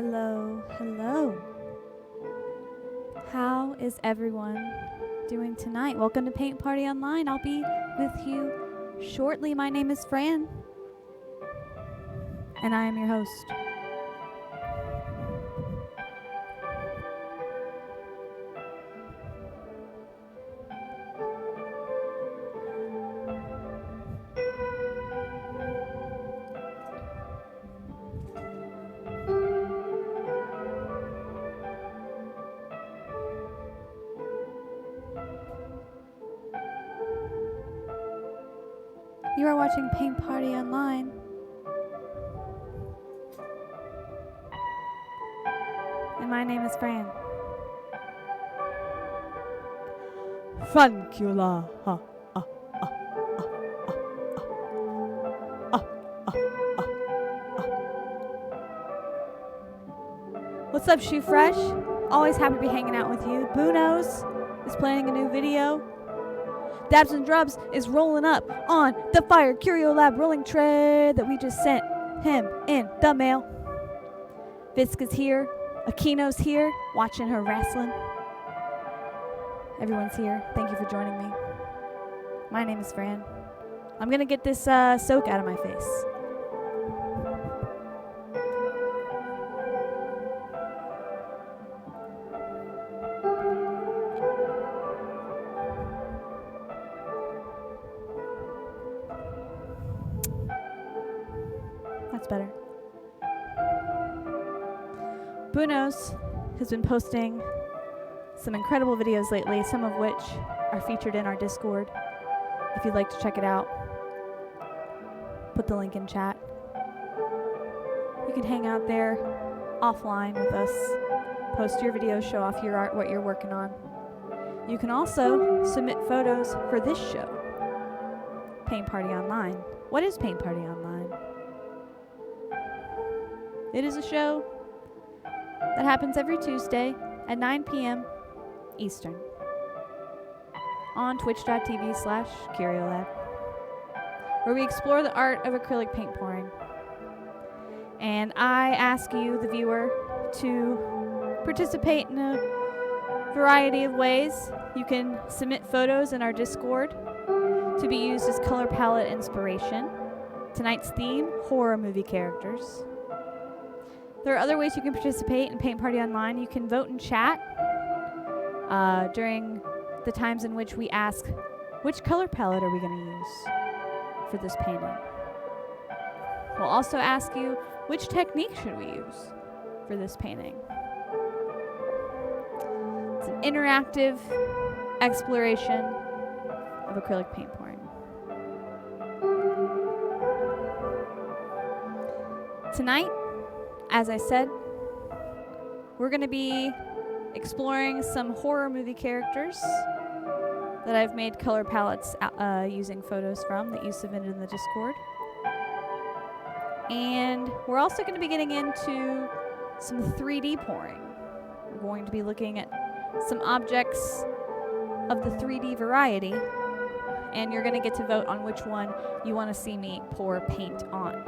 hello, hello. How is everyone doing tonight? Welcome to Paint Party Online. I'll be with you shortly. My name is Fran, and I am your host. You are watching Paint Party Online. And my name is Fran. Francula. What's up, Shoe Fresh? Always happy to be hanging out with you. Bunos is planning a new video. Dabs and Drubs is rolling up on the Fire Curio Lab rolling tray that we just sent him in the mail. Visca's here. Aquino's here, watching her wrestling. Everyone's here. Thank you for joining me. My name is Fran. I'm going to get this soak out of my face. That's better. Bunos has been posting some incredible videos lately, some of which are featured in our Discord. If you'd like to check it out, put the link in chat. You can hang out there offline with us, post your videos, show off your art, what you're working on. You can also submit photos for this show, Paint Party Online. What is Paint Party Online? It is a show that happens every Tuesday at 9 p.m. Eastern on twitch.tv/CurioLab, where we explore the art of acrylic paint pouring. And I ask you, the viewer, to participate in a variety of ways. You can submit photos in our Discord to be used as color palette inspiration. Tonight's theme, horror movie characters. There are other ways you can participate in Paint Party Online. You can vote in chat during the times in which we ask, which color palette are we going to use for this painting? We'll also ask you, which technique should we use for this painting? It's an interactive exploration of acrylic paint pouring. Tonight, as I said, we're going to be exploring some horror movie characters that I've made color palettes using photos from that you submitted in the Discord. And we're also going to be getting into some 3D pouring. We're going to be looking at some objects of the 3D variety, and you're going to get to vote on which one you want to see me pour paint on.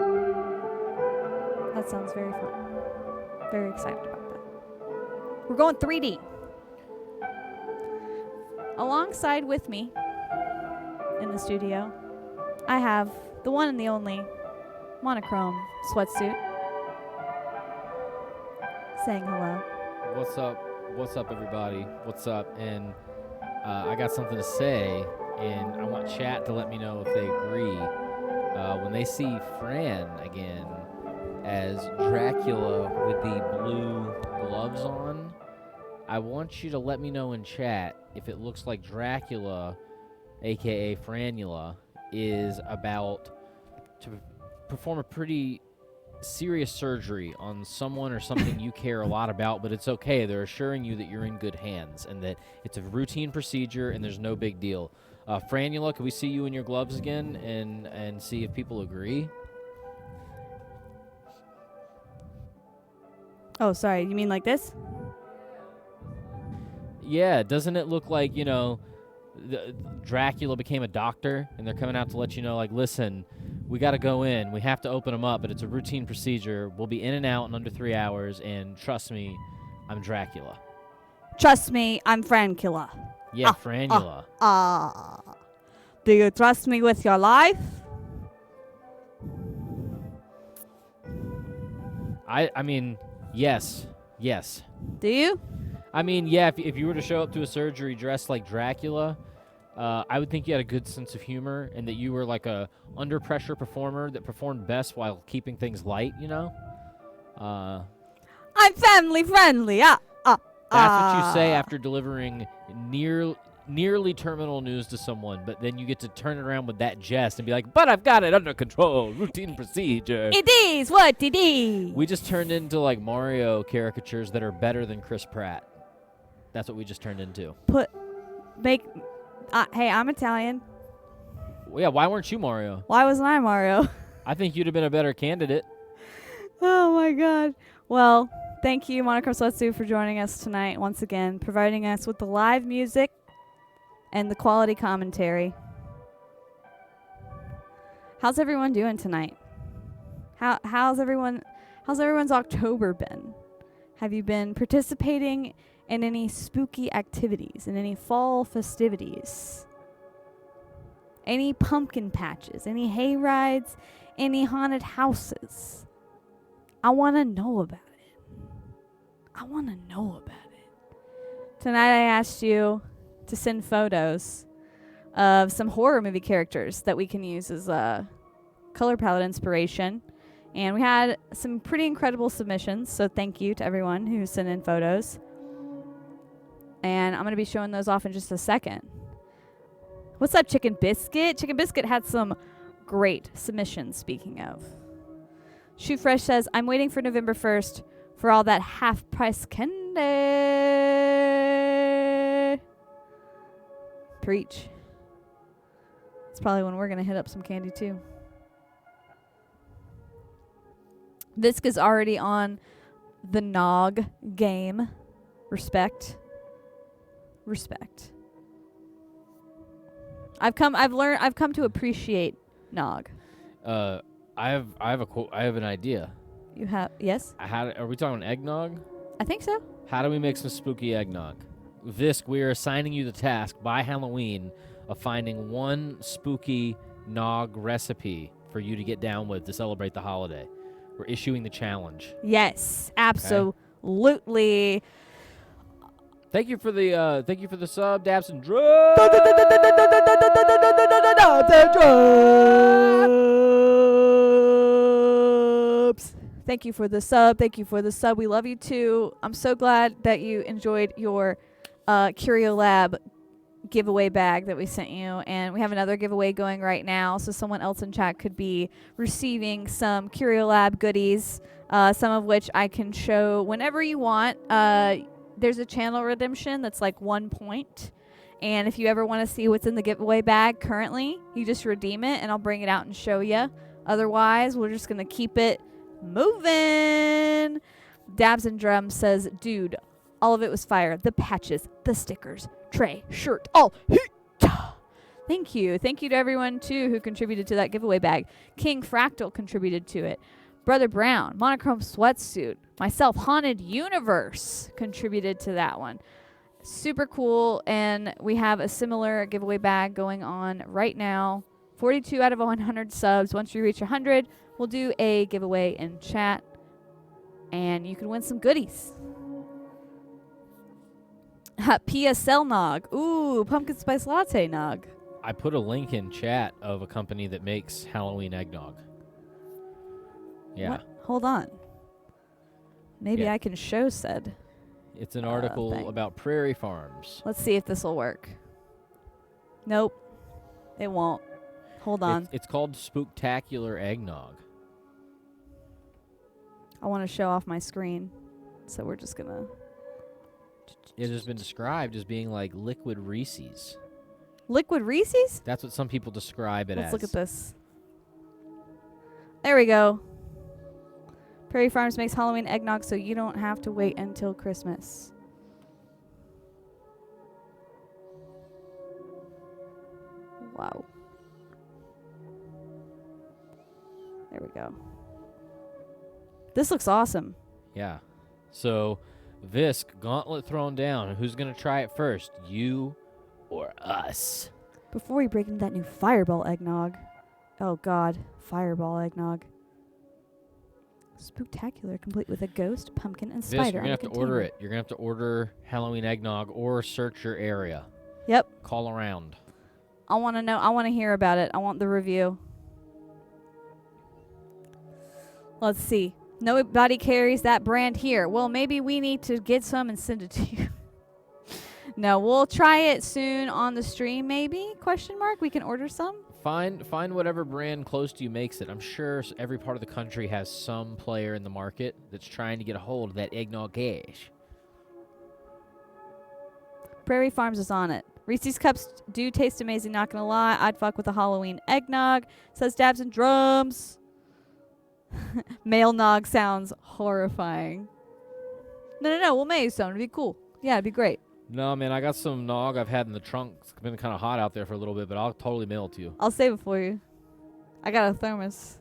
That sounds very fun. Very excited about that. We're going 3D. Alongside with me in the studio, I have the one and the only Monochrome Sweatsuit saying hello. What's up? What's up, everybody? What's up? And I got something to say, and I want chat to let me know if they agree. When they see Fran again as Dracula with the blue gloves on, I want you to let me know in chat if it looks like Dracula, aka Franula, is about to perform a pretty serious surgery on someone or something you care a lot about, but it's okay. They're assuring you that you're in good hands and that it's a routine procedure and there's no big deal. Franula, can we see you in your gloves again and see if people agree? Oh, sorry. You mean like this? Yeah, doesn't it look like, Dracula became a doctor and they're coming out to let you know, like, listen, We got to go in. We have to open them up, but it's a routine procedure. We'll be in and out in under 3 hours, and trust me, I'm Dracula. Trust me, I'm Fran Killer. Yeah, Franula. Do you trust me with your life? I mean, yes. Do you? I mean, yeah, if you were to show up to a surgery dressed like Dracula, I would think you had a good sense of humor and that you were like a under-pressure performer that performed best while keeping things light, you know? I'm family friendly. That's what you say after delivering nearly terminal news to someone, but then you get to turn it around with that jest and be like, but I've got it under control, routine procedure. It is what it is. We just turned into like Mario caricatures that are better than Chris Pratt. That's what we just turned into. Hey, I'm Italian. Well, yeah, why weren't you Mario? Why wasn't I Mario? I think you'd have been a better candidate. Oh my God. Well, thank you, Monochrome Sweatsuit, for joining us tonight once again, providing us with the live music and the quality commentary. How's everyone doing tonight? How's everyone's October been? Have you been participating in any spooky activities, in any fall festivities? Any pumpkin patches, any hay rides, any haunted houses? I want to know about it. Tonight I asked you to send photos of some horror movie characters that we can use as a color palette inspiration. And we had some pretty incredible submissions, so thank you to everyone who sent in photos. And I'm going to be showing those off in just a second. What's up, Chicken Biscuit? Chicken Biscuit had some great submissions, speaking of. Shoot Fresh says, I'm waiting for November 1st for all that half-price candy. Preach. It's probably when we're going to hit up some candy, too. Visca's already on the Nog game. Respect. I've come to appreciate Nog. I have an idea. You have, yes? Are we talking eggnog? I think so. How do we make some spooky eggnog? Visk, we are assigning you the task by Halloween of finding one spooky nog recipe for you to get down with to celebrate the holiday. We're issuing the challenge. Yes, absolutely. Okay. Thank you for the sub, Dabs and Drugs. Thank you for the sub. We love you too. I'm so glad that you enjoyed your Curio Lab giveaway bag that we sent you, and we have another giveaway going right now, so someone else in chat could be receiving some Curio Lab goodies, some of which I can show whenever you want. There's a channel redemption that's like 1 point, and if you ever want to see what's in the giveaway bag currently, you just redeem it and I'll bring it out and show you. Otherwise, we're just gonna keep it moving. Dabs and Drums says, dude, all of it was fire. The patches, the stickers, tray, shirt, all heat. Thank you to everyone too who contributed to that giveaway bag. King Fractal contributed to it. Brother Brown, Monochrome Sweatsuit, myself, Haunted Universe contributed to that one. Super cool, and we have a similar giveaway bag going on right now. 42 out of 100 subs. Once we reach 100, we'll do a giveaway in chat, and you can win some goodies. PSL Nog. Ooh, pumpkin spice latte Nog. I put a link in chat of a company that makes Halloween eggnog. Yeah. What? Hold on. Maybe I can show said. It's an article about prairie farms. Let's see if this will work. Nope. It won't. Hold on. It's called Spooktacular Eggnog. I want to show off my screen, so we're just going to... It has been described as being like liquid Reese's. Liquid Reese's? That's what some people describe it as. Let's look at this. There we go. Prairie Farms makes Halloween eggnog so you don't have to wait until Christmas. Wow. go. This looks awesome. Yeah. So, Visk, gauntlet thrown down. Who's going to try it first? You or us? Before we break into that new fireball eggnog. Oh, God. Fireball eggnog. Spooktacular, complete with a ghost, pumpkin, and Visk, spider. you're going to have to order it. You're going to have to order Halloween eggnog or search your area. Yep. Call around. I want to know. I want to hear about it. I want the review. Let's see. Nobody carries that brand here. Well, maybe we need to get some and send it to you. No, we'll try it soon on the stream, maybe? Question mark. We can order some. Find whatever brand close to you makes it. I'm sure every part of the country has some player in the market that's trying to get a hold of that eggnog cash. Prairie Farms is on it. Reese's Cups do taste amazing, not gonna lie. I'd fuck with a Halloween eggnog. Says Dabs and Drums. Male nog sounds horrifying. No. We'll make some. It'd be cool. Yeah, it'd be great. No, man, I got some nog I've had in the trunk. It's been kind of hot out there for a little bit, but I'll totally mail it to you. I'll save it for you. I got a thermos.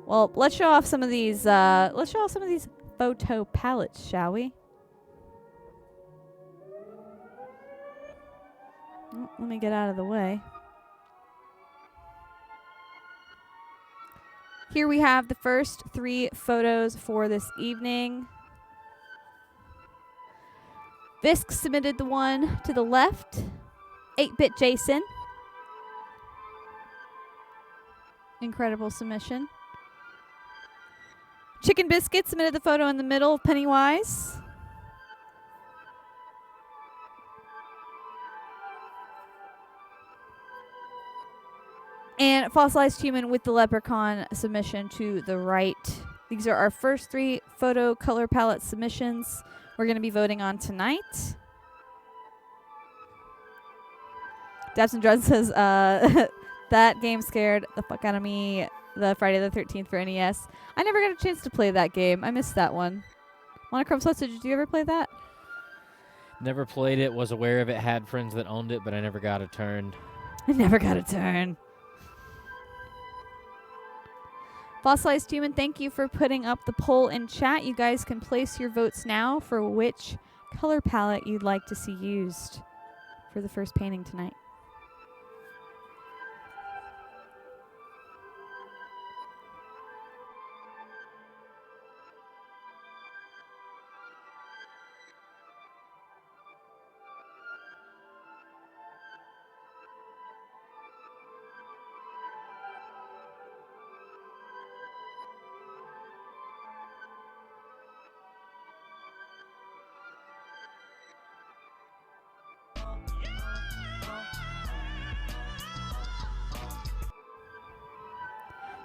Well, let's show off some of these. Photo palettes, shall we? Oh, let me get out of the way. Here we have the first 3 photos for this evening. Visk submitted the one to the left. 8-Bit Jason. Incredible submission. Chicken Biscuit submitted the photo in the middle of Pennywise. And Fossilized Human with the Leprechaun submission to the right. These are our first 3 photo color palette submissions we're going to be voting on tonight. Dabs and Drugs says, that game scared the fuck out of me, the Friday the 13th for NES. I never got a chance to play that game. I missed that one. Monochrome Sweatsuit, did you ever play that? Never played it, was aware of it, had friends that owned it, but I never got a turn. I never got a turn. Fossilized Human, thank you for putting up the poll in chat. You guys can place your votes now for which color palette you'd like to see used for the first painting tonight.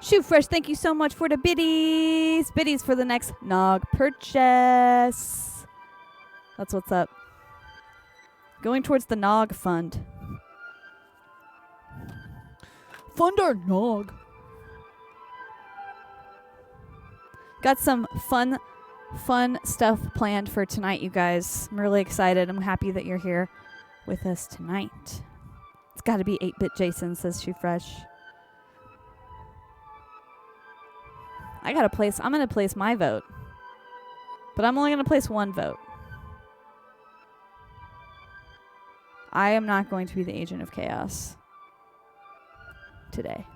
Shoot Fresh, thank you so much for the biddies. Biddies for the next Nog purchase. That's what's up. Going towards the Nog fund. Fund our Nog. Got some fun stuff planned for tonight, you guys. I'm really excited. I'm happy that you're here with us tonight. It's got to be 8-Bit Jason, says Shoot Fresh. I'm going to place my vote. But I'm only going to place one vote. I am not going to be the agent of chaos today.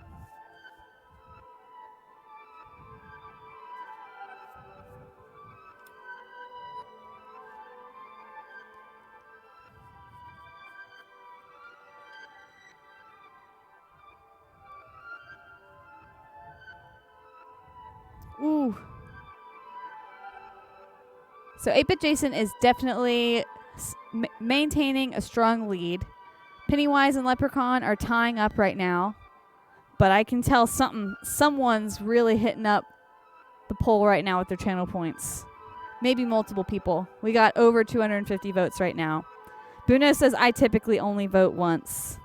Ooh. So 8-Bit Jason is definitely maintaining a strong lead. Pennywise and Leprechaun are tying up right now. But I can tell someone's really hitting up the poll right now with their channel points. Maybe multiple people. We got over 250 votes right now. Bruno says, I typically only vote once.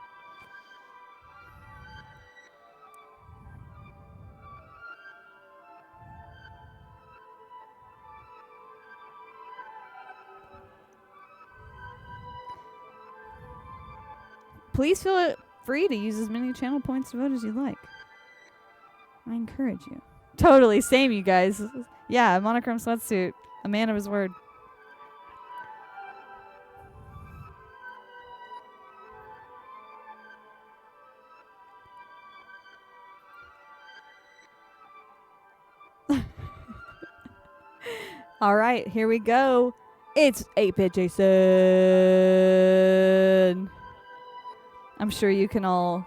Please feel free to use as many channel points to vote as you like. I encourage you. Totally. Same, you guys. Yeah, Monochrome Sweatsuit. A man of his word. All right, here we go. It's EP7. I'm sure you can all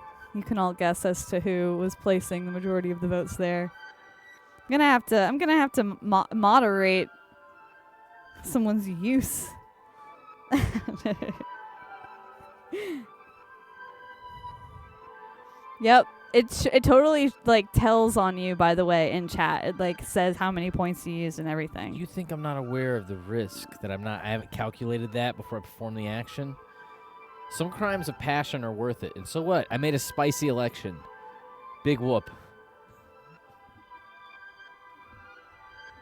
guess as to who was placing the majority of the votes there. I'm gonna have to moderate someone's use. Yep. It totally like tells on you, by the way, in chat. It like says how many points you used and everything. You think I'm not aware of the risk that I haven't calculated that before I perform the action? Some crimes of passion are worth it. And so what? I made a spicy election. Big whoop.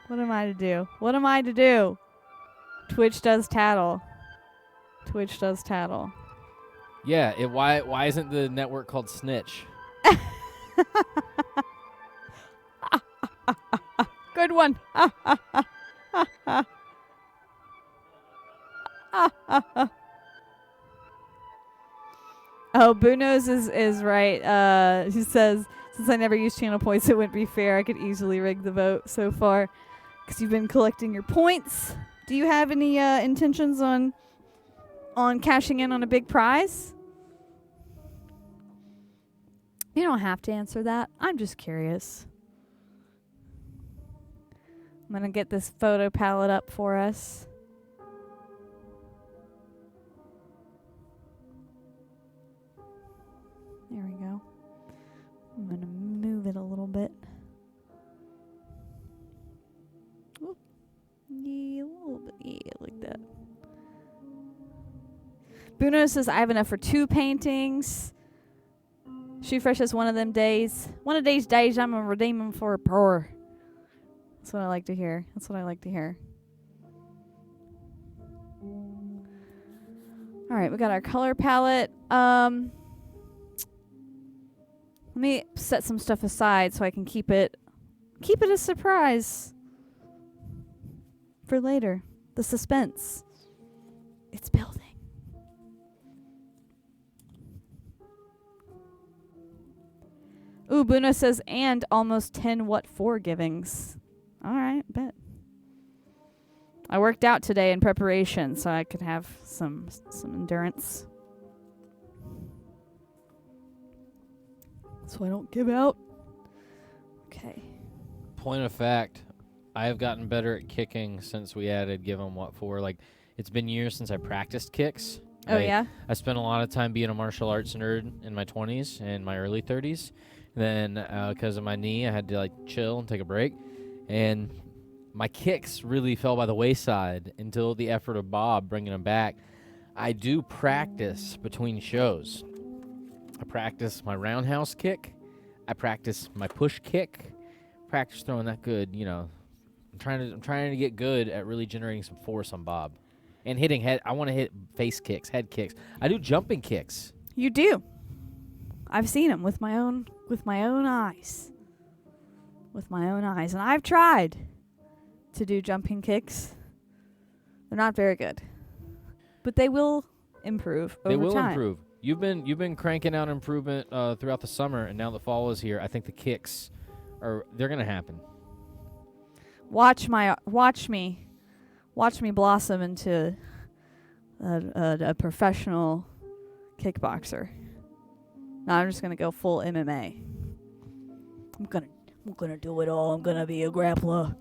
What am I to do? What am I to do? Twitch does tattle. Twitch does tattle. Yeah, why isn't the network called Snitch? Good one. Oh, Boo Knows is right. He says, since I never use channel points, it wouldn't be fair. I could easily rig the vote so far because you've been collecting your points. Do you have any intentions on cashing in on a big prize? You don't have to answer that. I'm just curious. I'm going to get this photo palette up for us. There we go. I'm going to move it a little bit. Oop. Yeah, a little bit. Yeah, like that. Bruno says, I have enough for 2 paintings. Shoe Fresh has one of them days. One of these days, I'm going to redeem them for a pour. That's what I like to hear. That's what I like to hear. All right, we got our color palette. Let me set some stuff aside so I can keep it a surprise for later. The suspense. It's building. Ooh, Buna says, and almost 10 what for givings. All right, bet. I worked out today in preparation so I could have some endurance. So I don't give out. Okay. Point of fact, I have gotten better at kicking since we added give 'em what for. Like, it's been years since I practiced kicks. Oh, yeah? I spent a lot of time being a martial arts nerd in my 20s and my early 30s. Then, because of my knee, I had to, like, chill and take a break. And my kicks really fell by the wayside until the effort of Bob bringing them back. I do practice between shows. I practice my roundhouse kick. I practice my push kick. Practice throwing that good, you know. I'm trying to get good at really generating some force on Bob. And hitting head. I want to hit face kicks, head kicks. I do jumping kicks. You do. I've seen them with my own eyes. With my own eyes. And I've tried to do jumping kicks. They're not very good. But they will improve over time. They will improve. You've been cranking out improvement throughout the summer, and now the fall is here. I think the kicks they're gonna happen. Watch me blossom into a professional kickboxer. Now I'm just gonna go full MMA. I'm gonna do it all. I'm gonna be a grappler.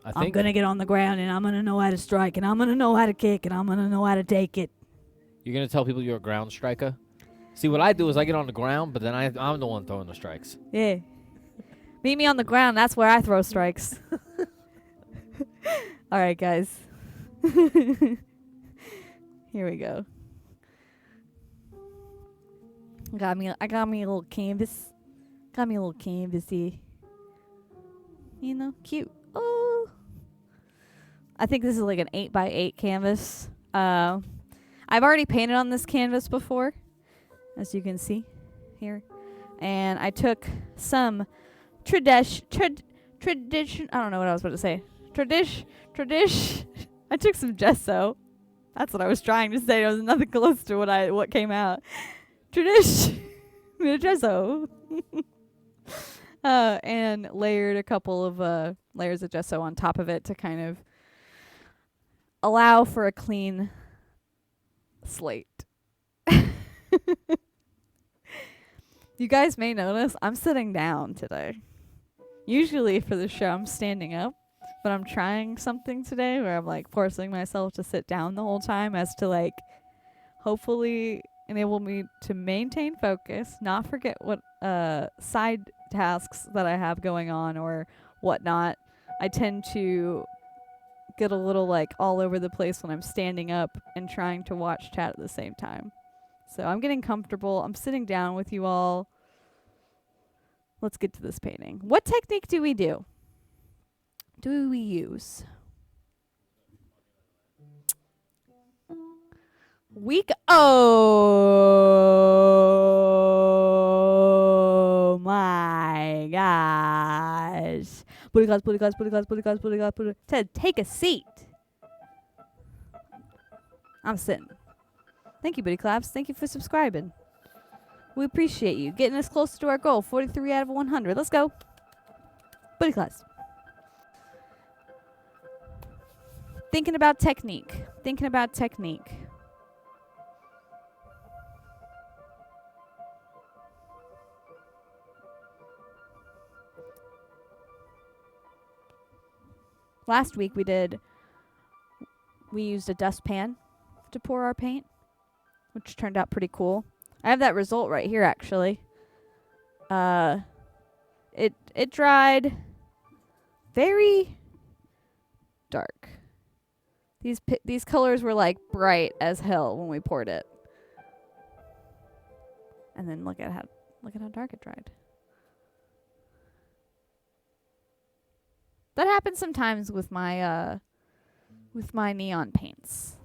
I'm gonna get on the ground and I'm gonna know how to strike and I'm gonna know how to kick and I'm gonna know how to take it. You're gonna tell people you're a ground striker? See, what I do is I get on the ground, but then I'm the one throwing the strikes. Yeah. Meet me on the ground. That's where I throw strikes. All right, guys. Here we go. I got me a little canvas. Got me a little canvas here. You know, cute. Oh. I think this is like an 8x8 canvas. I've already painted on this canvas before, as you can see here. And I took some tradition. I don't know what I was about to say. Tradition. I took some gesso. That's what I was trying to say. It was nothing close to what came out. Tradition. Gesso. And layered a couple of layers of gesso on top of it to kind of allow for a clean slate. You guys may notice I'm sitting down today. Usually for the show I'm standing up, but I'm trying something today where I'm like forcing myself to sit down the whole time as to like hopefully enable me to maintain focus, not forget what side tasks that I have going on or whatnot. I tend to get a little like all over the place when I'm standing up and trying to watch chat at the same time. So I'm getting comfortable. I'm sitting down with you all. Let's get to this painting. What technique do we do? Do we use? Oh my gosh. Booty class. Ted, take a seat. I'm sitting. Thank you, Booty Claps. Thank you for subscribing. We appreciate you. Getting us closer to our goal. 43 out of 100. Let's go. Booty Claps. Thinking about technique. Last week we used a dustpan to pour our paint, which turned out pretty cool. I have that result right here actually. It dried very dark. These colors were like bright as hell when we poured it. And then look at how dark it dried. That happens sometimes with my neon paints.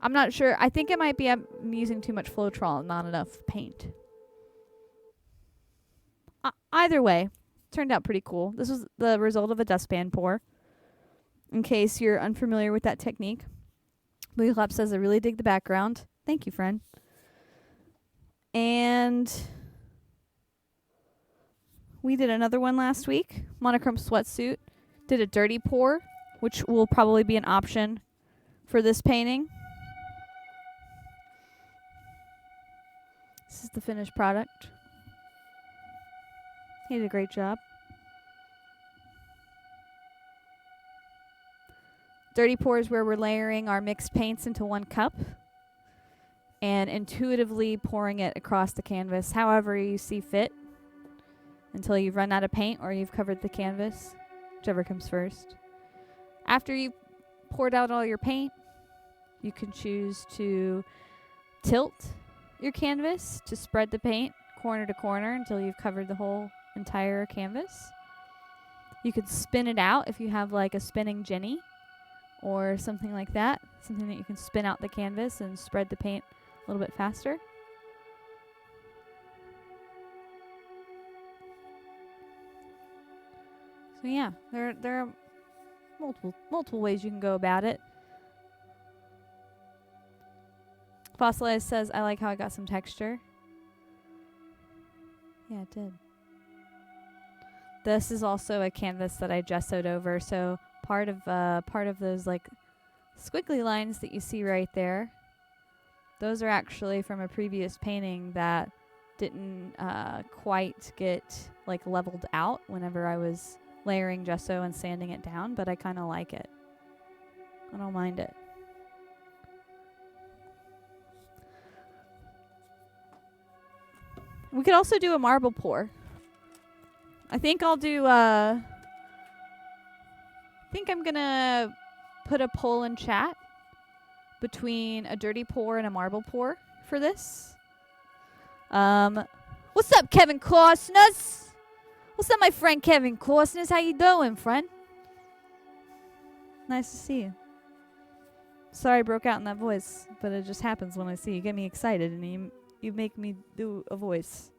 I'm not sure. I think it might be I'm using too much Floetrol and not enough paint. Either way, turned out pretty cool. This was the result of a dustpan pour. In case you're unfamiliar with that technique. Booty Clap says, I really dig the background. Thank you, friend. And we did another one last week. Monochrome Sweatsuit. Did a dirty pour, which will probably be an option for this painting. This is the finished product. He did a great job. Dirty pour is where we're layering our mixed paints into one cup and intuitively pouring it across the canvas however you see fit until you've run out of paint or you've covered the canvas, whichever comes first. After you've poured out all your paint, you can choose to tilt your canvas to spread the paint corner to corner until you've covered the whole entire canvas. You could spin it out if you have like a spinning Jenny or something like that, something that you can spin out the canvas and spread the paint a little bit faster. So yeah, there are multiple ways you can go about it. Fossilized says, I like how I got some texture. Yeah, it did. This is also a canvas that I gessoed over, so part of those like squiggly lines that you see right there, those are actually from a previous painting that didn't quite get like leveled out whenever I was layering gesso and sanding it down, but I kind of like it. I don't mind it. We could also do a marble pour. I think I'll do I think I'm gonna put a poll in chat between a dirty pour and a marble pour for this. What's up, Kevin Costness? What's up, my friend Kevin Costness? How you doing, friend? Nice to see you. Sorry I broke out in that voice, but it just happens when I see you. You get me excited and you make me do a voice.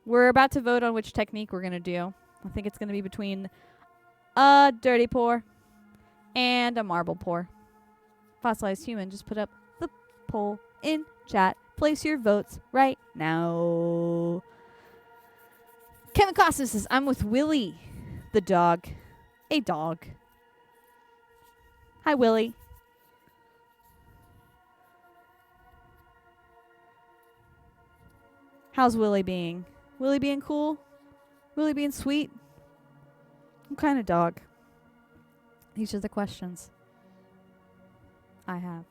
We're about to vote on which technique we're going to do. I think it's going to be between a dirty pour and a marble pour. Fossilized Human just put up the poll in chat. Place your votes right now. Kevin Costas says, I'm with Willie, the dog. A dog. Hi, Willie. How's Willie being? Willie being cool? Willie being sweet? What kind of dog? These are the questions I have.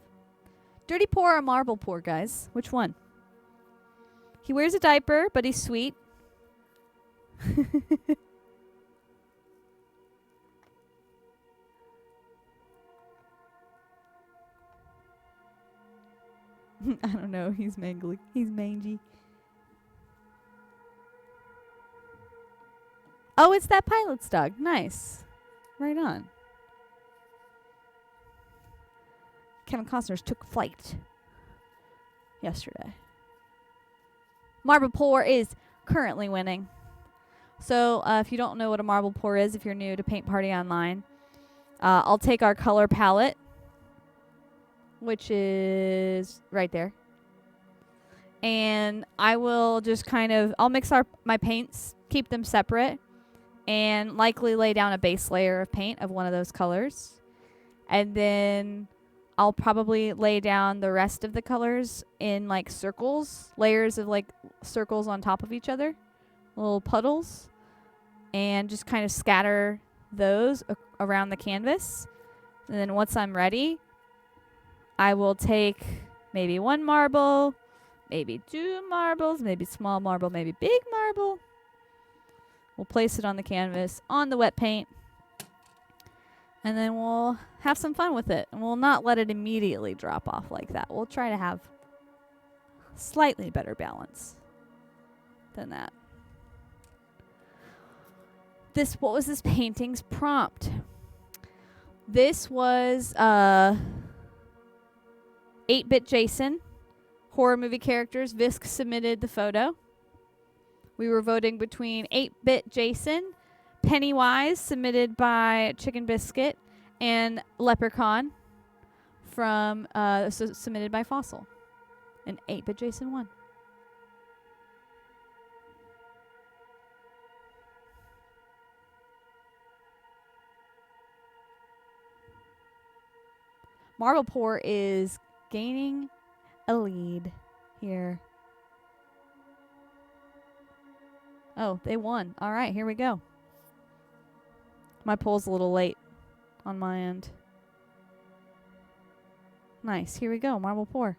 Dirty pour or marble pour, guys? Which one? He wears a diaper, but he's sweet. I don't know. He's mangly. He's mangy. Oh, it's that pilot's dog. Nice. Right on. Kevin Costner took flight yesterday. Marble pour is currently winning. So if you don't know what a marble pour is, if you're new to Paint Party Online, I'll take our color palette, which is right there. And I will just I'll mix my paints, keep them separate, and likely lay down a base layer of paint of one of those colors. And then I'll probably lay down the rest of the colors in like circles, layers of like circles on top of each other, little puddles, and just kind of scatter those around the canvas. And then once I'm ready, I will take maybe one marble, maybe two marbles, maybe small marble, maybe big marble. We'll place it on the canvas, on the wet paint, and then we'll have some fun with it. And we'll not let it immediately drop off like that. We'll try to have slightly better balance than that. What was this painting's prompt? This was 8-Bit Jason, horror movie characters. Visk submitted the photo. We were voting between 8-Bit Jason, Pennywise, submitted by Chicken Biscuit, and Leprechaun, submitted by Fossil. And 8-Bit Jason won. Marble Pour is gaining a lead here. Oh, they won. All right, here we go. My poll's a little late on my end. Nice. Here we go. Marble Pour.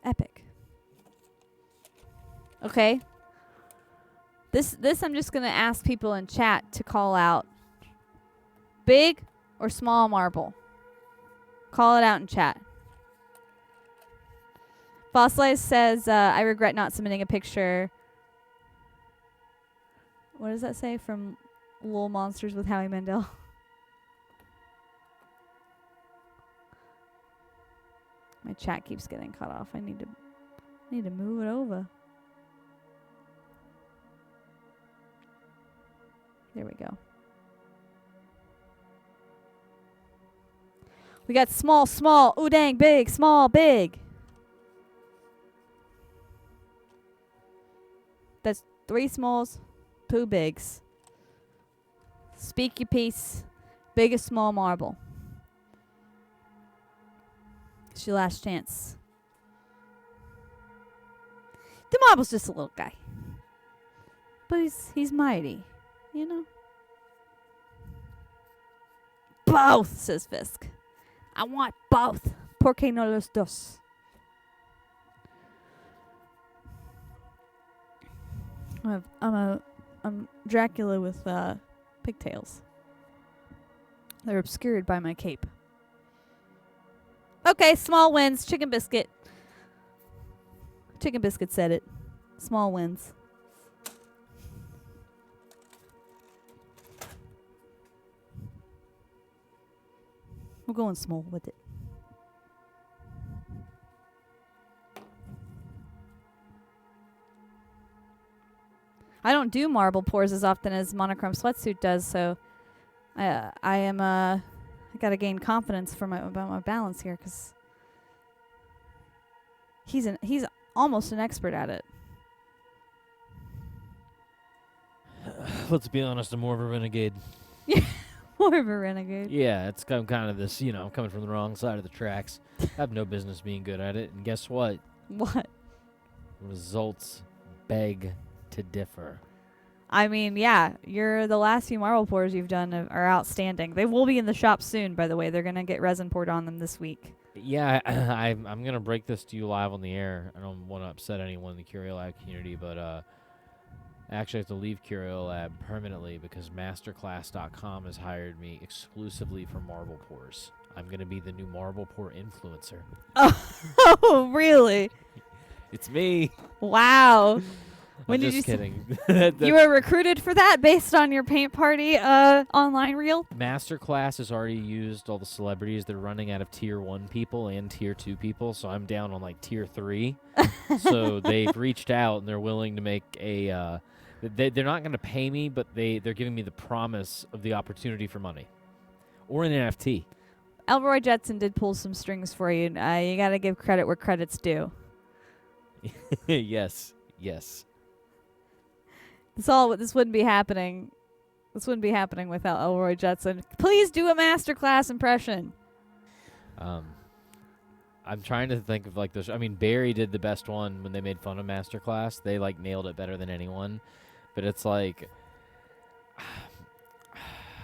Epic. Okay. This I'm just going to ask people in chat to call out. Big or small marble? Call it out in chat. Fossilized says, I regret not submitting a picture. What does that say? From Lil Monsters with Howie Mandel. My chat keeps getting cut off. I need to move it over. There we go. We got small, small, ooh dang, big, small, big. That's 3 smalls, 2 bigs. Speak your piece. Biggest small marble. It's your last chance. The marble's just a little guy. But he's mighty, you know? Both, says Fisk. I want both. ¿Por qué no los dos? I'm Dracula with pigtails. They're obscured by my cape. Okay, small wins. Chicken Biscuit. Chicken Biscuit said it. Small wins. We're going small with it. I don't do marble pours as often as Monochrome Sweatsuit does, so I gotta gain confidence about my balance here, because he's almost an expert at it. Let's be honest, I'm more of a renegade. More of a renegade. Yeah, it's kind of this, I'm coming from the wrong side of the tracks. I have no business being good at it, and guess what? What? Results beg to differ. I mean, yeah, the last few marble pours you've done are outstanding. They will be in the shop soon, by the way. They're going to get resin poured on them this week. Yeah, I'm going to break this to you live on the air. I don't want to upset anyone in the Curio Lab community, but I actually have to leave Curio Lab permanently because Masterclass.com has hired me exclusively for marble pours. I'm going to be the new marble pour influencer. Oh, really? It's me. Wow. I'm just kidding. You were recruited for that based on your paint party online reel? Masterclass has already used all the celebrities. They're running out of tier 1 people and tier 2 people, so I'm down on like tier 3. So they've reached out and they're willing to make a they're not going to pay me, but they're giving me the promise of the opportunity for money or an NFT. Elroy Jetson did pull some strings for you. You got to give credit where credit's due. Yes. This wouldn't be happening. This wouldn't be happening without Elroy Jetson. Please do a masterclass impression. I'm trying to think of like this. I mean, Barry did the best one when they made fun of Masterclass. They like nailed it better than anyone. But it's like,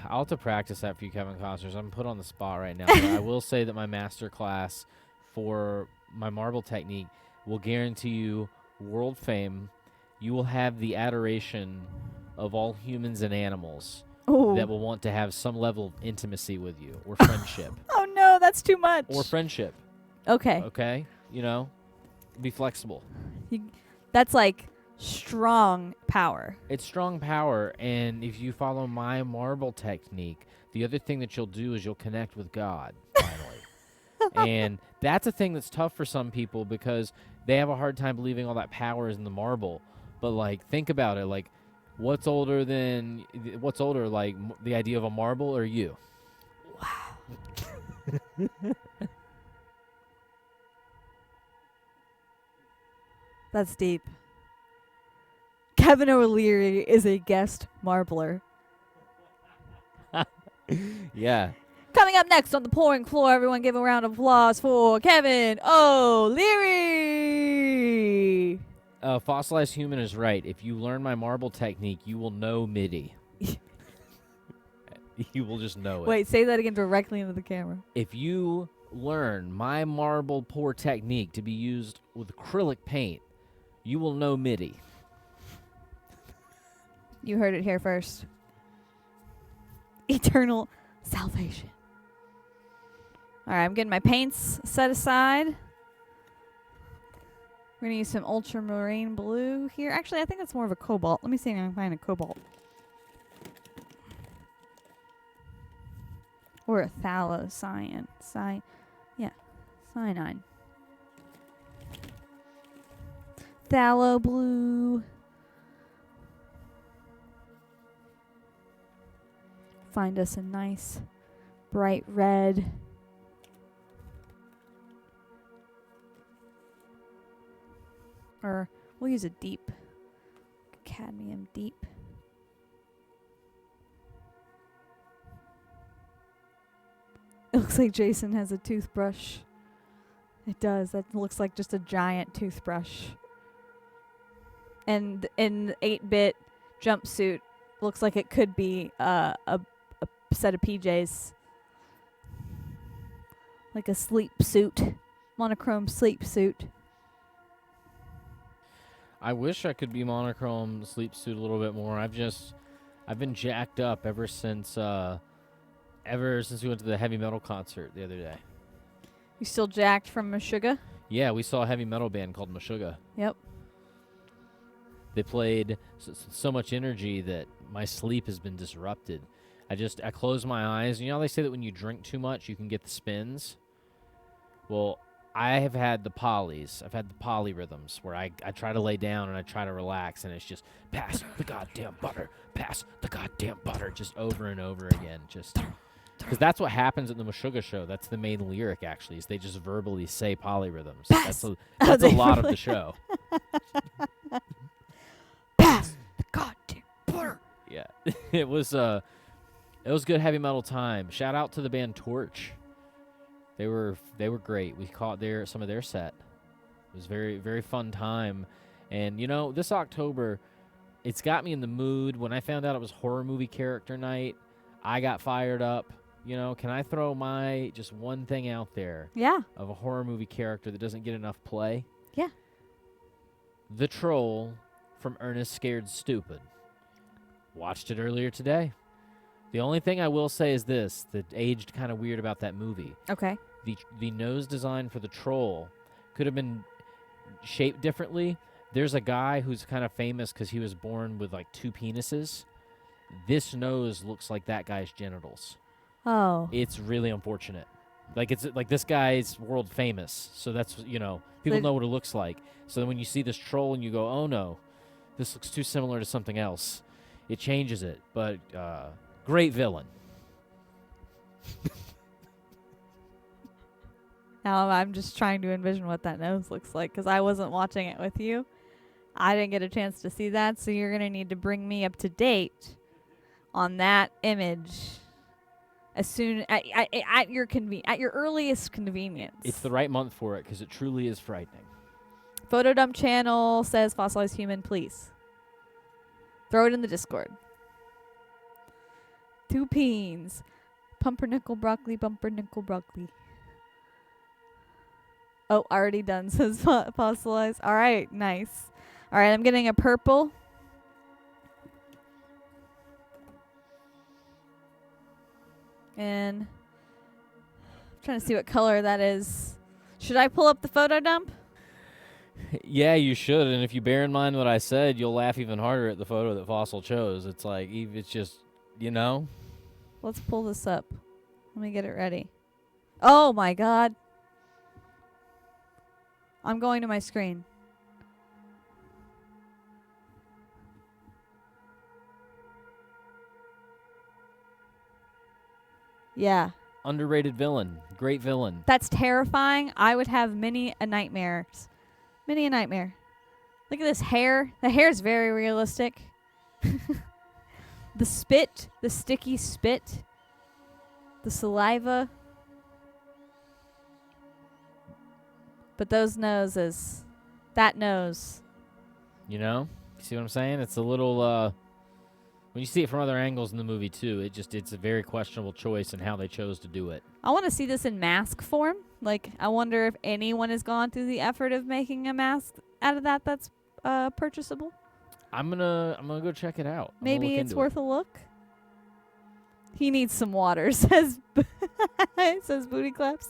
I'll have to practice that for you, Kevin Costner. I'm put on the spot right now. But I will say that my masterclass for my marble technique will guarantee you world fame. You will have the adoration of all humans and animals that will want to have some level of intimacy with you or friendship. Oh, no, that's too much. Or friendship. Okay. Okay? Be flexible. That's like strong power. It's strong power, and if you follow my marble technique, the other thing that you'll do is you'll connect with God, finally. And that's a thing that's tough for some people because they have a hard time believing all that power is in the marble. But, like, think about it. Like, what's older, like, the idea of a marble or you? Wow. That's deep. Kevin O'Leary is a guest marbler. Yeah. Coming up next on the pouring floor, everyone give a round of applause for Kevin O'Leary. Fossilized Human is right. If you learn my marble technique, you will know MIDI. You will just know it. Wait, say that again directly into the camera. If you learn my marble pour technique to be used with acrylic paint, you will know MIDI. You heard it here first. Eternal salvation. All right, I'm getting my paints set aside. We're going to use some ultramarine blue here. Actually, I think that's more of a cobalt. Let me see if I can find a cobalt. Or a cyan. Cyanide. Phthalo blue. Find us a nice bright red. Or we'll use a deep cadmium deep. It looks like Jason has a toothbrush. It does. That looks like just a giant toothbrush. And in 8-bit jumpsuit, looks like it could be a set of PJs. Like a sleep suit. Monochrome sleep suit. I wish I could be monochrome sleep suit a little bit more. I've been jacked up ever since we went to the heavy metal concert the other day. You still jacked from Meshuggah? Yeah, we saw a heavy metal band called Meshuggah. Yep. They played so much energy that my sleep has been disrupted. I close my eyes. You know how they say that when you drink too much, you can get the spins? Well, I have had the polys. I've had the polyrhythms where I try to lay down and I try to relax, and it's just pass the goddamn butter, pass the goddamn butter, just over and over again. Just because that's what happens at the Meshuggah show. That's the main lyric, actually, is they just verbally say polyrhythms. Pass. That's a lot of the show. Pass the goddamn butter. Yeah, it was good heavy metal time. Shout out to the band Torch. They were great. We caught some of their set. It was very, very fun time. And you know, this October, it's got me in the mood. When I found out it was horror movie character night, I got fired up. You know, can I throw my just one thing out there? Yeah. Of a horror movie character that doesn't get enough play? Yeah. The Troll from Ernest Scared Stupid. Watched it earlier today. The only thing I will say is this, that aged kind of weird about that movie. Okay. The nose design for the troll could have been shaped differently. There's a guy who's kind of famous because he was born with like 2 penises. This nose looks like that guy's genitals. Oh. It's really unfortunate. Like it's like this guy's world famous, so that's, you know, people know what it looks like. So then when you see this troll and you go, oh no, this looks too similar to something else, it changes it. But great villain. Now I'm just trying to envision what that nose looks like because I wasn't watching it with you. I didn't get a chance to see that, so you're going to need to bring me up to date on that image as soon at your earliest convenience. It's the right month for it because it truly is frightening. Photo dump channel says fossilized human, please. Throw it in the Discord. 2 peens. Pumpernickel broccoli, bumpernickel broccoli. Oh, already done, says fossilized. All right, nice. All right, I'm getting a purple. And I'm trying to see what color that is. Should I pull up the photo dump? Yeah, you should. And if you bear in mind what I said, you'll laugh even harder at the photo that Fossil chose. It's like, it's just, you know? Let's pull this up. Let me get it ready. Oh, my God. I'm going to my screen. Yeah. Underrated villain. Great villain. That's terrifying. I would have many a nightmare. Many a nightmare. Look at this hair. The hair is very realistic. The spit. The sticky spit. The saliva. But those noses. That nose. You know? See what I'm saying? It's a little, when you see it from other angles in the movie, too, it's a very questionable choice in how they chose to do it. I want to see this in mask form. Like, I wonder if anyone has gone through the effort of making a mask out of that's purchasable. I'm gonna go check it out. Maybe it's worth a look. He needs some water, says says Booty Claps.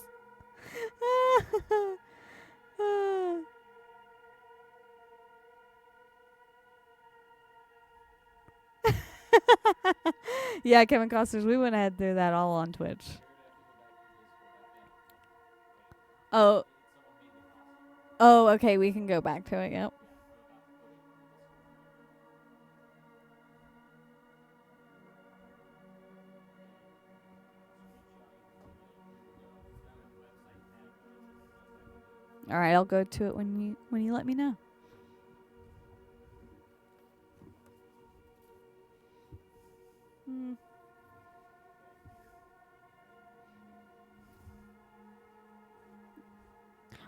Yeah, Kevin Costner's. We went ahead through that all on Twitch. Oh, okay. We can go back to it. Yep. All right, I'll go to it when you let me know.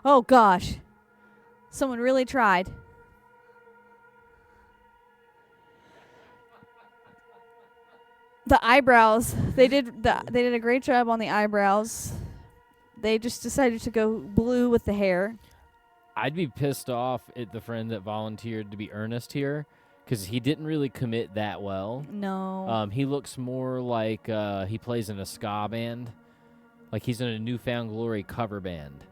Oh gosh. Someone really tried. The eyebrows. They did a great job on the eyebrows. They just decided to go blue with the hair. I'd be pissed off at the friend that volunteered to be Ernest here because he didn't really commit that well. No. He looks more like he plays in a ska band. Like he's in a Newfound Glory cover band.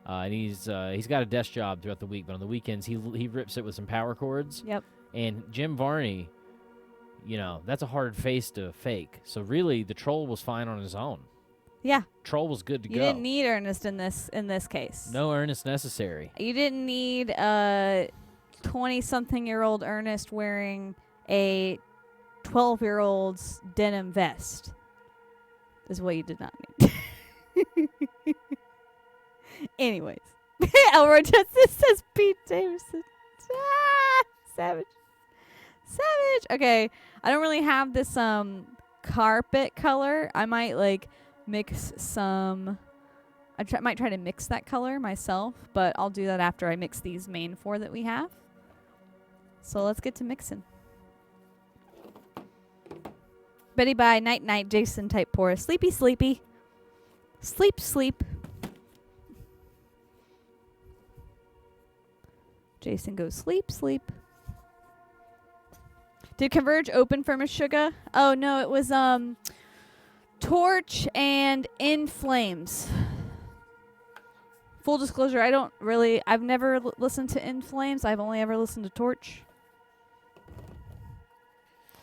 And he's got a desk job throughout the week, but on the weekends he rips it with some power chords. Yep. And Jim Varney, you know, that's a hard face to fake. So really, the troll was fine on his own. Yeah. Troll was good to You go. didn't need Ernest in this case. No Ernest necessary. You didn't need 20-something-year-old Ernest wearing a 12-year-old's denim vest. Is what you did not need. Anyways. Elroy Justice says Pete Davidson. Savage. Okay. I don't really have this carpet color. I might like mix some. Might try to mix that color myself, but I'll do that after I mix these main 4 that we have. So let's get to mixing. Betty bye, night night, Jason type pour. Sleepy sleepy. Sleep sleep. Jason goes sleep sleep. Did Converge open for Meshuggah? Oh no, it was Torch and In Flames. Full disclosure, I've never listened to In Flames. I've only ever listened to Torch.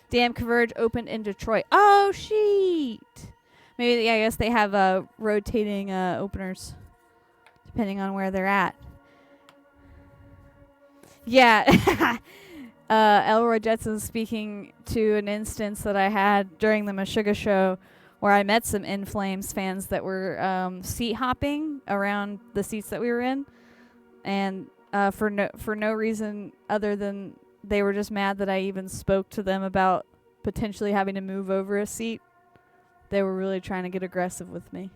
Damn, Converge opened in Detroit. Oh, sheet. Maybe, I guess they have rotating openers, depending on where they're at. Yeah. Elroy Jetson's speaking to an instance that I had during the Meshuggah show where I met some In Flames fans that were seat hopping around the seats that we were in. And for no reason other than they were just mad that I even spoke to them about potentially having to move over a seat. They were really trying to get aggressive with me.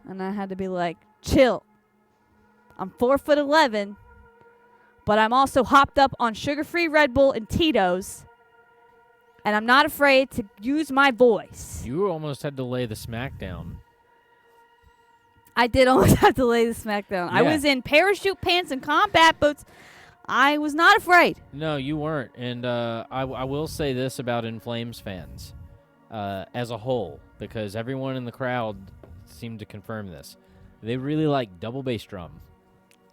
And I had to be like, chill. I'm 4'11", but I'm also hopped up on sugar-free Red Bull and Tito's. And I'm not afraid to use my voice. You almost had to lay the smack down. I did almost have to lay the smack down. Yeah. I was in parachute pants and combat boots. I was not afraid. No, you weren't. And I will say this about In Flames fans as a whole, because everyone in the crowd seemed to confirm this. They really like double bass drum.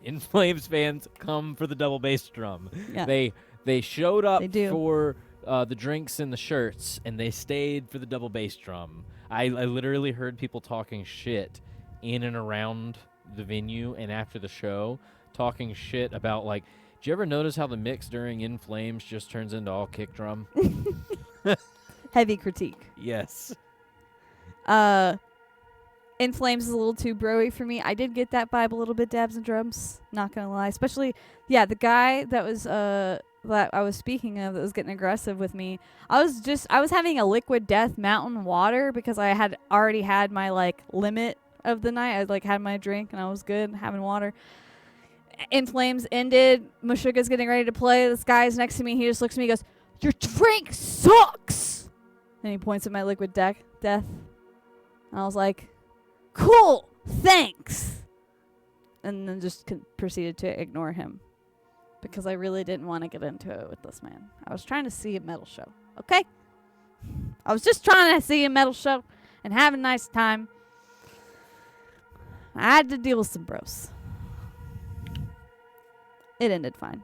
In Flames fans come for the double bass drum. Yeah. They showed up They do. for the drinks and the shirts, and they stayed for the double bass drum. I literally heard people talking shit in and around the venue and after the show, talking shit about, like, did you ever notice how the mix during In Flames just turns into all kick drum? Heavy critique. Yes. In Flames is a little too bro-y for me. I did get that vibe a little bit, dabs and drums. Not gonna lie. Especially, yeah, the guy that was that I was speaking of that was getting aggressive with me. I was having a Liquid Death Mountain Water because I had already had my like limit of the night. I like had my drink and I was good having water. In Flames ended. Meshuggah's getting ready to play. This guy's next to me. He just looks at me and goes, "Your drink sucks!" And he points at my Liquid Death. And I was like, "Cool, thanks." And then just proceeded to ignore him because I really didn't want to get into it with this man. I was trying to see a metal show, okay? I was just trying to see a metal show and have a nice time. I had to deal with some bros. It ended fine.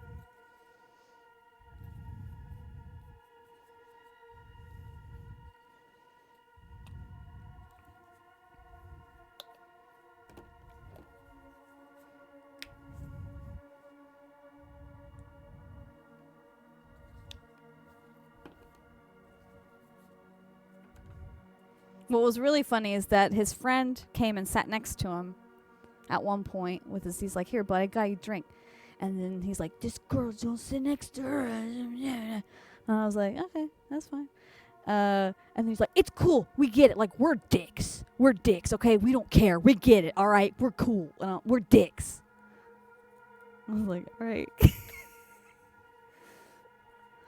What was really funny is that his friend came and sat next to him at one point with his, he's like, "Here, bud, I got you a drink." And then he's like, "This girl, don't sit next to her." And I was like, "Okay, that's fine." And then he's like, "It's cool. We get it. Like, we're dicks. We're dicks, okay? We don't care. We get it, all right? We're cool. We're dicks." I was like, "All right."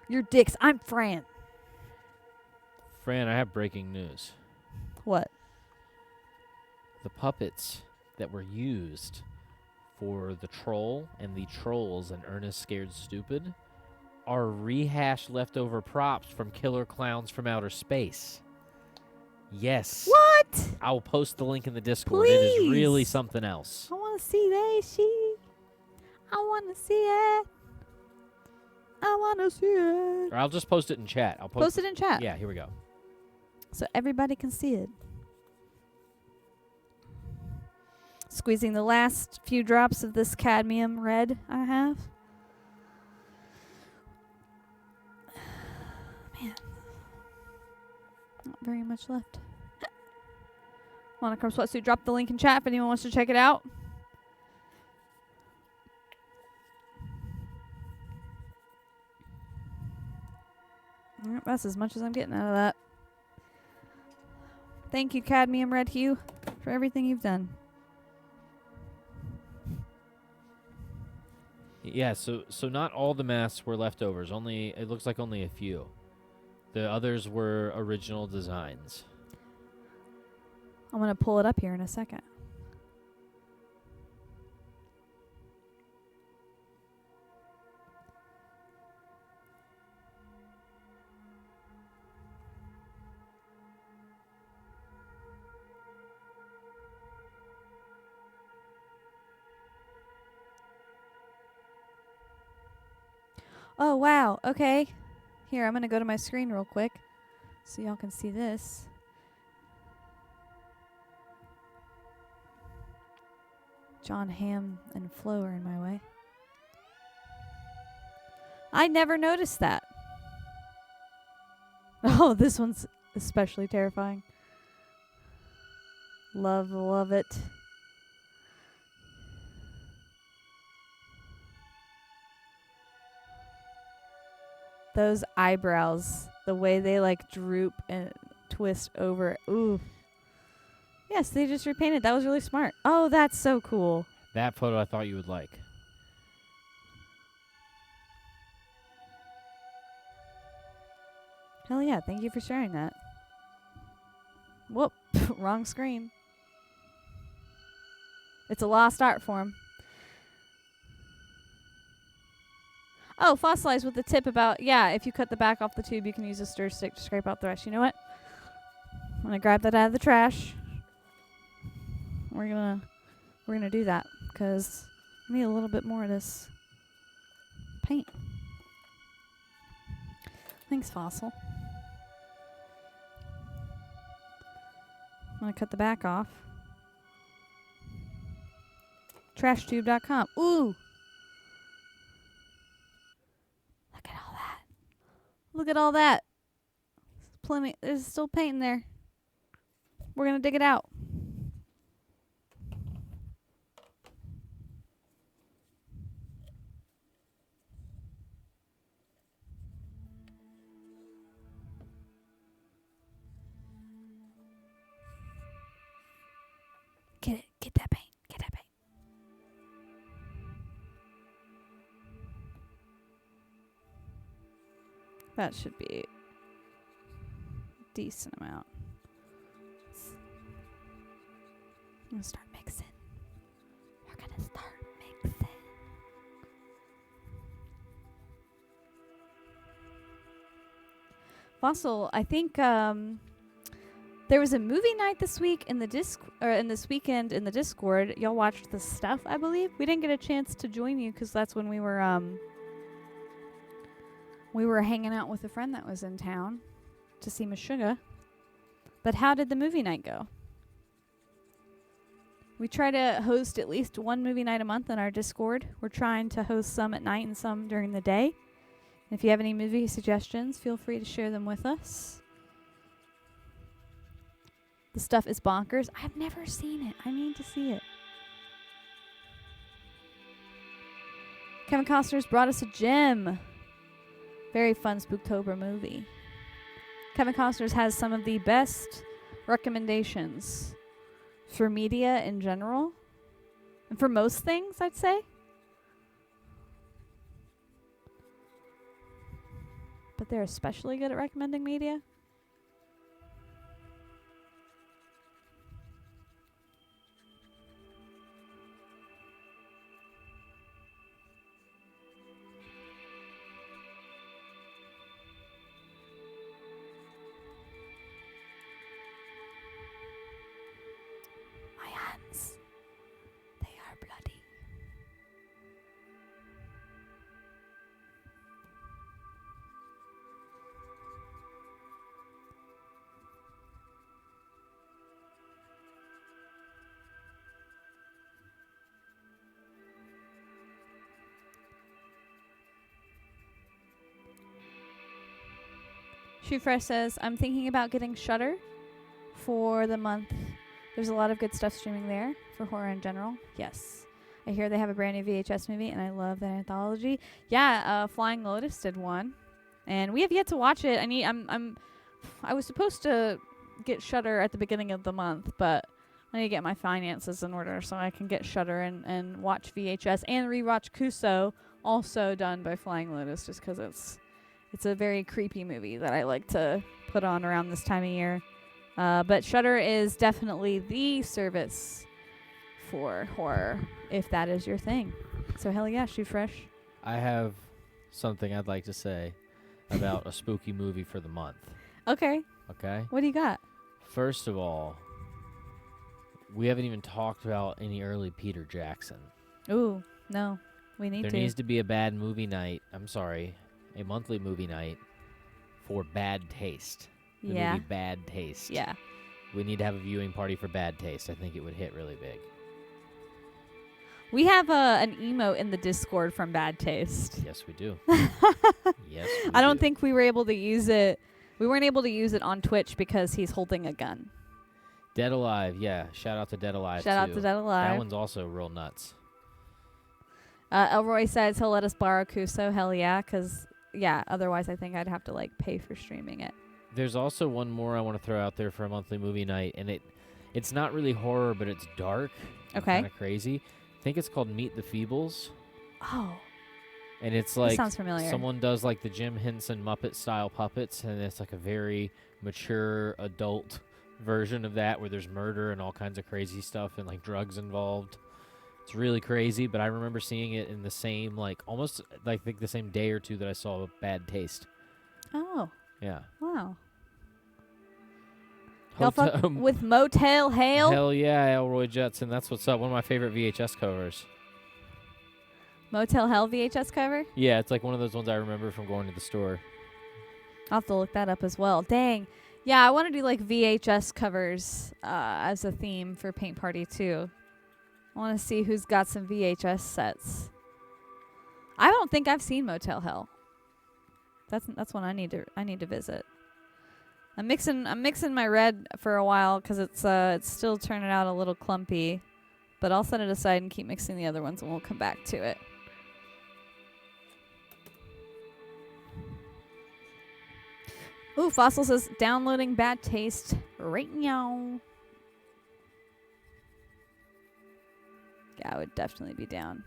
You're dicks. I'm Fran. Fran, I have breaking news. What? The puppets that were used for the troll and the trolls and Ernest Scared Stupid are rehashed leftover props from Killer Clowns from Outer Space. Yes. What? I will post the link in the Discord. It is really Please. something else. I want to see that shit. I want to see it. I want to see it. Or I'll just post it in chat. I'll Post it in chat. Yeah, here we go. So everybody can see it. Squeezing the last few drops of this cadmium red I have. Man. Not very much left. Monochrome Sweatsuit. Drop the link in chat if anyone wants to check it out. Yep, that's as much as I'm getting out of that. Thank you, Cadmium Red Hue, for everything you've done. Yeah, so not all the masks were leftovers. Only it looks like only a few. The others were original designs. I'm going to pull it up here in a second. Oh, wow. Okay. Here, I'm going to go to my screen real quick so y'all can see this. John Hamm and Flo are in my way. I never noticed that. Oh, this one's especially terrifying. Love it. Those eyebrows, the way they like droop and twist over. Ooh. Yes, they just repainted. That was really smart. Oh, that's so cool. That photo I thought you would like. Hell yeah, thank you for sharing that. Whoop, wrong screen. It's a lost art form. Oh, fossilized with the tip about, yeah, if you cut the back off the tube, you can use a stir stick to scrape out the rest. You know what? I'm going to grab that out of the trash. We're gonna do that because I need a little bit more of this paint. Thanks, Fossil. I'm gonna cut the back off. TrashTube.com. Ooh! Look at all that. Look at all that. Plenty. There's still paint in there. We're gonna dig it out. Get it. Get that paint. Get that paint. That should be a decent amount. I'm going to start mixing. We're going to start mixing. Fossil, I think there was a movie night this week in the this weekend in the Discord. Y'all watched the stuff, I believe. We didn't get a chance to join you because that's when we were hanging out with a friend that was in town to see Meshuggah. But how did the movie night go? We try to host at least one movie night a month in our Discord. We're trying to host some at night and some during the day. And if you have any movie suggestions, feel free to share them with us. The stuff is bonkers. I've never seen it. I need to see it. Kevin Costner's brought us a gem. Very fun Spooktober movie. Kevin Costner's has some of the best recommendations for media in general. And for most things, I'd say. But they're especially good at recommending media. My hands, they are bloody. Shoe Fresh says, I'm thinking about getting Shudder for the month. There's a lot of good stuff streaming there for horror in general. Yes. I hear they have a brand new VHS movie, and I love that anthology. Yeah, Flying Lotus did one, and we have yet to watch it. I was supposed to get Shudder at the beginning of the month, but I need to get my finances in order so I can get Shudder and watch VHS and rewatch Kuso, also done by Flying Lotus, just because it's a very creepy movie that I like to put on around this time of year. But Shudder is definitely the service for horror, if that is your thing. So hell yeah, Shoe Fresh. I have something I'd like to say about a spooky movie for the month. Okay. Okay? What do you got? First of all, we haven't even talked about any early Peter Jackson. Ooh, no. We need There to. needs to be a bad movie night. A monthly movie night for Bad Taste. The Yeah. movie Bad Taste. Yeah. We need to have a viewing party for Bad Taste. I think it would hit really big. We have an emote in the Discord from Bad Taste. Yes, we do. Yes, we I don't do. think we were able to use it. We weren't able to use it on Twitch because he's holding a gun. Dead Alive, yeah. Shout out to Dead Alive, Shout out too. to Dead Alive. That one's also real nuts. Elroy says he'll let us borrow Kuso. Hell yeah, because, yeah, otherwise I think I'd have to, pay for streaming it. There's also one more I want to throw out there for a monthly movie night, and it's not really horror, but it's dark. Okay. Kind of crazy. I think it's called Meet the Feebles. Oh. And it's That sounds familiar. someone does the Jim Henson Muppet style puppets, and it's a very mature adult version of that where there's murder and all kinds of crazy stuff and drugs involved. It's really crazy, but I remember seeing it in the same almost the same day or two that I saw Bad Taste. Oh. Yeah. Wow. Y'all fuck with Motel Hell? Hell yeah, Elroy Jetson. That's what's up. One of my favorite VHS covers. Motel Hell VHS cover? Yeah, it's one of those ones I remember from going to the store. I'll have to look that up as well. Dang. Yeah, I want to do VHS covers as a theme for Paint Party too. I want to see who's got some VHS sets. I don't think I've seen Motel Hell. That's one I need to visit. I'm mixing my red for a while because it's still turning out a little clumpy, but I'll set it aside and keep mixing the other ones and we'll come back to it. Ooh, Fossil says downloading Bad Taste right now. Yeah, I would definitely be down.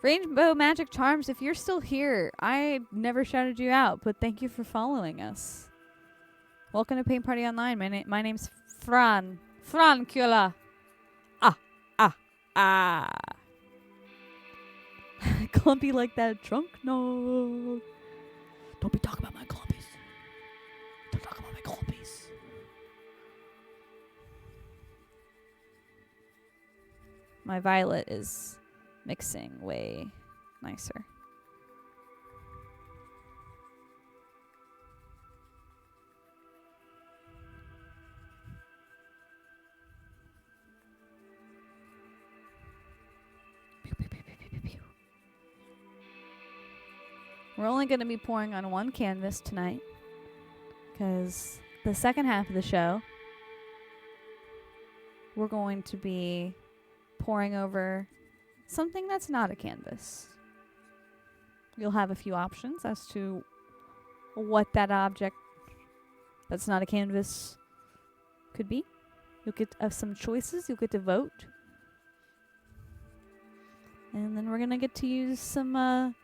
Rainbow Magic Charms, if you're still here, I never shouted you out, but thank you for following us. Welcome to Paint Party Online. My name's Fran. Francula. Clumpy like that trunk? No. Don't be talking about my clumpies. Don't talk about my clumpies. My violet is mixing way nicer. We're only going to be pouring on one canvas tonight because the second half of the show we're going to be pouring over something that's not a canvas. You'll have a few options as to what that object that's not a canvas could be. You'll get some choices. You'll get to vote. And then we're going to get to use some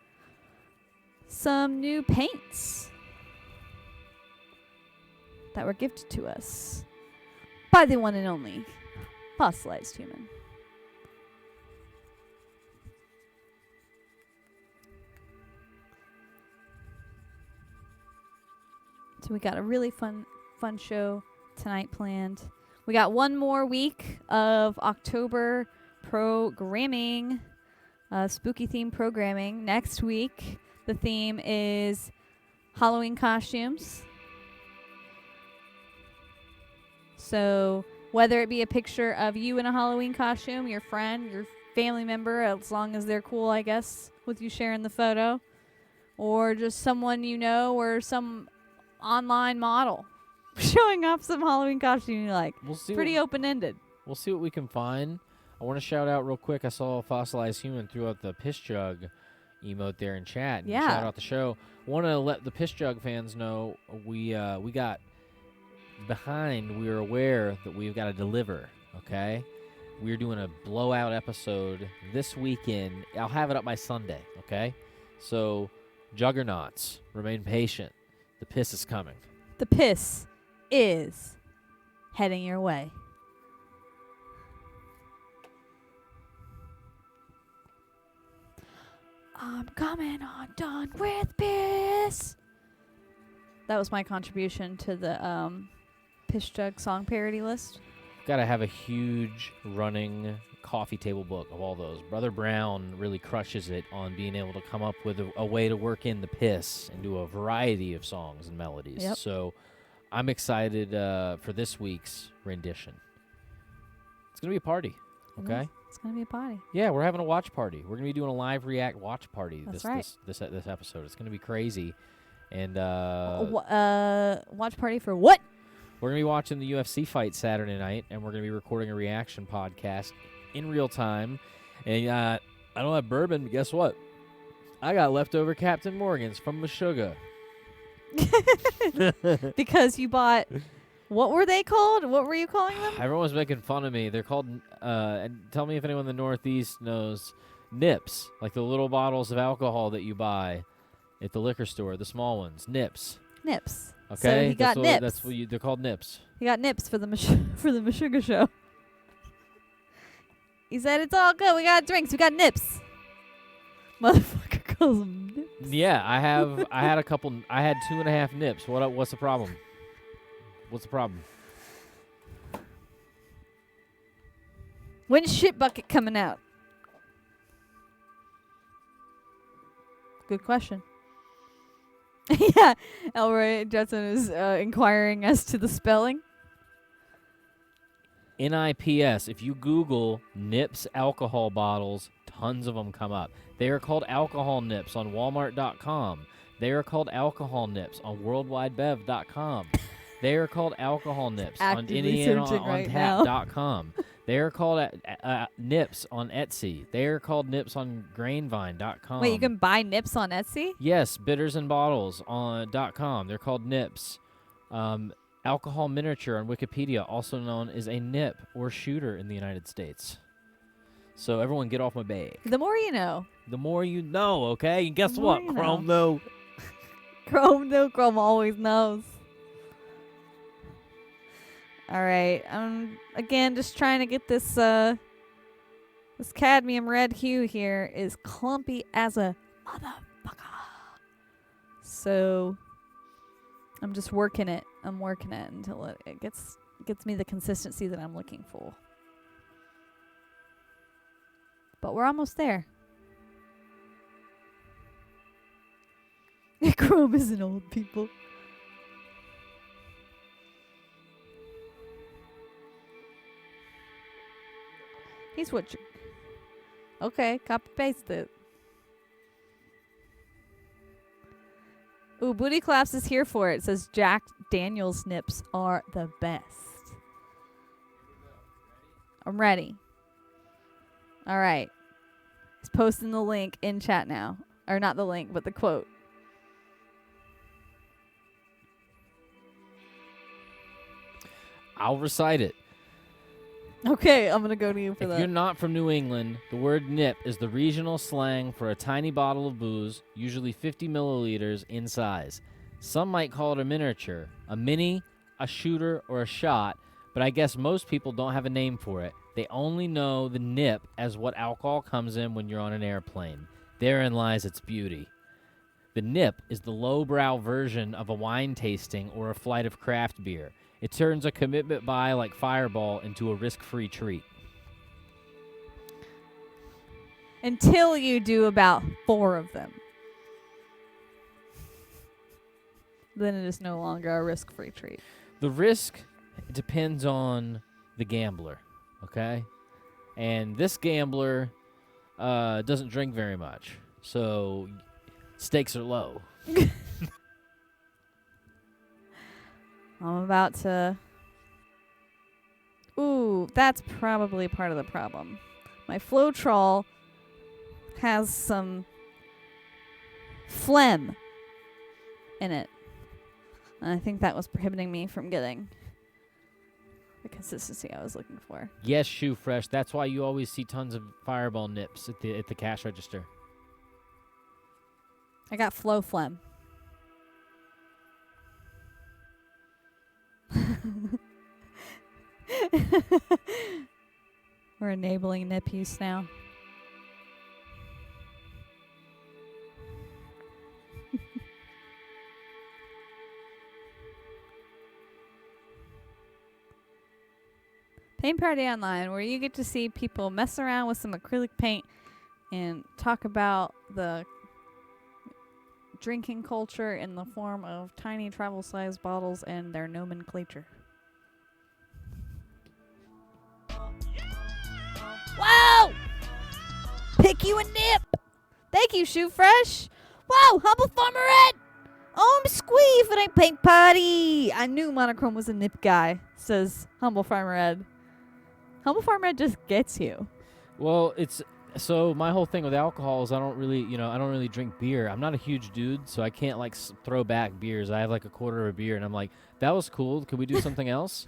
new paints that were gifted to us by the one and only Fossilized Human. So we got a really fun show tonight planned. We got one more week of October programming, spooky theme programming. Next week, the theme is Halloween costumes. So whether it be a picture of you in a Halloween costume, your friend, your family member, as long as they're cool, I guess, with you sharing the photo, or just someone you know, or some online model showing off some Halloween costume you like. We'll see. Pretty open-ended. We'll see what we can find. I want to shout out real quick. I saw a Fossilized Human threw out the piss jug emote there in chat. And Yeah. Shout out the show. Want to let the piss jug fans know we got behind. We are aware that we've got to deliver. Okay, we're doing a blowout episode this weekend. I'll have it up by Sunday. Okay, so juggernauts, remain patient. The piss is coming. The piss is heading your way. I'm coming on done with piss. That was my contribution to the piss jug song parody list. Got to have a huge running coffee table book of all those. Brother Brown really crushes it on being able to come up with a way to work in the piss into a variety of songs and melodies. Yep. So I'm excited for this week's rendition. It's going to be a party, okay? It's going to be a party. Yeah, we're having a watch party. We're going to be doing a live react watch party That's this episode. It's going to be crazy. And watch party for what? we're going to be watching the UFC fight Saturday night, and we're going to be recording a reaction podcast in real time. And I don't have bourbon, but guess what? I got leftover Captain Morgan's from Meshuggah. Because you bought, what were they called? What were you calling them? Everyone's making fun of me. They're called, and tell me if anyone in the Northeast knows, nips, like the little bottles of alcohol that you buy at the liquor store, the small ones, nips. Nips. Okay, So he got nips. That's what they're called, nips. He got nips for the for the Meshuggah show. He said, "It's all good. We got drinks. We got nips." Motherfucker calls them nips. Yeah, I had 2.5 nips. What's the problem? What's the problem? When's Shit Bucket coming out? Good question. Yeah, Elroy Judson is inquiring as to the spelling. NIPS. If you Google nips alcohol bottles, tons of them come up. They are called alcohol nips on Walmart.com. They are called alcohol nips on WorldWideBev.com. They are called alcohol nips on Actively searching right now. IndianaOnTap.com. They are called nips on Etsy. They are called nips on Grainvine.com. Wait, you can buy nips on Etsy? Yes, bitters and bottles on .com. They're called nips. Alcohol miniature on Wikipedia, also known as a nip or shooter in the United States. So everyone get off my bag. The more you know. The more you know, okay? And guess The more what, you Chrome, know. though? Chrome always knows. All right, again just trying to get this this cadmium red hue here is clumpy as a motherfucker. So I'm just working it. I'm working it until it gets me the consistency that I'm looking for. But we're almost there. Chrome isn't old, people. He's what you... Okay, copy paste it. Ooh, Booty Claps is here for it. It says Jack Daniels nips are the best. I'm ready. All right. He's posting the link in chat now. Or not the link, but the quote. I'll recite it. Okay, I'm going to go to you for If that. you're not from New England, the word nip is the regional slang for a tiny bottle of booze, usually 50 milliliters in size. Some might call it a miniature, a mini, a shooter, or a shot, but I guess most people don't have a name for it. They only know the nip as what alcohol comes in when you're on an airplane. Therein lies its beauty. The nip is the lowbrow version of a wine tasting or a flight of craft beer. It turns a commitment buy like Fireball into a risk-free treat. Until you do about 4 of them. Then it is no longer a risk-free treat. The risk depends on the gambler, okay? And this gambler doesn't drink very much. So Stakes are low. I'm about to... Ooh, that's probably part of the problem. My Floetrol has some phlegm in it. And I think that was prohibiting me from getting the consistency I was looking for. Yes, Shoe Fresh. That's why you always see tons of Fireball nips at the cash register. I got flow phlegm. We're enabling nip use now. Paint Party Online, where you get to see people mess around with some acrylic paint and talk about the drinking culture in the form of tiny travel-sized bottles and their nomenclature. Whoa! Pick you a nip! Thank you, Shoe Fresh! Whoa, Humble Farmer Ed! Oh, I'm squeeve at a paint party! I knew Monochrome was a nip guy, says Humble Farmer Ed. Humble Farmer Ed just gets you. Well, so my whole thing with alcohol is I don't really drink beer. I'm not a huge dude, so I can't like throw back beers. I have like a quarter of a beer, and I'm like, that was cool. Could we do something else?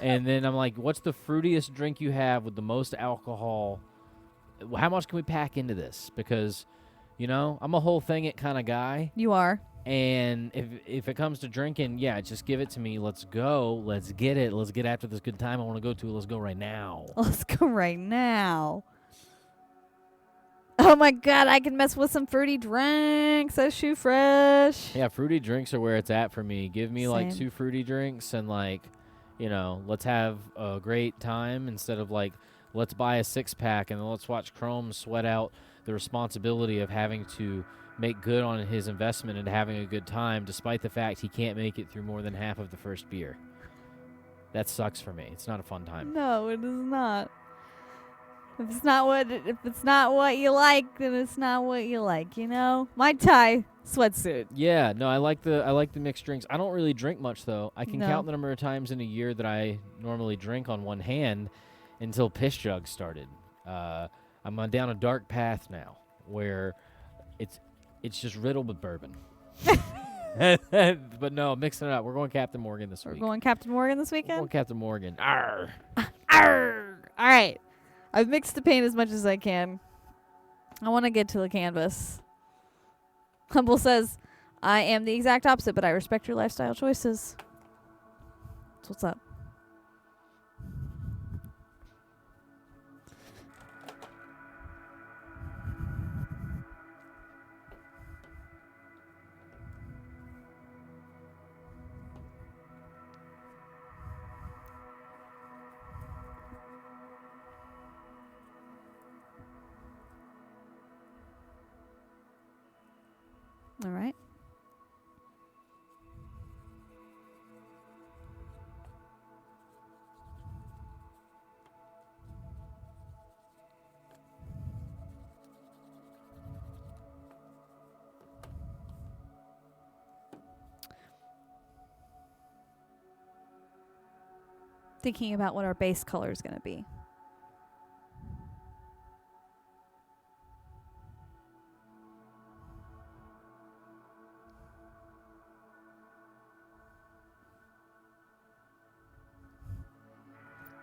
And then I'm like, what's the fruitiest drink you have with the most alcohol? How much can we pack into this? Because, I'm a whole thing it kind of guy. You are. And if it comes to drinking, yeah, just give it to me. Let's go. Let's get it. Let's get after this good time I want to go to. Let's go right now. Let's go right now. Oh my God, I can mess with some fruity drinks. That's Shoe Fresh. Yeah, fruity drinks are where it's at for me. Give me like Same. 2 fruity drinks and let's have a great time instead of like, let's buy a 6-pack and then let's watch Chrome sweat out the responsibility of having to make good on his investment and having a good time despite the fact he can't make it through more than half of the first beer. That sucks for me. It's not a fun time. No, it is not. If it's not what you like, then it's not what you like, Mai Tai sweatsuit. Yeah, no, I like the mixed drinks. I don't really drink much though. I can No. count the number of times in a year that I normally drink on one hand until piss jugs started. I'm down a dark path now where it's just riddled with bourbon. But no, mixing it up. We're going Captain Morgan this week. We're going Captain Morgan this We're weekend? going Captain Morgan. Arr. Arr! All right. I've mixed the paint as much as I can. I want to get to the canvas. Humble says, I am the exact opposite, but I respect your lifestyle choices. That's what's up. All right. Thinking about what our base color is going to be.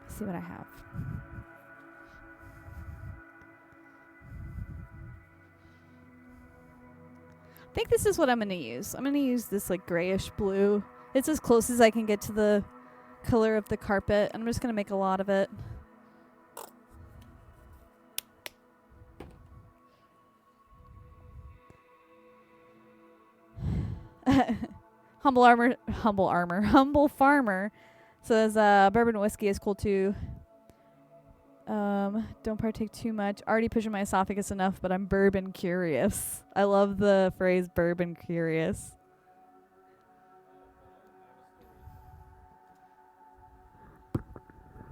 See what I have. I think this is what I'm going to use. I'm going to use this like grayish blue. It's as close as I can get to the color of the carpet. I'm just going to make a lot of it. Humble Farmer says bourbon whiskey is cool too. Don't partake too much. Already pushing my esophagus enough, but I'm bourbon curious. I love the phrase bourbon curious.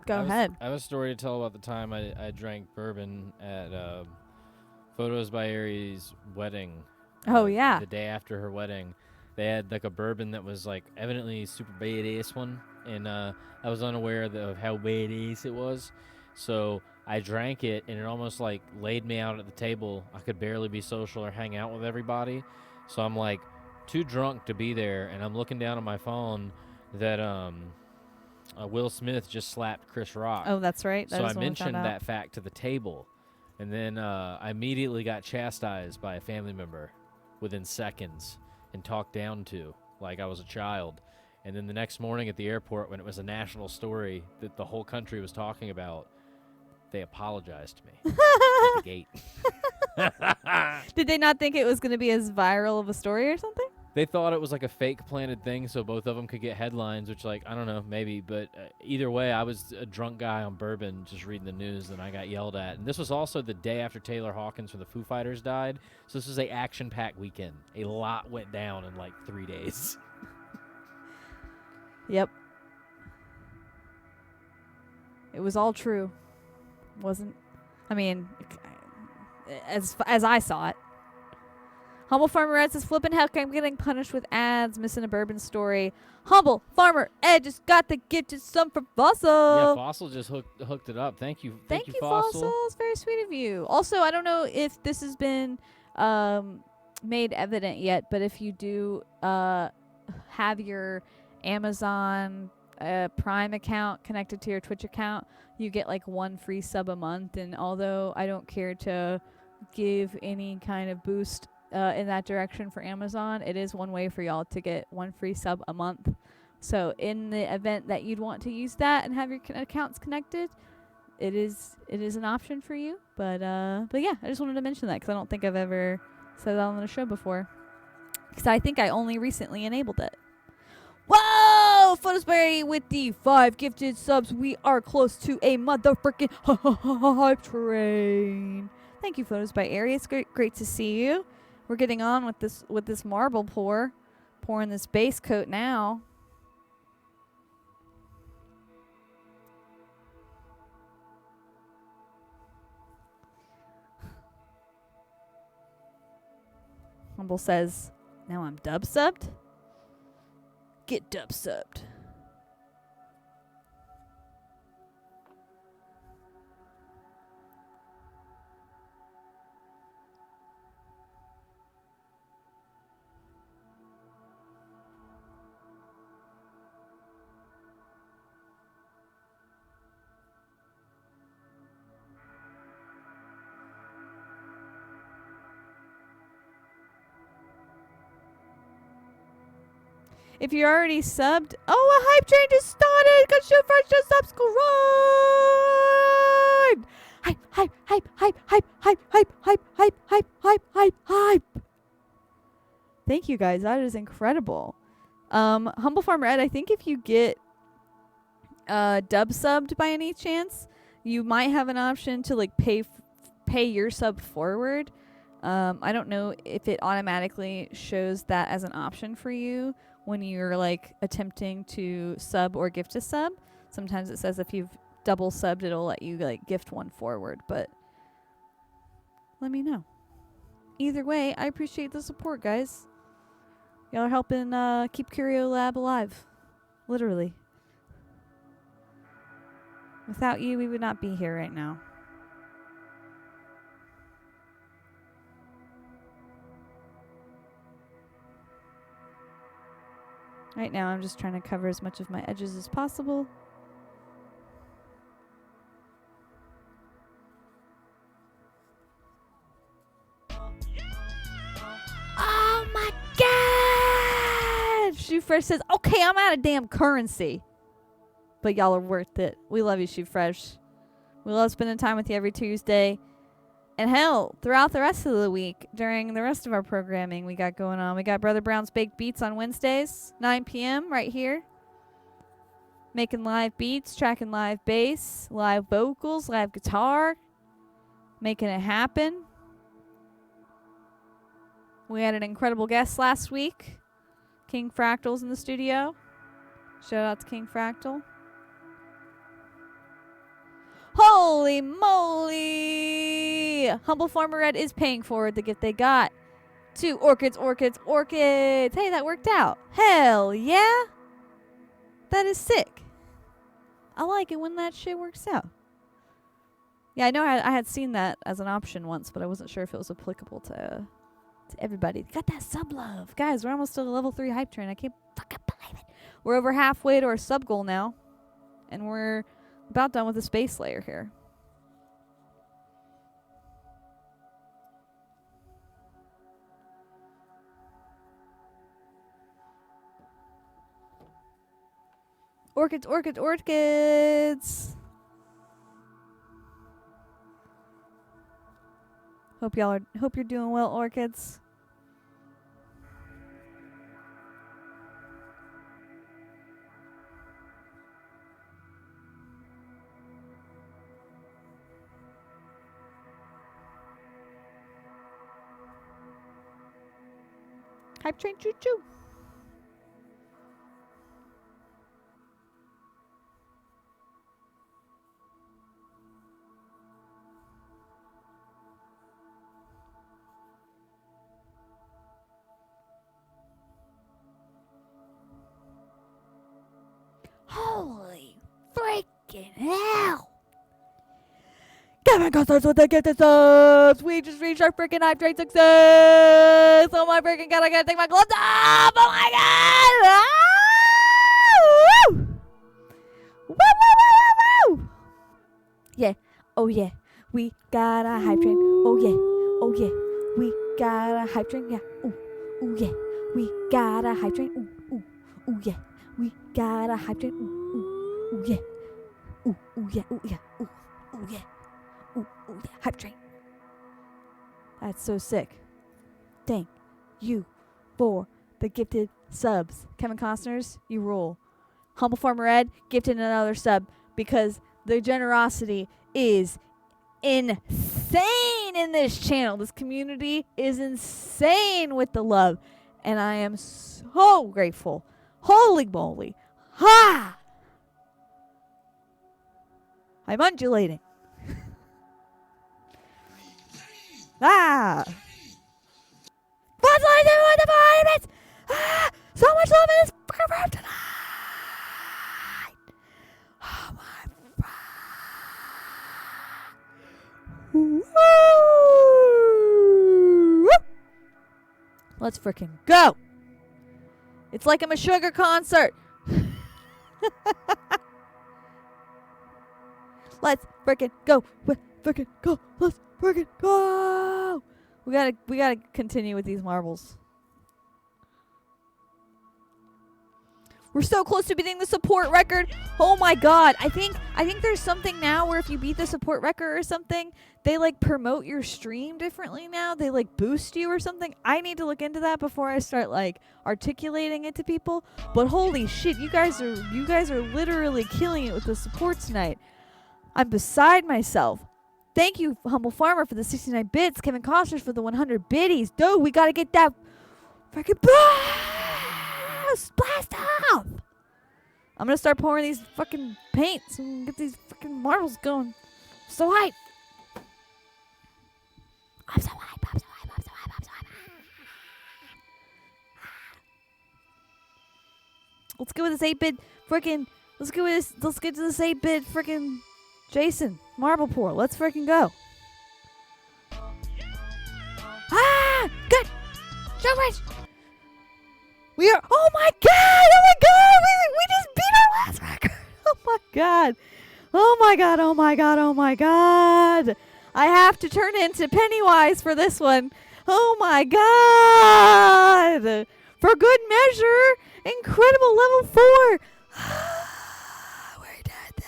Go ahead. I have a story to tell about the time I drank bourbon at Photos by Aries' wedding. Oh, yeah. The day after her wedding, they had like a bourbon that was like evidently super badass one, and I was unaware of how badass it was. So I drank it, and it almost like laid me out at the table. I could barely be social or hang out with everybody. So I'm like too drunk to be there, and I'm looking down on my phone that Will Smith just slapped Chris Rock. Oh, that's right. That So is I the one we found mentioned out. that fact to the table, and then I immediately got chastised by a family member within seconds and talked down to like I was a child. And then the next morning at the airport, when it was a national story that the whole country was talking about, they apologized to me at the gate. Did they not think it was going to be as viral of a story or something? They thought it was like a fake planted thing so both of them could get headlines, which, like, I don't know, maybe. But either way, I was a drunk guy on bourbon just reading the news, and I got yelled at. And this was also the day after Taylor Hawkins from the Foo Fighters died. So this was a action-packed weekend. A lot went down in, like, 3 days. Yep. It was all true. Wasn't... I mean, as I saw it. Humble Farmer Ed says, flippin' heck, I'm getting punished with ads, missing a bourbon story. Humble Farmer Ed just got to get you some from Fossil. Yeah, Fossil just hooked it up. Thank you. Thank you, Fossil. It's very sweet of you. Also, I don't know if this has been made evident yet, but if you do have your Amazon Prime account connected to your Twitch account, you get like 1 free sub a month. And although I don't care to give any kind of boost in that direction for Amazon, it is one way for y'all to get 1 free sub a month. So in the event that you'd want to use that and have your accounts connected, it is an option for you. But yeah, I just wanted to mention that because I don't think I've ever said that on the show before. Because I think I only recently enabled it. Whoa! Photospray with the 5 gifted subs. We are close to a motherfucking hype train. Thank you, Photos by Arius. Great to see you. We're getting on with this marble pouring this base coat now. Humble says, now I'm dub subbed? Get dub subbed. If you're already subbed, a hype train just started. Cause you first just subscribe. Hype, hype, hype, hype, hype, hype, hype, hype, hype, hype, hype, hype, hype. Thank you guys. That is incredible. Humble Farmer Ed, I think if you get dub subbed by any chance, you might have an option to like pay your sub forward. I don't know if it automatically shows that as an option for you when you're like attempting to sub or gift a sub. Sometimes it says if you've double subbed, it'll let you like gift one forward, but let me know. Either way, I appreciate the support, guys. Y'all are helping keep Curio Lab alive. Literally. Without you, we would not be here right now. Right now, I'm just trying to cover as much of my edges as possible. Oh my God! Shoe Fresh says, okay, I'm out of damn currency. But y'all are worth it. We love you, Shoe Fresh. We love spending time with you every Tuesday. And hell, throughout the rest of the week, during the rest of our programming we got going on. We got Brother Brown's Baked Beats on Wednesdays, 9 p.m. right here. Making live beats, tracking live bass, live vocals, live guitar. Making it happen. We had an incredible guest last week. King Fractal's in the studio. Shout out to King Fractal. Holy moly! Humble Farmer Red is paying forward the gift they got. 2 orchids, orchids, orchids. Hey, that worked out. Hell yeah. That is sick. I like it when that shit works out. Yeah, I know I had seen that as an option once, but I wasn't sure if it was applicable to everybody. Got that sub love. Guys, we're almost to the level 3 hype train. I can't fucking believe it. We're over halfway to our sub goal now. And we're about done with the space layer here. Orchids, orchids, orchids. Hope you're doing well, orchids. Hype train choo choo. Holy freaking hell! Kevin Costner's with the gifted subs! We just reached our freaking hype train success! Oh my freaking god, I gotta take my gloves off! Oh my god! Ah! Woo! Woo, woo, woo, woo, woo! Yeah, oh yeah, we got a hype train. Oh yeah, oh yeah, we got a hype train. Yeah, ooh, ooh yeah, we got a hype train. Ooh, ooh, ooh yeah. We got a hype train. Ooh, ooh, ooh, yeah. Ooh, ooh, yeah, ooh, yeah. Ooh, ooh, yeah. Ooh, ooh, yeah. Hype train. That's so sick. Thank you for the gifted subs. Kevin Costner's, you rule. Humble Farmer Ed gifted another sub because the generosity is insane in this channel. This community is insane with the love. And I am so grateful. Holy moly. Ha! I'm undulating. Ah! What's like it with the vitamins? Ah! So much love in this fucking room tonight! Oh my god. Let's freaking go! It's like I'm a sugar concert! Let's freaking go! Freaking go! Let's freaking go! We gotta continue with these marbles. We're so close to beating the support record. Oh my god! I think there's something now where if you beat the support record or something, they like promote your stream differently now. They like boost you or something. I need to look into that before I start like articulating it to people. But holy shit, you guys are literally killing it with the support tonight. I'm beside myself. Thank you, Humble Farmer, for the 69 bits. Kevin Costner for the 100 biddies. Dude, we gotta get that freaking blast off. I'm gonna start pouring these fucking paints and get these fucking marbles going. So hype. I'm so hype. I'm so hype. I'm so hype. I'm so hype. Let's go with this 8-bit freaking. Let's go with this. Let's get to this 8-bit freaking Jason marble pour. Let's freaking go. Ah, good. So much. We are. Oh my god! Oh my god! We just beat our last record. Oh my god! Oh my god! Oh my god! Oh my god! I have to turn into Pennywise for this one. Oh my god! For good measure, incredible level 4. We did this.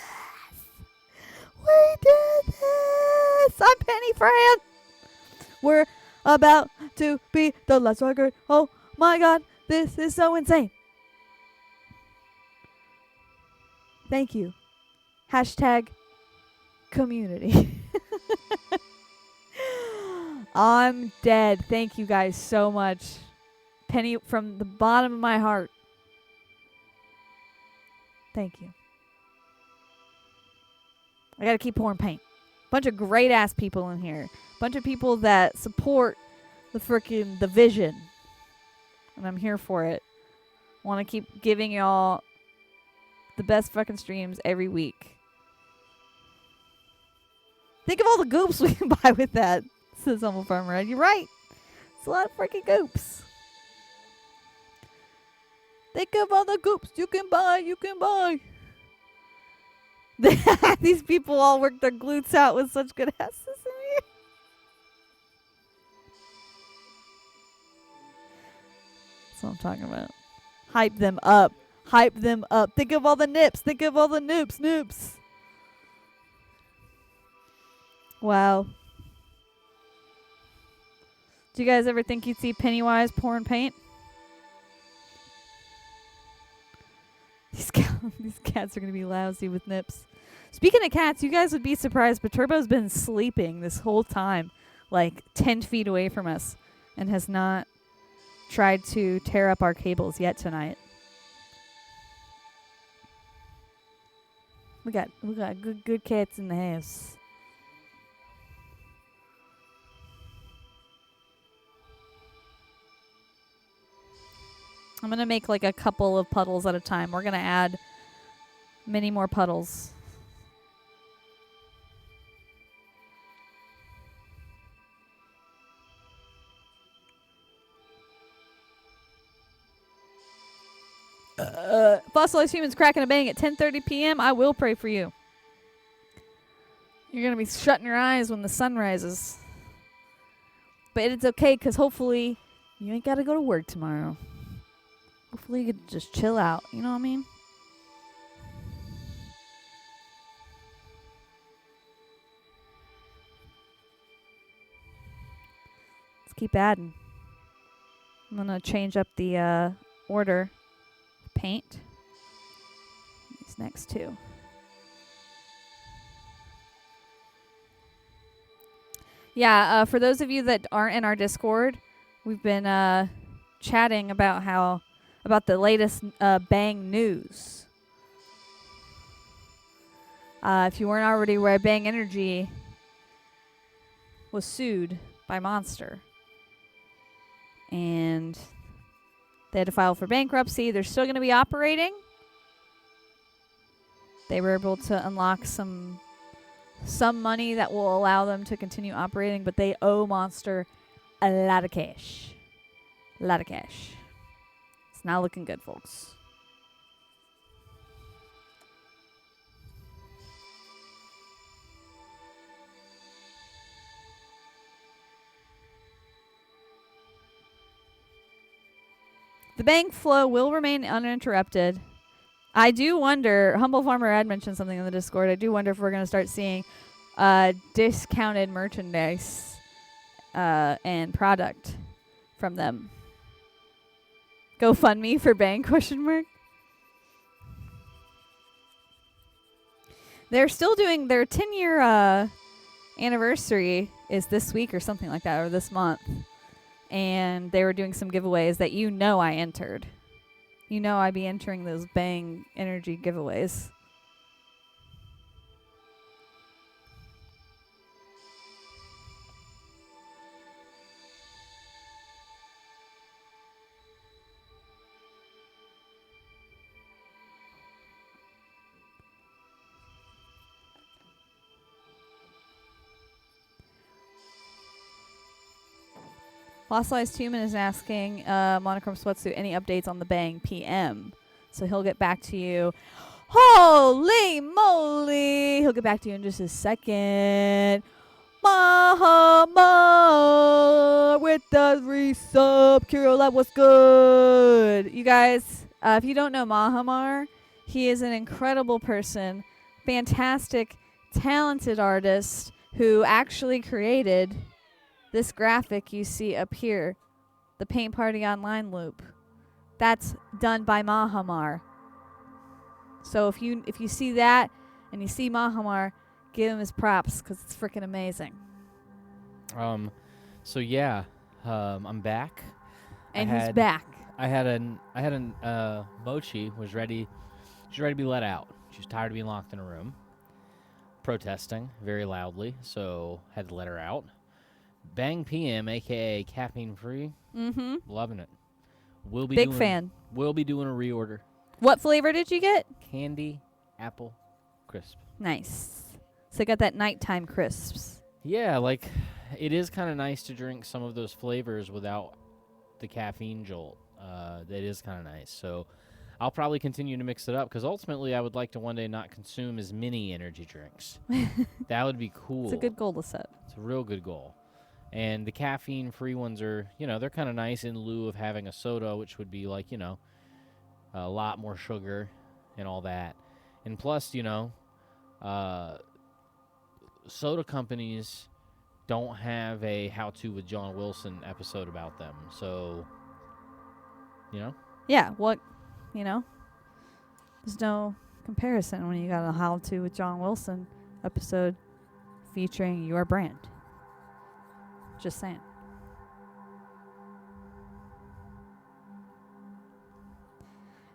We did this. I'm Penny Fran. We're about to beat the last record. Oh my god! This is so insane. Thank you. Hashtag community. I'm dead. Thank you guys so much. Penny, from the bottom of my heart. Thank you. I gotta keep pouring paint. Bunch of great ass people in here. Bunch of people that support the vision. And I'm here for it. Want to keep giving y'all the best fucking streams every week. Think of all the goops we can buy with that, says Humble Farmer Ed. You're right. It's a lot of freaking goops. Think of all the goops you can buy. These people all work their glutes out with such good asses in here. That's what I'm talking about. Hype them up. Think of all the nips. Think of all the noops. Wow. Do you guys ever think you'd see Pennywise pouring paint? These cats are going to be lousy with nips. Speaking of cats, you guys would be surprised, but Turbo's been sleeping this whole time, like 10 feet away from us, and has not tried to tear up our cables yet tonight. We got good cats in the house. I'm going to make like a couple of puddles at a time. We're going to add many more puddles. Fossilized Humans cracking a bang at 10:30 p.m. I will pray for you. You're going to be shutting your eyes when the sun rises. But it's okay, because hopefully you ain't got to go to work tomorrow. Hopefully you can just chill out. You know what I mean? Let's keep adding. I'm going to change up the order. Paint. These next two. Yeah, for those of you that aren't in our Discord, we've been chatting about the latest Bang news. If you weren't already aware, Bang Energy was sued by Monster. And they had to file for bankruptcy. They're still going to be operating. They were able to unlock some money that will allow them to continue operating, but they owe Monster a lot of cash. A lot of cash. It's not looking good, folks. The bank flow will remain uninterrupted. I do wonder, Humble Farmer had mentioned something in the Discord, I do wonder if we're going to start seeing discounted merchandise and product from them. GoFundMe for bank, question mark. They're still doing their 10-year anniversary is this week or something like that, or this month. And they were doing some giveaways that I entered. I'd be entering those Bang Energy giveaways. Fossilized Human is asking Monochrome Sweatsuit any updates on the Bang PM. So he'll get back to you. Holy moly! He'll get back to you in just a second. Mahamar with the resub. Kirillab, what's good? You guys, if you don't know Mahamar, he is an incredible person, fantastic, talented artist who actually created this graphic you see up here, the Paint Party Online loop. That's done by Mahamar. So if you see that and you see Mahamar, give him his props because it's freaking amazing. So yeah, I'm back. And he's back. I had an Mochi was ready. She's ready to be let out. She was tired of being locked in a room, protesting very loudly. So had to let her out. Bang PM, aka caffeine free. Mm-hmm. Loving it. We'll be Big fan. We'll be doing a reorder. What flavor did you get? Candy apple crisp. Nice. So I got that nighttime crisps. Yeah, like it is kind of nice to drink some of those flavors without the caffeine jolt. That is kind of nice. So I'll probably continue to mix it up because ultimately I would like to one day not consume as many energy drinks. That would be cool. It's a good goal to set. It's a real good goal. And the caffeine-free ones are, they're kind of nice in lieu of having a soda, which would be like, a lot more sugar and all that. And plus, soda companies don't have a How To with John Wilson episode about them. So, Yeah, there's no comparison when you got a How To with John Wilson episode featuring your brand. Just saying.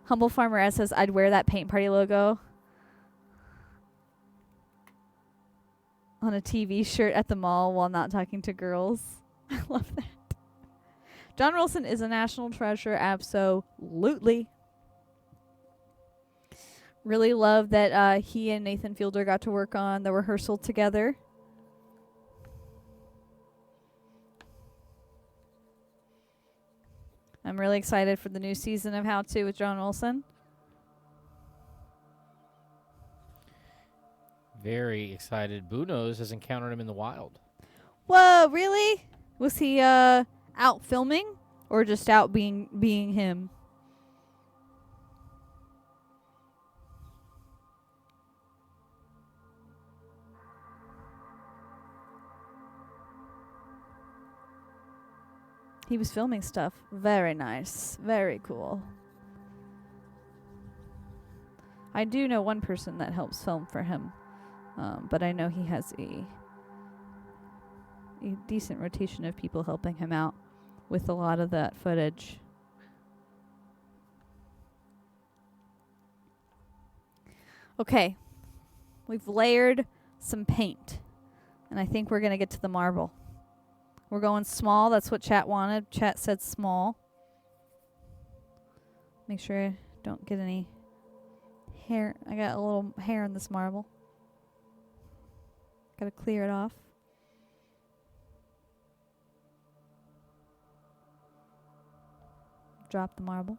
Humble Farmer S says, I'd wear that paint party logo on a TV shirt at the mall while not talking to girls. I love that. John Wilson is a national treasure, absolutely. Really love that he and Nathan Fielder got to work on the rehearsal together. I'm really excited for the new season of How To with John Wilson. Very excited. Bunos has encountered him in the wild. Whoa, really? Was he out filming or just out being him? He was filming stuff. Very nice. Very cool. I do know one person that helps film for him. But I know he has a decent rotation of people helping him out with a lot of that footage. Okay. We've layered some paint. And I think we're going to get to the marble. We're going small. That's what chat wanted. Chat said small. Make sure I don't get any hair. I got a little hair in this marble. Got to clear it off. Drop the marble.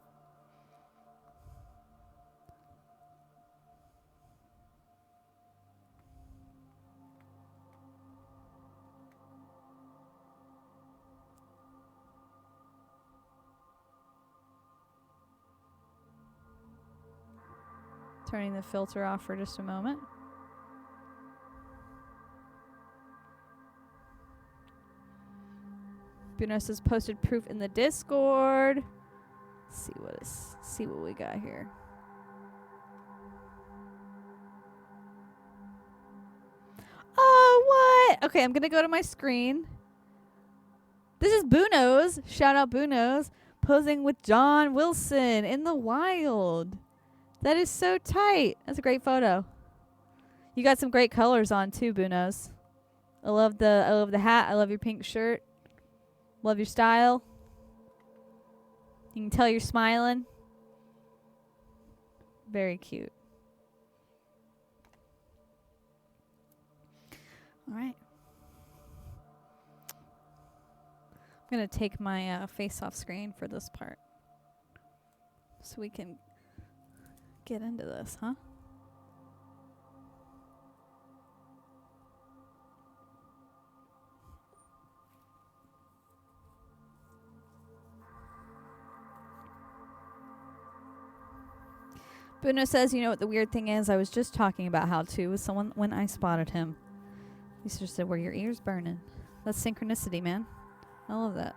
Turning the filter off for just a moment. Bunos has posted proof in the Discord. See what we got here. Oh, what? Okay, I'm gonna go to my screen. This is Bunos. Shout out Bunos. Posing with John Wilson in the wild. That is so tight. That's a great photo. You got some great colors on too, Bunos. I love the hat. I love your pink shirt. Love your style. You can tell you're smiling. Very cute. All right. I'm going to take my face off screen for this part so we can get into this, huh? Bruno says, you know what the weird thing is? I was just talking about How To with someone when I spotted him. He just said, were your ears burning? That's synchronicity, man. I love that.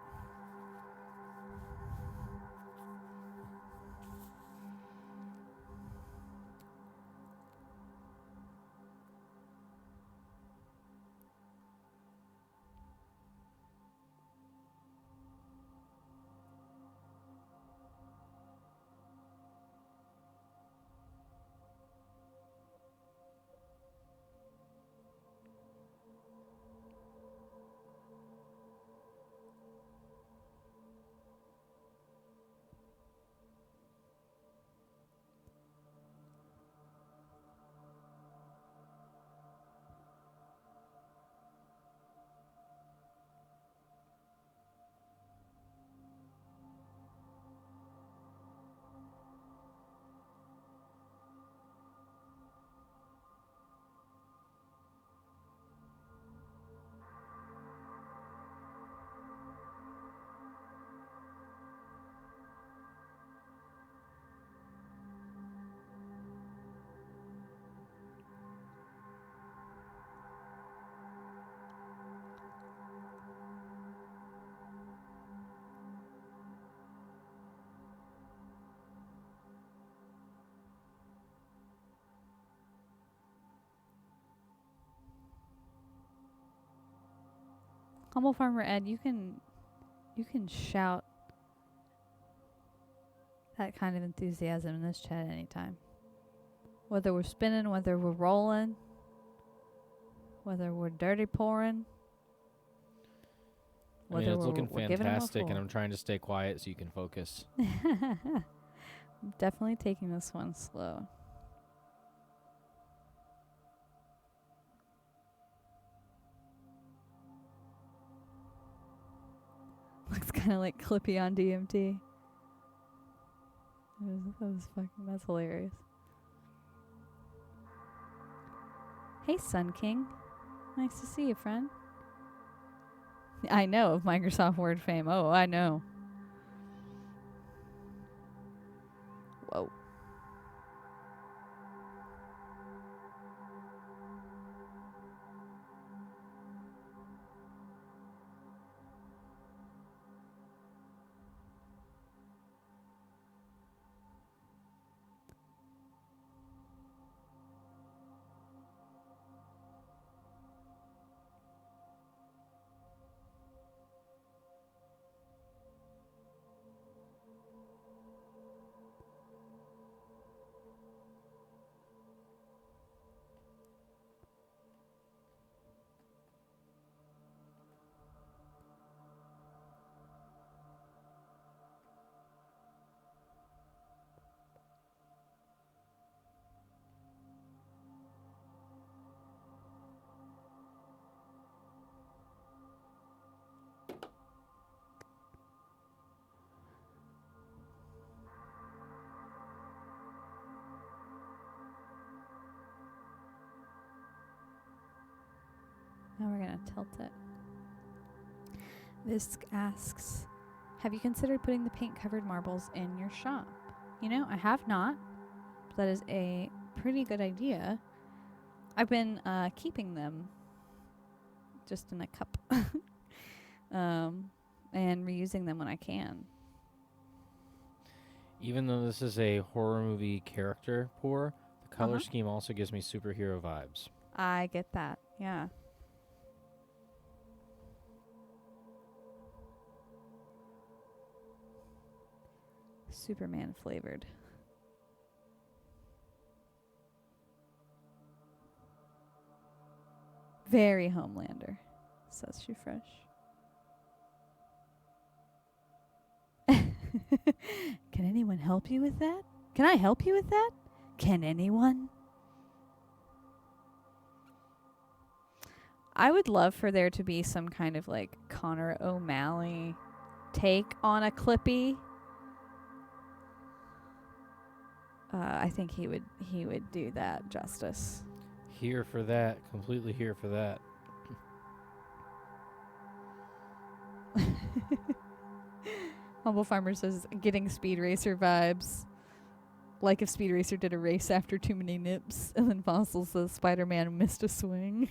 Humble Farmer Ed, you can shout that kind of enthusiasm in this chat anytime. Whether we're spinning, whether we're rolling, whether we're dirty pouring, I mean, whether it's looking we're giving 'em a fantastic, and full. I'm trying to stay quiet so you can focus. I'm definitely taking this one slow. Looks kind of like Clippy on DMT. That's hilarious. Hey, Sun King. Nice to see you, friend. I know of Microsoft Word fame. Oh, I know. Whoa. Now we're going to tilt it. This asks, have you considered putting the paint-covered marbles in your shop? You know, I have not. But that is a pretty good idea. I've been keeping them just in a cup and reusing them when I can. Even though this is a horror movie character pour, the color scheme also gives me superhero vibes. I get that, yeah. Superman flavored. Very Homelander, says she fresh. Can anyone help you with that? Can I help you with that? Can anyone? I would love for there to be some kind of like Connor O'Malley take on a Clippy. I think he would do that justice. Here for that. Completely here for that. Humble Farmer says, getting Speed Racer vibes. Like if Speed Racer did a race after too many nips. And then Fossil says, Spider-Man missed a swing.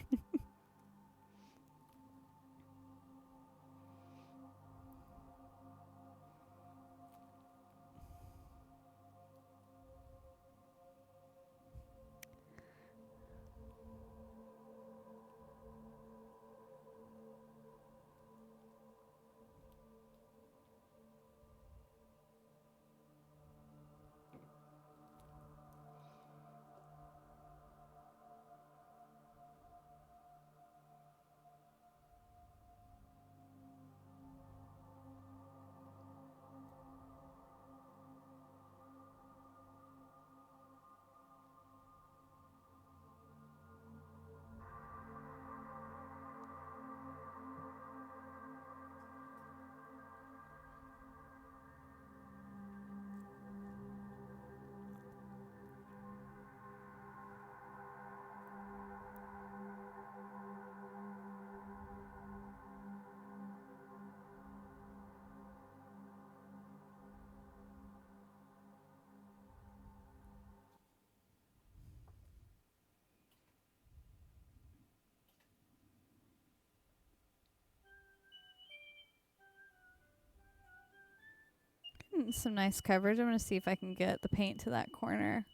Some nice coverage. I'm going to see if I can get the paint to that corner.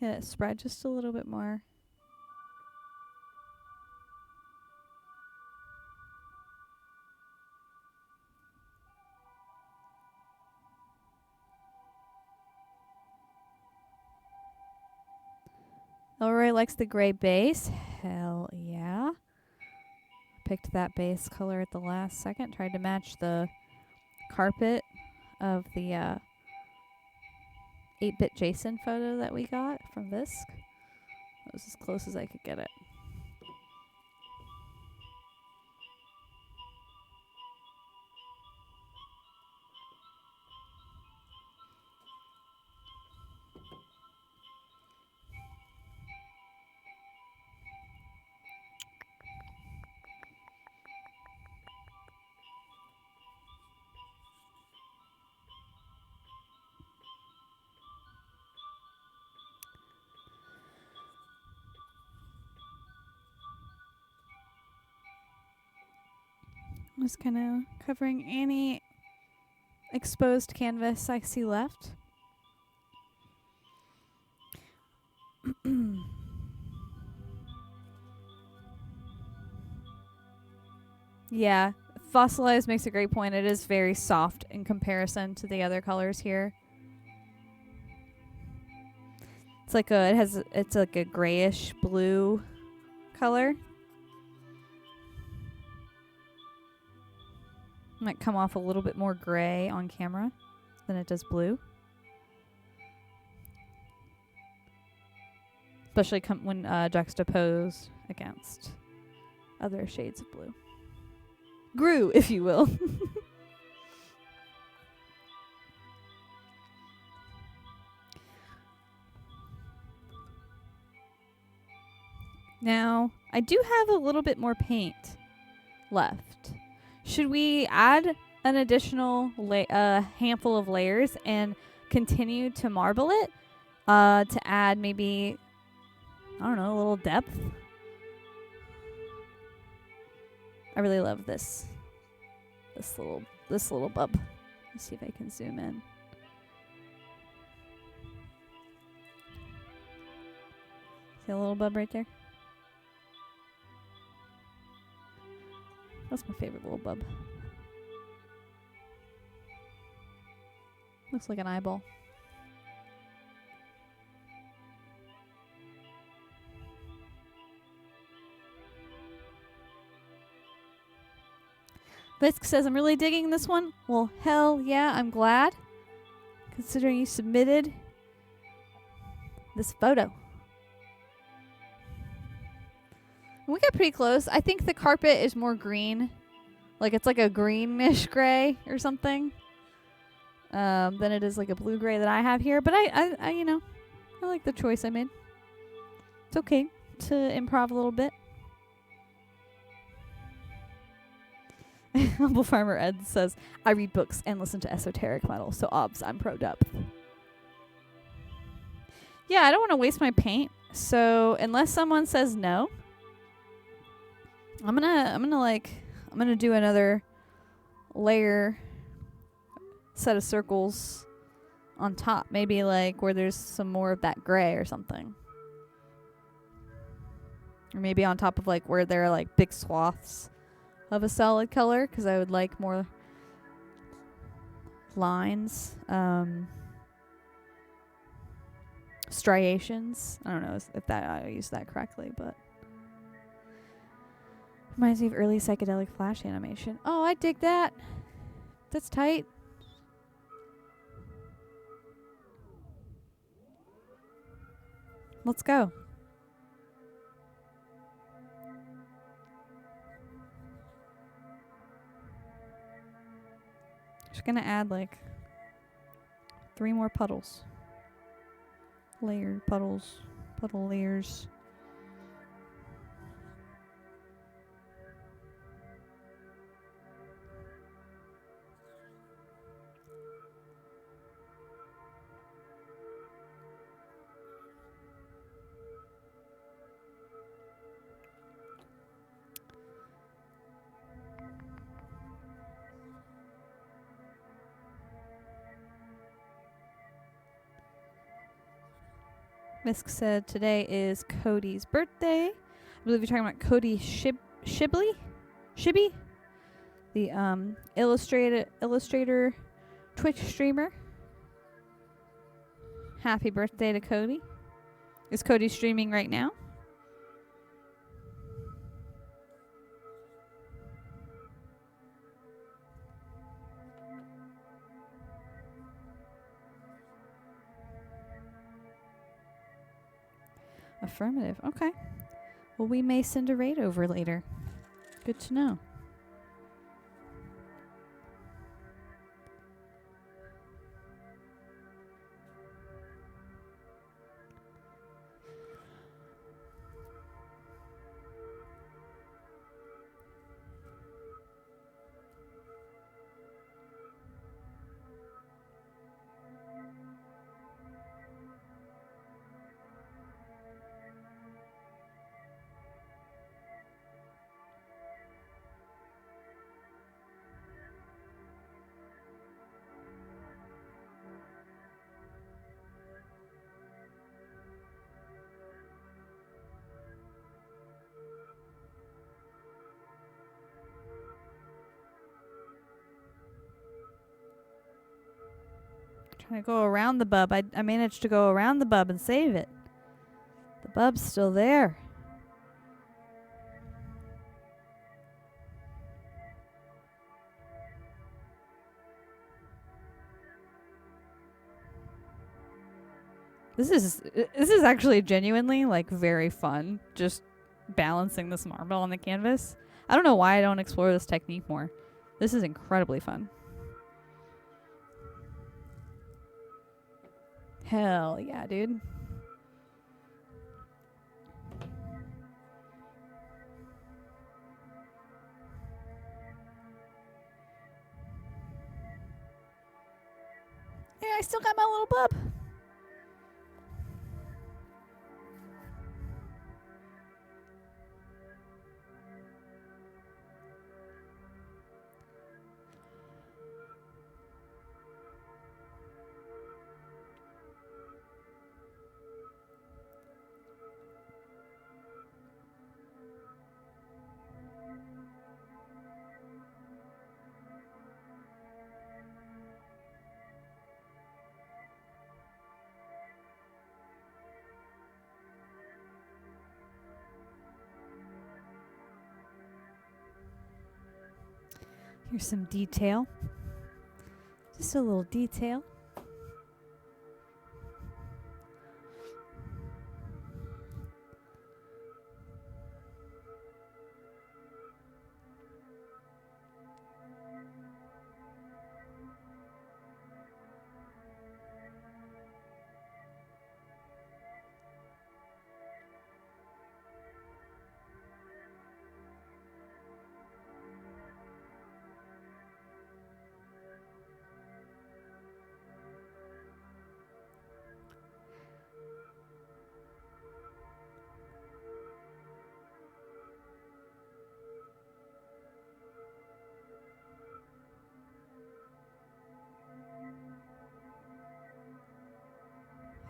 Get it spread just a little bit more. Elroy likes the gray base. Hell yeah. Picked that base color at the last second. Tried to match the carpet of the 8-bit Jason photo that we got from Visk. That was as close as I could get it. I'm just kind of covering any exposed canvas I see left. Yeah, fossilized makes a great point. It is very soft in comparison to the other colors here. It's like it's like a grayish blue color. Might come off a little bit more gray on camera than it does blue. Especially when juxtaposed against other shades of blue. Grew, if you will. Now, I do have a little bit more paint left. Should we add an additional handful of layers and continue to marble it to add maybe, I don't know, a little depth? I really love this little bub. Let's see if I can zoom in. See a little bub right there? That's my favorite little bub. Looks like an eyeball. Visk says, I'm really digging this one. Well, hell yeah, I'm glad. Considering you submitted this photo. We got pretty close. I think the carpet is more green. Like it's like a greenish gray or something. Than it is like a blue gray that I have here. But I you know, I like the choice I made. It's okay to improv a little bit. Humble Farmer Ed says, I read books and listen to esoteric metal, so obs, I'm pro depth. Yeah, I don't want to waste my paint, so unless someone says no, I'm gonna do another layer set of circles on top, maybe like where there's some more of that gray or something. Or maybe on top of like where there are like big swaths of a solid color, because I would like more lines, striations. I don't know if I used that correctly, but reminds me of early psychedelic flash animation. Oh, I dig that. That's tight. Let's go. Just gonna add like 3 more puddles. Layered puddles. Puddle layers. Misk said today is Cody's birthday. I believe you're talking about Cody Shibby, the illustrator Twitch streamer. Happy birthday to Cody. Is Cody streaming right now? Affirmative. Okay. Well, we may send a raid over later. Good to know. Trying to go around the bub. I managed to go around the bub and save it. The bub's still there. This is actually genuinely like very fun. Just balancing this marble on the canvas. I don't know why I don't explore this technique more. This is incredibly fun. Hell yeah, dude. Yeah, I still got my little bub. Here's some detail. Just a little detail.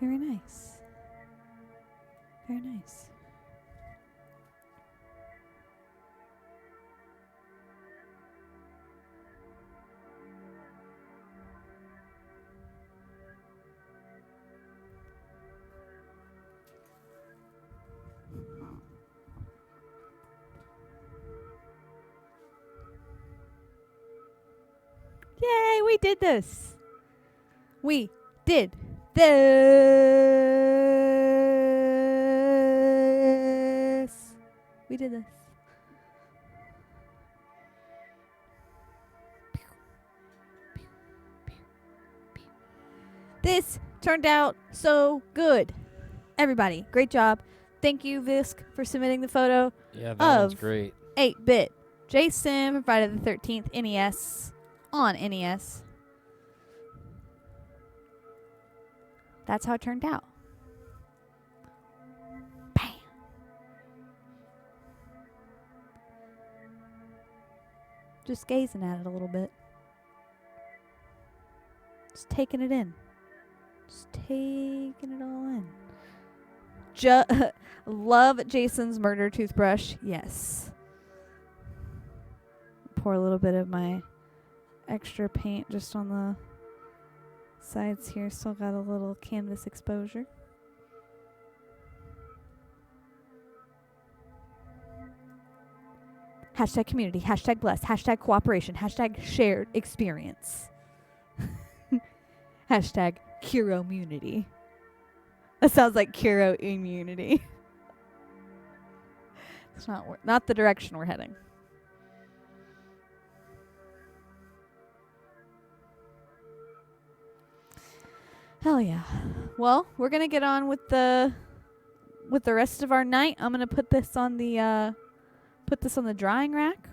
Very nice. Very nice. Yay, we did this. We did this. We did this. This turned out so good. Everybody, great job. Thank you, Visk, for submitting the photo. Yeah, that was great. 8-bit Jason from Friday the 13th NES on NES. That's how it turned out. Bam. Just gazing at it a little bit. Just taking it in. Just taking it all in. Love Jason's murder toothbrush. Yes. Pour a little bit of my extra paint just on the sides here. Still got a little canvas exposure. Hashtag community. Hashtag blessed. Hashtag cooperation. Hashtag shared experience. Hashtag Curo-munity. That sounds like Curo immunity. It's not the direction we're heading. Hell yeah. Well, we're gonna get on with the rest of our night. I'm gonna put this on the drying rack,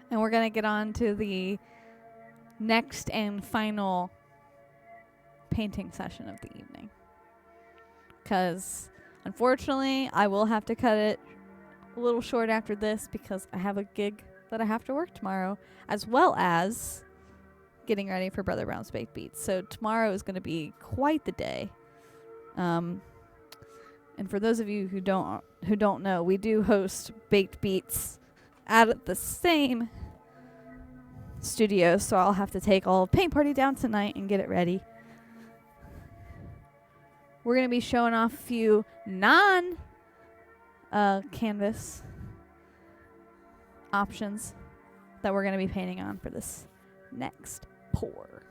and we're gonna get on to the next and final painting session of the evening. 'Cause unfortunately, I will have to cut it a little short after this because I have a gig that I have to work tomorrow, as well as getting ready for Brother Brown's Baked Beats. So tomorrow is going to be quite the day. And for those of you who don't know, we do host Baked Beats at the same studio, so I'll have to take all of Paint Party down tonight and get it ready. We're going to be showing off a few non-canvas options that we're going to be painting on for this next pour.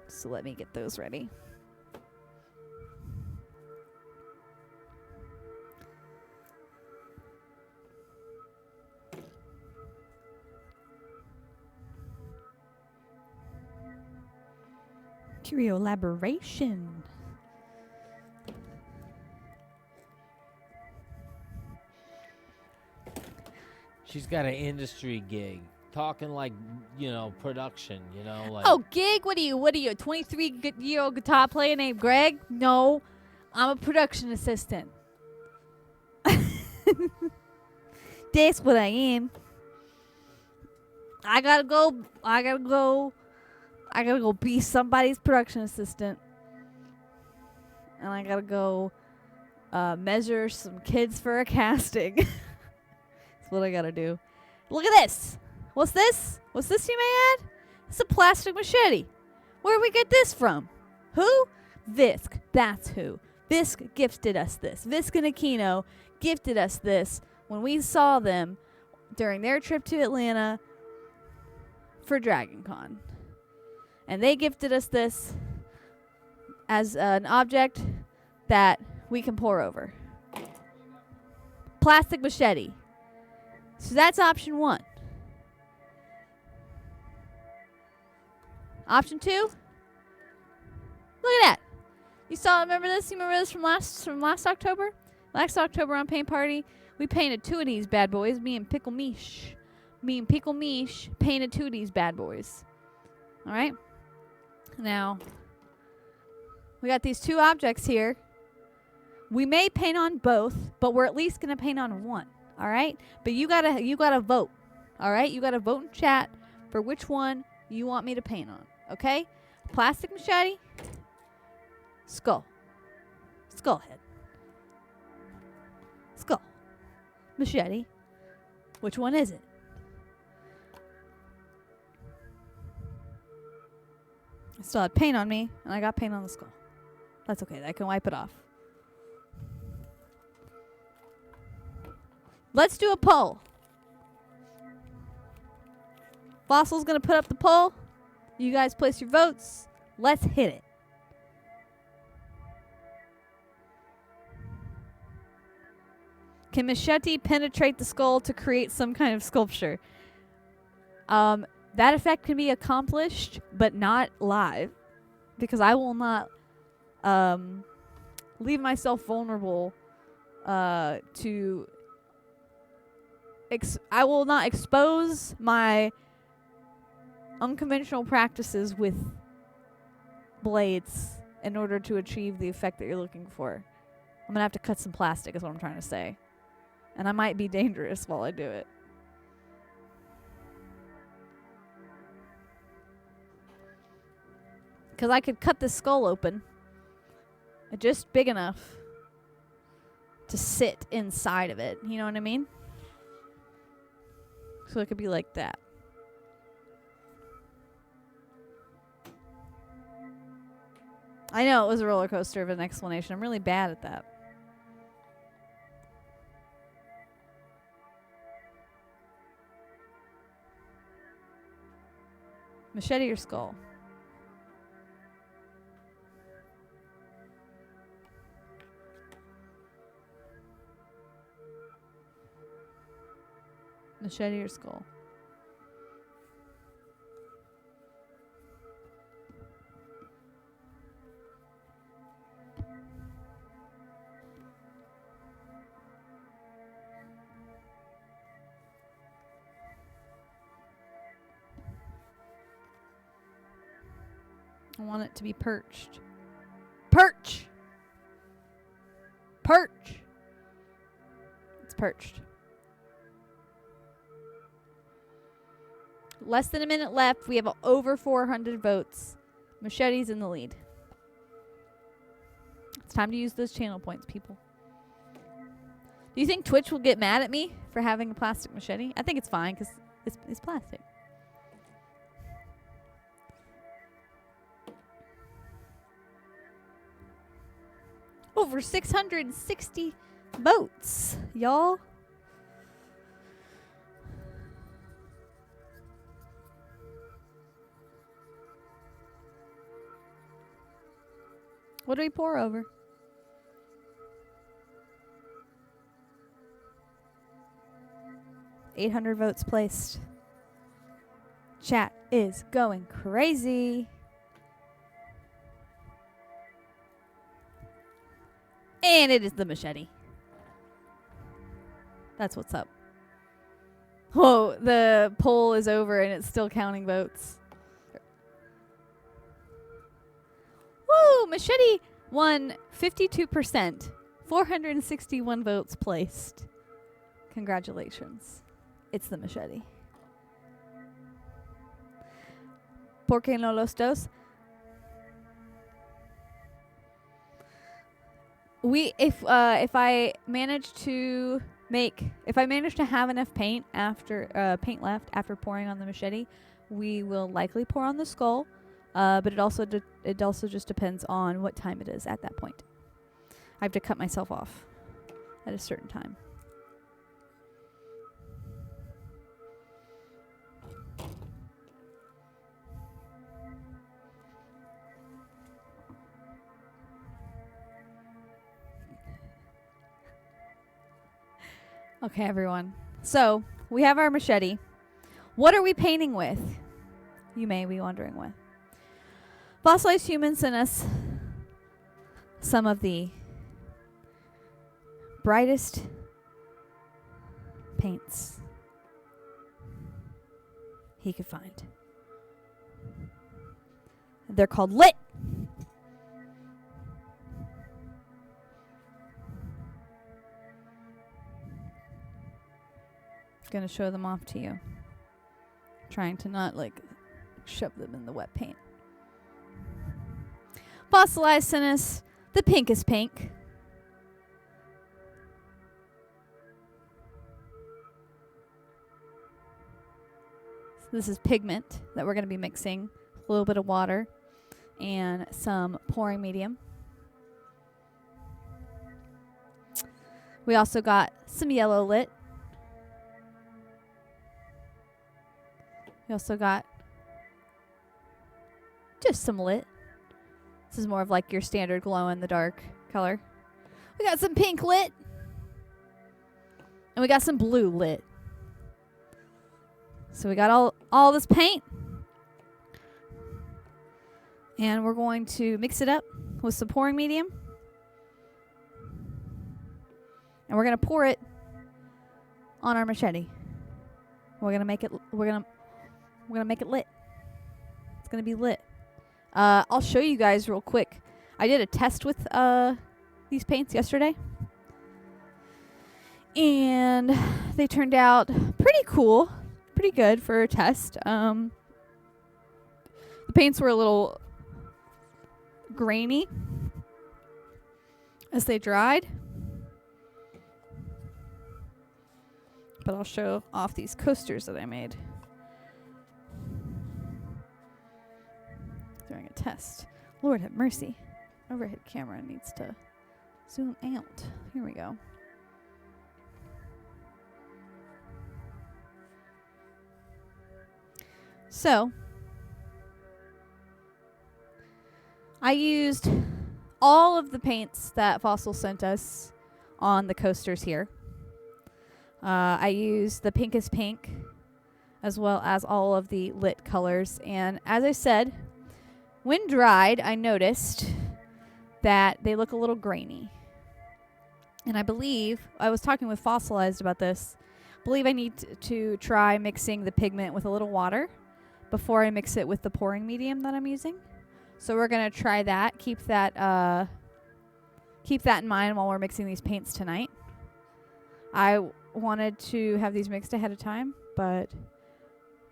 So let me get those ready. Curio elaboration. She's got an industry gig. Talking like, production, like. Oh, gig? What are you, a 23-year-old guitar player named Greg? No, I'm a production assistant. That's what I am. I gotta go be somebody's production assistant. And I gotta go measure some kids for a casting. That's what I gotta do. Look at this. What's this? What's this, you may add? It's a plastic machete. Where did we get this from? Who? Visk. That's who. Visk gifted us this. Visk and Aquino gifted us this when we saw them during their trip to Atlanta for Dragon Con. And they gifted us this as an object that we can pour over. Plastic machete. So that's option 1. Option 2. Look at that. Remember this? You remember this from last October? Last October on Paint Party, we painted 2 of these bad boys. Me and Pickle Mish painted 2 of these bad boys. All right. Now, we got these 2 objects here. We may paint on both, but we're at least gonna paint on one. All right. But you gotta vote. All right. You gotta vote in chat for which one you want me to paint on. Okay. Plastic machete. Skull. Skull head. Skull. Machete. Which one is it? I still had paint on me, and I got paint on the skull. That's okay. I can wipe it off. Let's do a poll. Fossil's going to put up the poll. You guys place your votes. Let's hit it. Can machete penetrate the skull to create some kind of sculpture? That effect can be accomplished, but not live, because I will not leave myself vulnerable to... I will not expose my unconventional practices with blades in order to achieve the effect that you're looking for. I'm going to have to cut some plastic is what I'm trying to say. And I might be dangerous while I do it. Because I could cut this skull open. Just big enough to sit inside of it. You know what I mean? So it could be like that. I know it was a roller coaster of an explanation. I'm really bad at that. Machete or skull? Machete or skull? I want it to be perched. Perch! Perch! It's perched. Less than a minute left. We have over 400 votes. Machete's in the lead. It's time to use those channel points, people. Do you think Twitch will get mad at me for having a plastic machete? I think it's fine because it's plastic. Over 660 votes, y'all. What do we pour over? $800 votes placed. Chat is going crazy. And it is the machete. That's what's up. Oh, the poll is over and it's still counting votes. Woo! Machete won 52%. 461 votes placed. Congratulations. It's the machete. ¿Por qué no los dos? If I manage to have enough paint left after pouring on the machete, we will likely pour on the skull. But it also just depends on what time it is at that point. I have to cut myself off at a certain time. Okay, everyone. So, we have our machete. What are we painting with? You may be wondering what. Fossilized Humans sent us some of the brightest paints he could find. They're called Lit. Gonna show them off to you. Trying to not shove them in the wet paint. Fossilized sent us the pinkest pink. So this is pigment that we're going to be mixing. A little bit of water and some pouring medium. We also got some yellow lit. We also got just some lit. This is more of your standard glow in the dark color. We got some pink lit. And we got some blue lit. So we got all this paint. And we're going to mix it up with some pouring medium. And we're going to pour it on our machete. We're going to make it lit. It's going to be lit. I'll show you guys real quick. I did a test with these paints yesterday. And they turned out pretty cool. Pretty good for a test. The paints were a little grainy as they dried. But I'll show off these coasters that I made during a test. Lord have mercy. Overhead camera needs to zoom out. Here we go. So, I used all of the paints that Fossil sent us on the coasters here. I used the pinkest pink as well as all of the lit colors. And as I said, when dried, I noticed that they look a little grainy. And I believe, I was talking with Fossilized about this, I believe I need to try mixing the pigment with a little water before I mix it with the pouring medium that I'm using. So we're going to try that, keep that in mind while we're mixing these paints tonight. I wanted to have these mixed ahead of time, but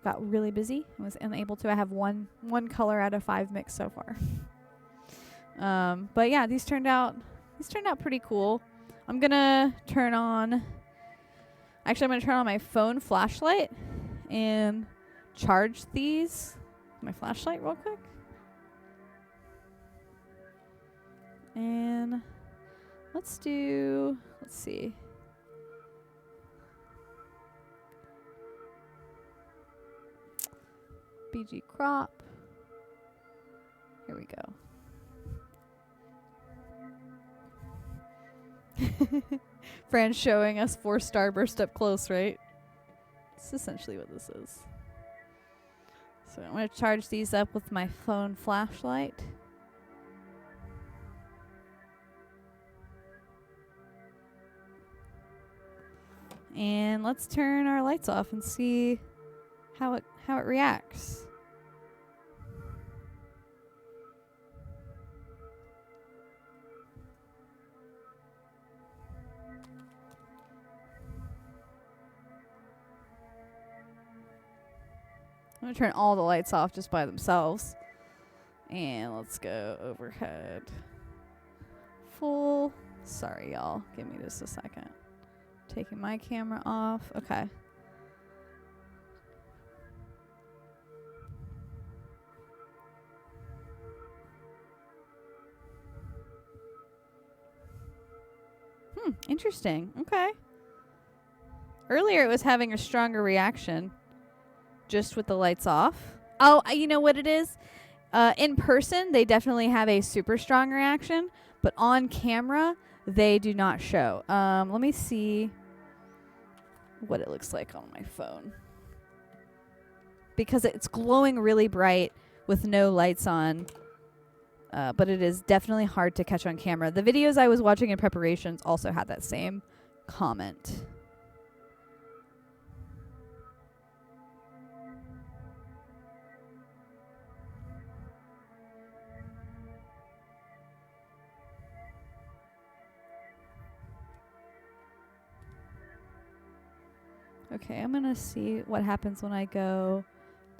got really busy and was unable to. I have one color out of 5 mixed so far. But yeah, these turned out pretty cool. I'm gonna turn on my phone flashlight and charge my flashlight real quick. And let's see. BG crop. Here we go. Fran's showing us 4 starburst up close, right? That's essentially what this is. So I'm going to charge these up with my phone flashlight. And let's turn our lights off and see how it reacts. I'm going to turn all the lights off just by themselves. And let's go overhead. Full. Sorry, y'all. Give me just a second. Taking my camera off. Okay. Interesting. Okay. Earlier it was having a stronger reaction just with the lights off. Oh, you know what it is? In person, they definitely have a super strong reaction, but on camera, they do not show. Let me see what it looks like on my phone. Because it's glowing really bright with no lights on. But it is definitely hard to catch on camera. The videos I was watching in preparations also had that same comment. Okay, I'm going to see what happens when I go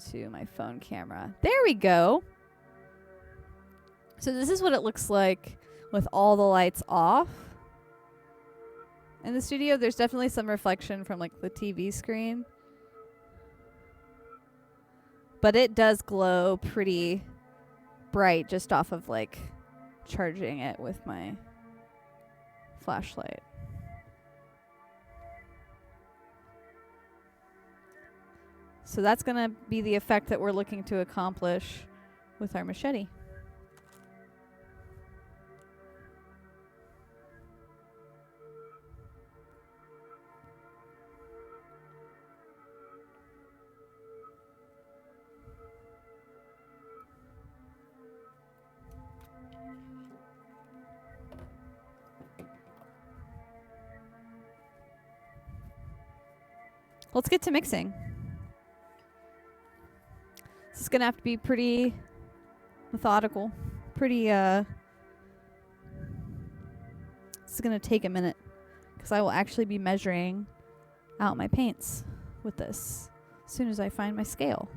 to my phone camera. There we go. So this is what it looks like with all the lights off. In the studio, there's definitely some reflection from like the TV screen. But it does glow pretty bright just off of like charging it with my flashlight. So that's going to be the effect that we're looking to accomplish with our machete. Let's get to mixing. This is going to have to be pretty methodical. This is going to take a minute because I will actually be measuring out my paints with this as soon as I find my scale.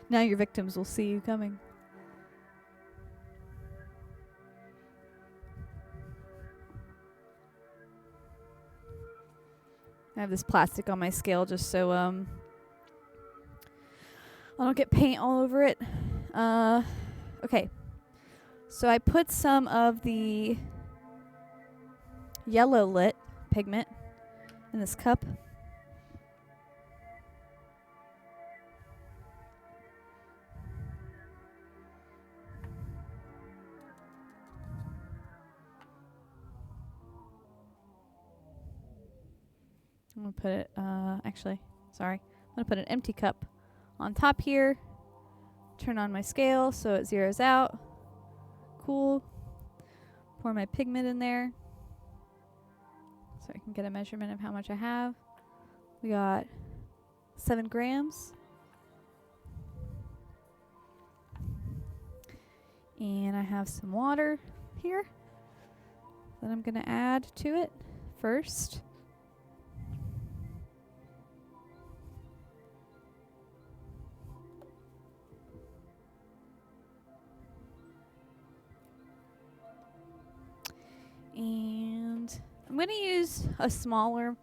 Now your victims will see you coming. I have this plastic on my scale just so I don't get paint all over it. Okay. So I put some of the yellow lit pigment in this cup. I'm going to put it, actually, sorry. I'm going to put an empty cup on top here. Turn on my scale so it zeroes out. Cool. Pour my pigment in there so I can get a measurement of how much I have. We got 7 grams. And I have some water here that I'm going to add to it first. And I'm going to use a smaller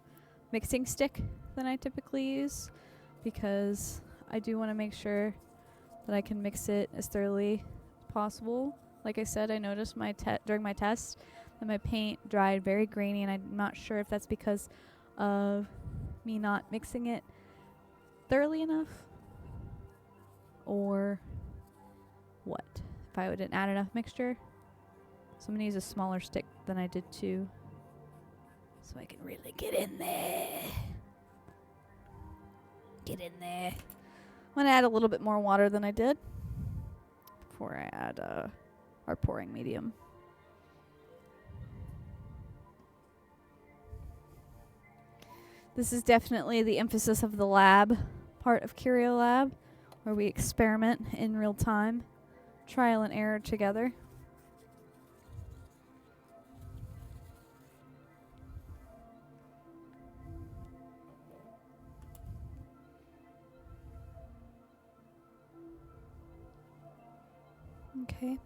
mixing stick than I typically use because I do want to make sure that I can mix it as thoroughly as possible. Like I said, I noticed during my test that my paint dried very grainy, and I'm not sure if that's because of me not mixing it thoroughly enough or what. If I didn't add enough mixture. So I'm going to use a smaller stick than I did too, so I can really get in there. Get in there. I'm going to add a little bit more water than I did before I add our pouring medium. This is definitely the emphasis of the lab part of Curio Lab, where we experiment in real time, trial and error together. Okay,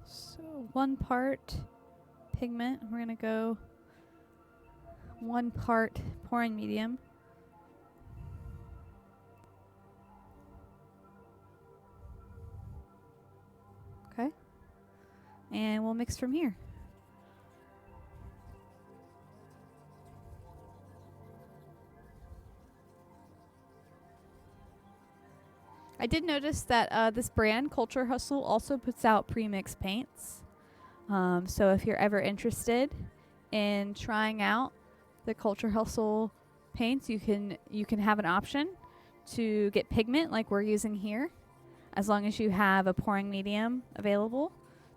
so 1 part pigment. We're going to go 1 part pouring medium. Okay, and we'll mix from here. I did notice that this brand, Culture Hustle, also puts out pre-mixed paints. So if you're ever interested in trying out the Culture Hustle paints, you can have an option to get pigment like we're using here, as long as you have a pouring medium available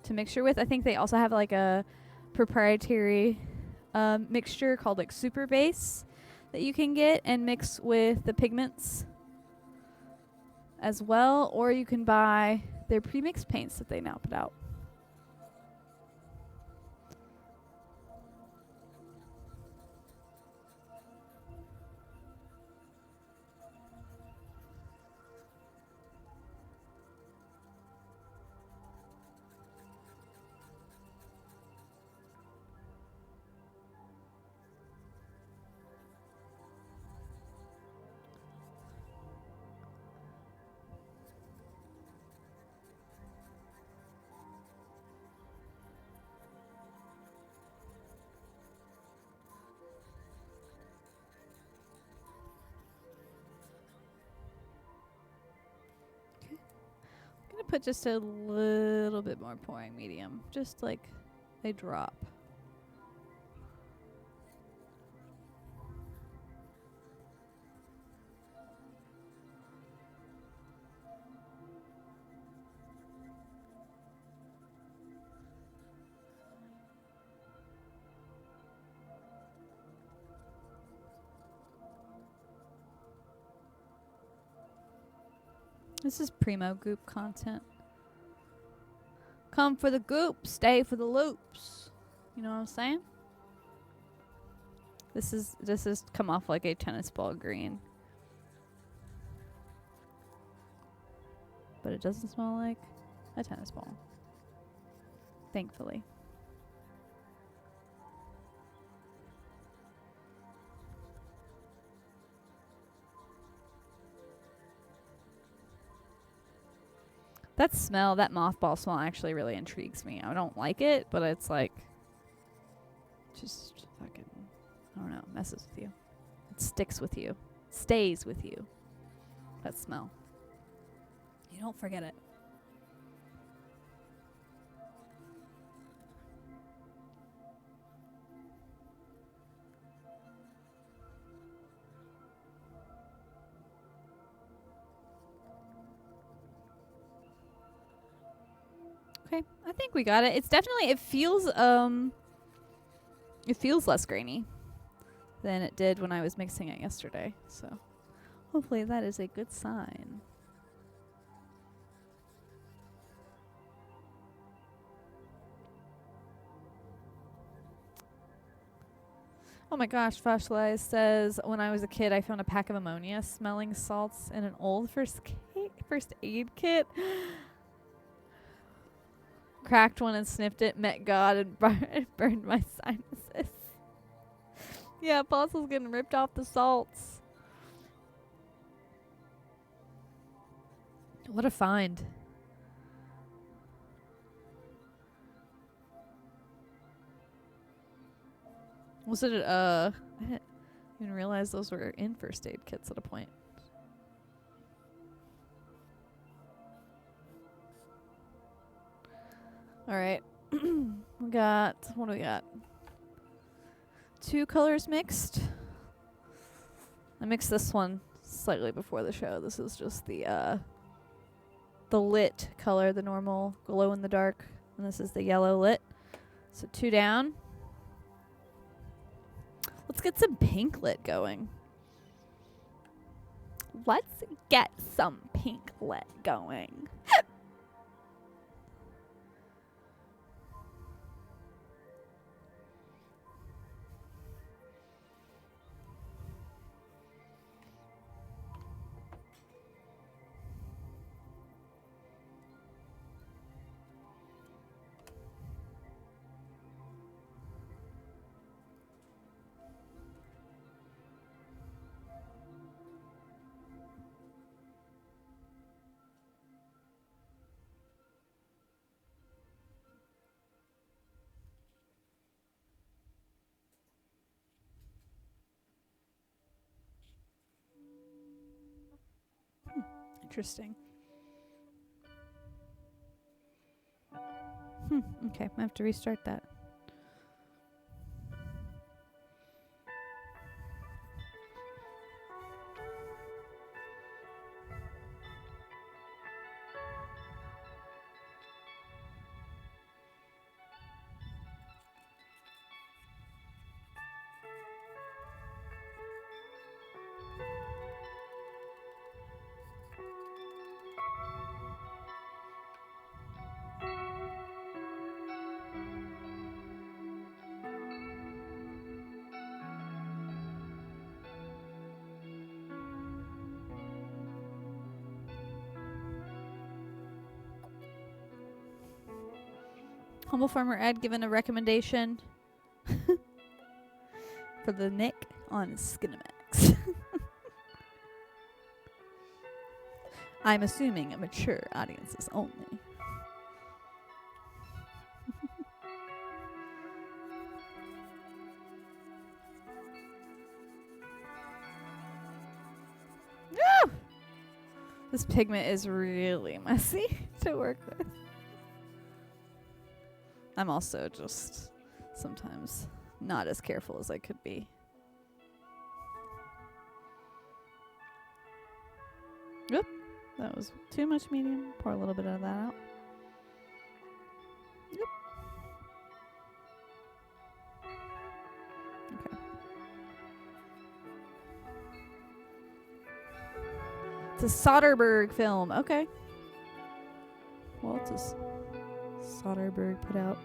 to mixture with. I think they also have like a proprietary mixture called like Super Base that you can get and mix with the pigments as well, or you can buy their pre-mixed paints that they now put out. I'm going to put just a little bit more pouring medium, just like a drop. This is primo goop content. Come for the goop, stay for the loops. You know what I'm saying? This is come off like a tennis ball green. But it doesn't smell like a tennis ball. Thankfully. That smell, that mothball smell actually really intrigues me. I don't like it, but it's like just fucking, I don't know, messes with you. It sticks with you. Stays with you. That smell. You don't forget it. Okay, I think we got it. It's definitely, it feels less grainy than it did when I was mixing it yesterday. So hopefully that is a good sign. Oh my gosh, Flashlight says, when I was a kid, I found a pack of ammonia smelling salts in an old first aid kit. Cracked one and sniffed it, met God, and burned my sinuses. Yeah, Apostle's getting ripped off the salts. What a find. Was it, I didn't even realize those were in first aid kits at a point. All right. What do we got? 2 colors mixed. I mixed this one slightly before the show. This is just the lit color, the normal glow in the dark, and this is the yellow lit. So 2 down. Let's get some pink lit going. Let's get some pink lit going. Interesting. Okay, I have to restart that. Humble Farmer Ed given a recommendation for the Nick on Skinamax. I'm assuming mature audiences only. Ah! This pigment is really messy to work with. I'm also just sometimes not as careful as I could be. Oop, that was too much medium. Pour a little bit of that out. Yep. Okay. It's a Soderbergh film. Okay. Well, it's a Soderbergh put out.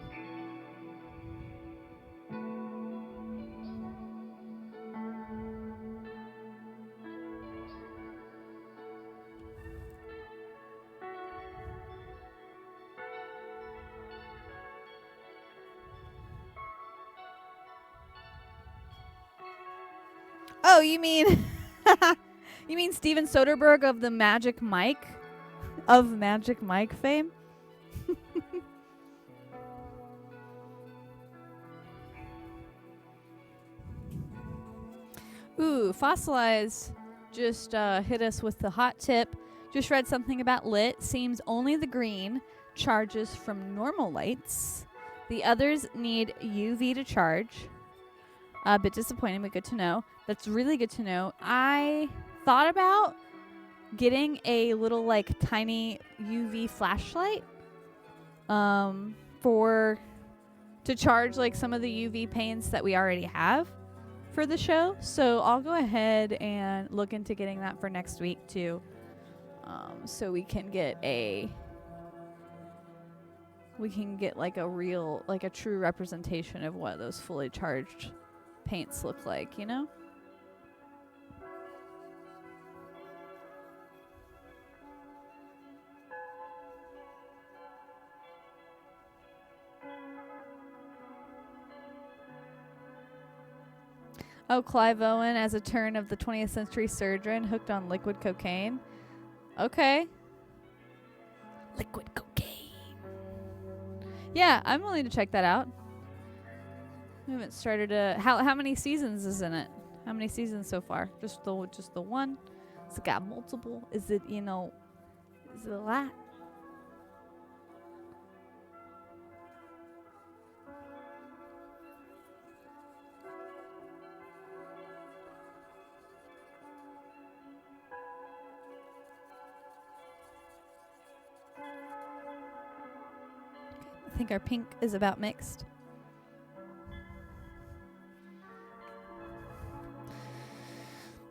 Oh, you mean you mean Steven Soderbergh of the Magic Mike? of Magic Mike fame. Ooh, Fossilize just hit us with the hot tip. Just read something about lit. Seems only the green charges from normal lights. The others need UV to charge. A bit disappointing, but good to know. That's really good to know. I thought about getting a little like tiny UV flashlight to charge like some of the UV paints that we already have for the show. So I'll go ahead and look into getting that for next week too. So we can get like a real, like a true representation of what those fully charged paints look like, you know? Oh, Clive Owen as a turn of the 20th century surgeon hooked on liquid cocaine. Okay. Liquid cocaine. Yeah, I'm willing to check that out. We haven't started how many seasons is in it? How many seasons so far? Just the one? Has it got multiple? Is it, is it a lot? I think our pink is about mixed.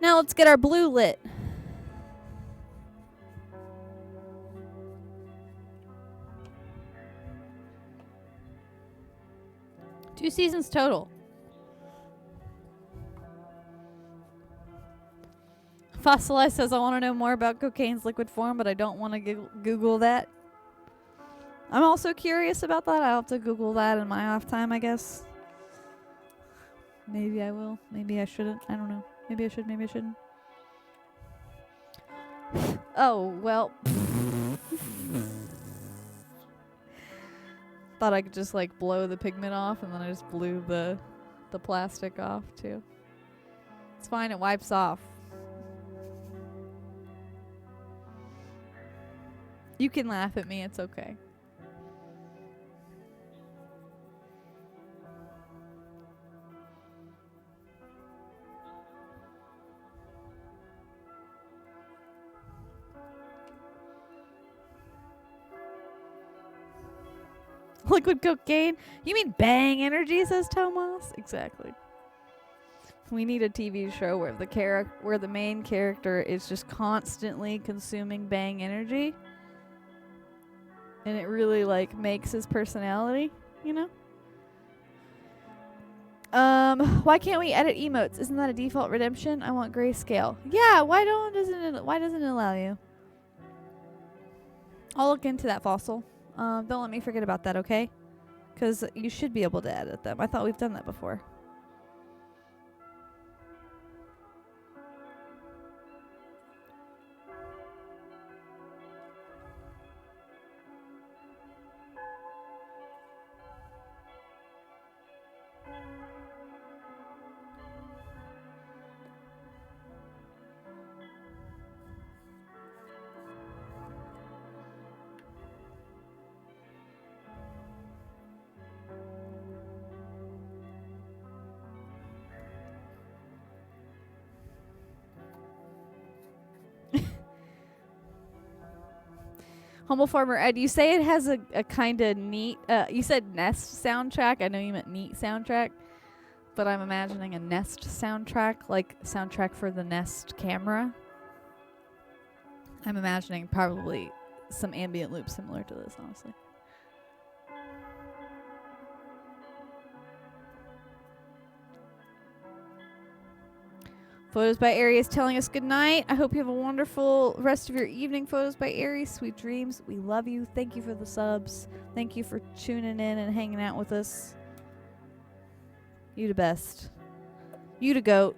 Now let's get our blue lit. Two seasons total. Fossilized says, I want to know more about cocaine's liquid form, but I don't want to Google that. I'm also curious about that. I'll have to Google that in my off time, I guess. Maybe I will. Maybe I shouldn't. I don't know. Maybe I should. Maybe I shouldn't. Oh, well. Thought I could just like blow the pigment off, and then I just blew the plastic off too. It's fine. It wipes off. You can laugh at me. It's okay. Liquid cocaine? You mean bang energy, says Tomas? Exactly. We need a TV show where the main character is just constantly consuming bang energy. And it really like makes his personality, you know? Why can't we edit emotes? Isn't that a default redemption? I want grayscale. Yeah, why doesn't it allow you? I'll look into that, Fossil. Don't let me forget about that, okay? Because you should be able to edit them. I thought we've done that before. Humble Farmer Ed, you say it has a kind of neat, you said Nest soundtrack. I know you meant neat soundtrack, but I'm imagining a Nest soundtrack, like soundtrack for the Nest camera. I'm imagining probably some ambient loop similar to this, honestly. Photos by Aries telling us good night. I hope you have a wonderful rest of your evening. Photos by Aries, sweet dreams. We love you. Thank you for the subs. Thank you for tuning in and hanging out with us. You the best. You the goat.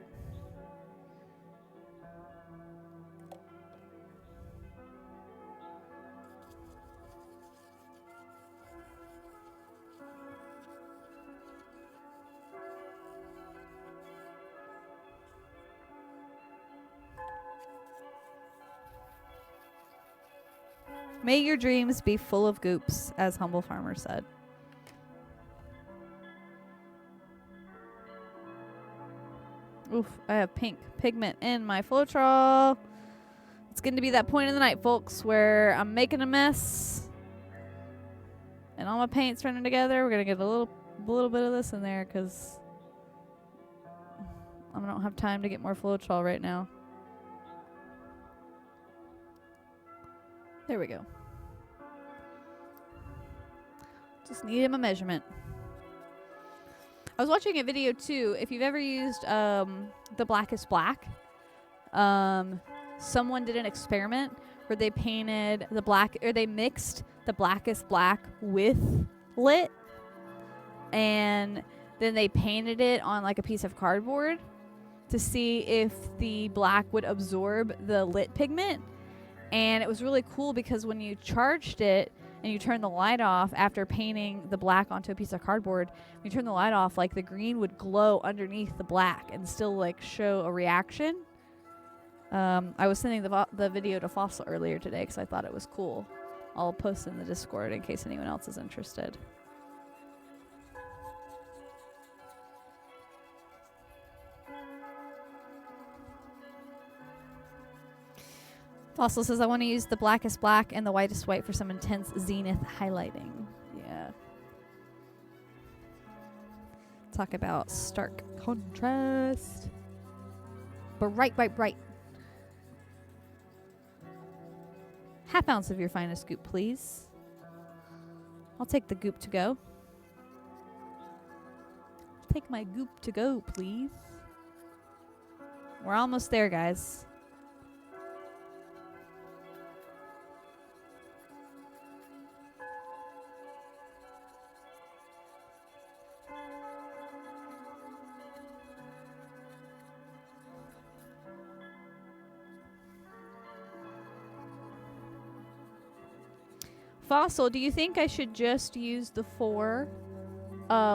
May your dreams be full of goops, as Humble Farmer said. Oof, I have pink pigment in my Floetrol. It's going to be that point in the night, folks, where I'm making a mess and all my paint's running together. We're going to get a little bit of this in there because I don't have time to get more Floetrol right now. There we go. Just needed my measurement. I was watching a video too. If you've ever used the Blackest Black, someone did an experiment where they painted the black, or they mixed the Blackest Black with lit, and then they painted it on like a piece of cardboard to see if the black would absorb the lit pigment. And it was really cool because when you charged it and you turn the light off after painting the black onto a piece of cardboard, when you turn the light off, like the green would glow underneath the black and still like show a reaction. I was sending the video to Fossil earlier today because I thought it was cool. I'll post in the Discord in case anyone else is interested. Fossil says, I want to use the Blackest Black and the Whitest White for some intense zenith highlighting. Yeah. Talk about stark contrast. Bright, bright, bright. Half ounce of your finest goop, please. I'll take the goop to go. Take my goop to go, please. We're almost there, guys. Fossil, do you think I should just use the 4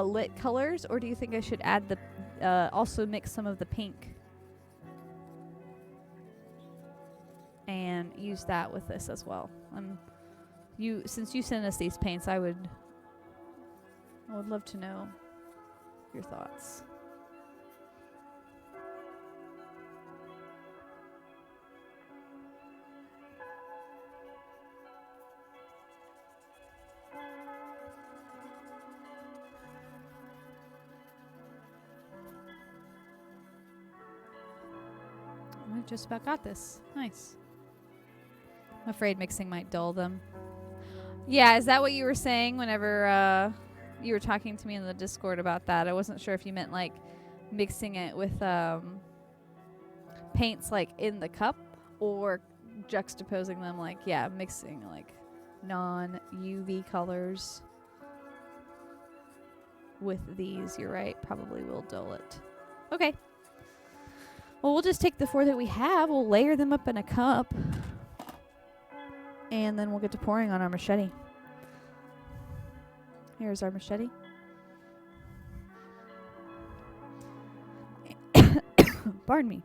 lit colors, or do you think I should add the also mix some of the pink and use that with this as well? Since you sent us these paints, I would love to know your thoughts. We've just about got this. Nice. I'm afraid mixing might dull them. Yeah, is that what you were saying whenever you were talking to me in the Discord about that? I wasn't sure if you meant like mixing it with paints like in the cup or juxtaposing them, like, yeah, mixing like non-UV colors with these. You're right, probably will dull it. Okay. Well, we'll just take the 4 that we have. We'll layer them up in a cup. And then we'll get to pouring on our machete. Here's our machete. Pardon me.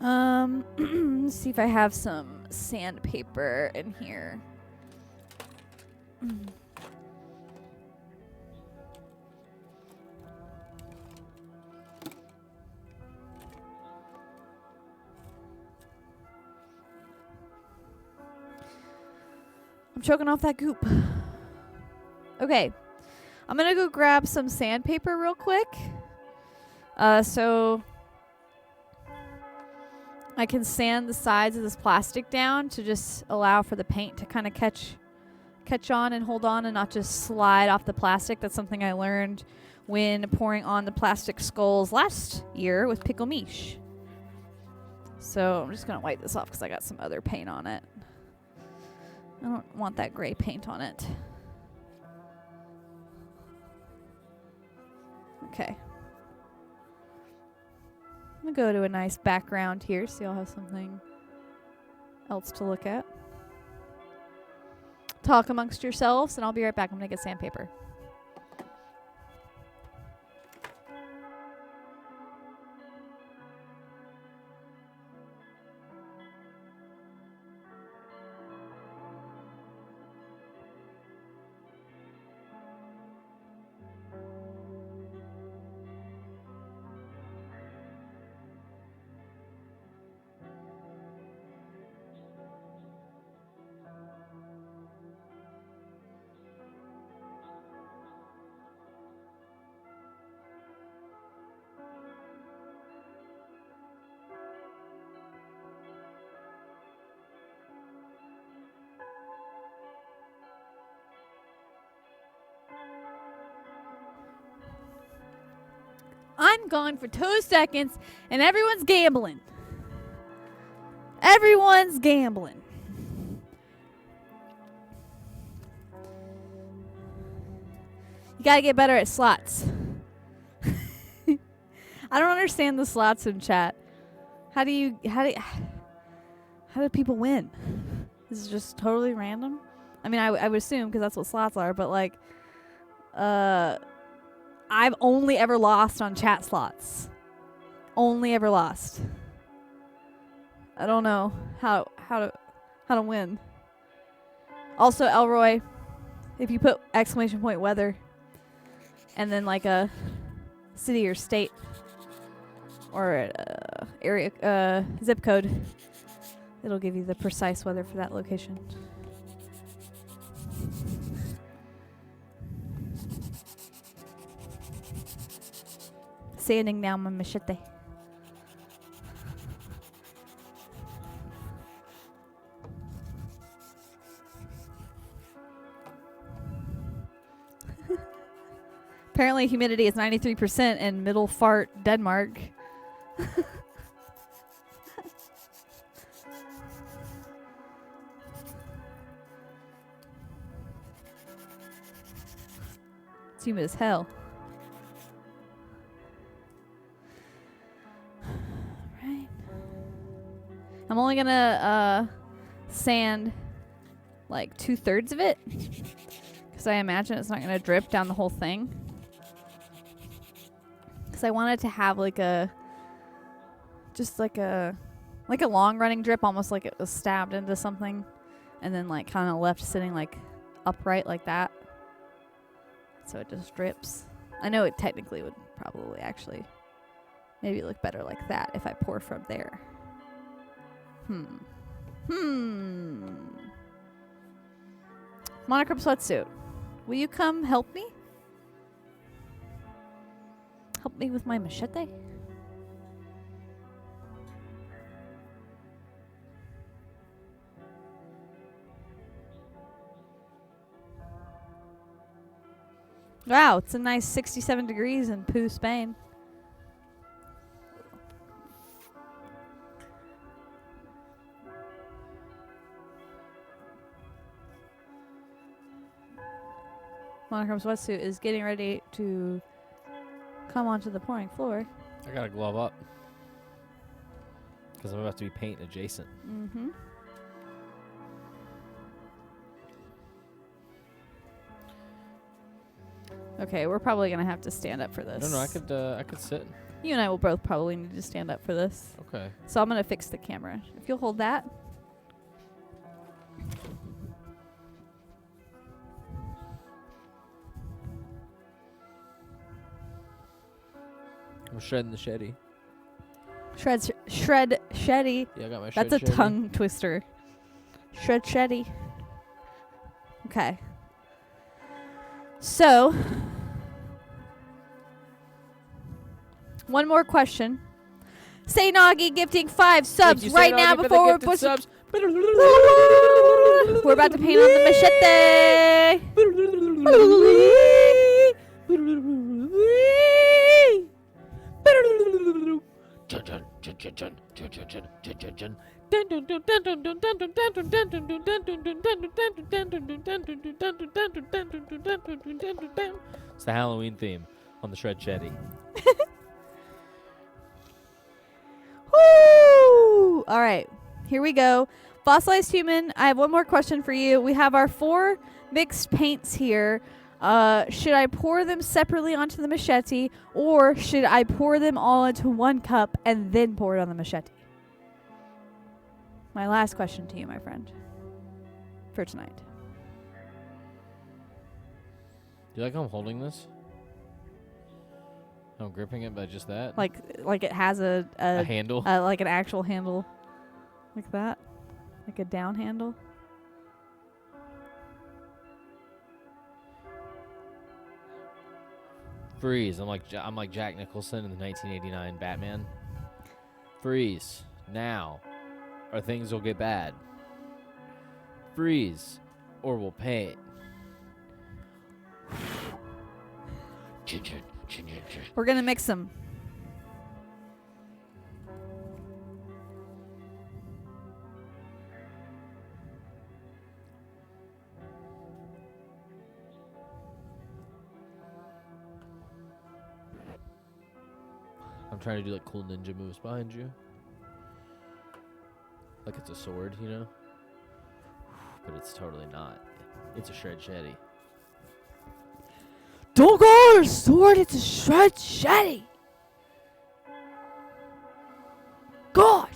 Let's see if I have some sandpaper in here. I'm choking off that goop. Okay. I'm going to go grab some sandpaper real quick. So I can sand the sides of this plastic down to just allow for the paint to kind of catch on and hold on and not just slide off the plastic. That's something I learned when pouring on the plastic skulls last year with Pickle Miche. So I'm just going to wipe this off because I got some other paint on it. I don't want that gray paint on it. Okay. I'm going to go to a nice background here so you'll have something else to look at. Talk amongst yourselves, and I'll be right back. I'm going to get sandpaper. one, gone for 2 seconds, and everyone's gambling. Everyone's gambling. You gotta get better at slots. I don't understand the slots in chat. How do people win? This is just totally random. I mean, I would assume because that's what slots are, but like, I've only ever lost on chat slots. Only ever lost. I don't know how to win. Also, Elroy, if you put exclamation point weather and then like a city or state or area zip code, it'll give you the precise weather for that location. Sanding down my machete. Apparently humidity is 93% in Middle Fart, Denmark. It's humid as hell. Right. I'm only gonna sand like 2/3 of it because I imagine it's not gonna drip down the whole thing. Because I wanted to have like a long running drip, almost like it was stabbed into something, and then like kind of left sitting like upright like that. So it just drips. I know it technically would probably actually maybe look better like that if I pour from there. Monochrome Sweatsuit, will you come help me? Help me with my machete? Wow, it's a nice 67 degrees in Poo, Spain. Monochrome Sweatsuit is getting ready to come onto the pouring floor. I gotta glove up because I'm about to be paint adjacent. Mm-hmm. Okay, we're probably gonna have to stand up for this. No, I could sit. You and I will both probably need to stand up for this. Okay. So I'm gonna fix the camera. If you'll hold that. I'm shredding the shetty. Shred shetty. Yeah, I got my shred That's a shetty. tongue twister. Shred shetty. Okay. So, one more question. Say Nagi gifting 5 subs right now before we're pushing. Subs. We're about to paint on the machete. It's the Halloween theme on the Shred Shetty. Woo! All right, here we go. Fossilized Human, I have one more question for you. We have our 4 mixed paints here. Should I pour them separately onto the machete, or should I pour them all into one cup and then pour it on the machete? My last question to you, my friend, for tonight. Do you like how I'm holding this? I'm gripping it by just that? Like it has a handle? like an actual handle, like that, like a down handle. Freeze. I'm like Jack Nicholson in the 1989 Batman. Freeze. Now, or things will get bad. Freeze, or we'll paint. We're gonna mix them. I'm trying to do like cool ninja moves behind you. Like it's a sword, you know? But it's totally not. It's a shred-shetty. Don't call it a sword, it's a shred-shetty. Gosh.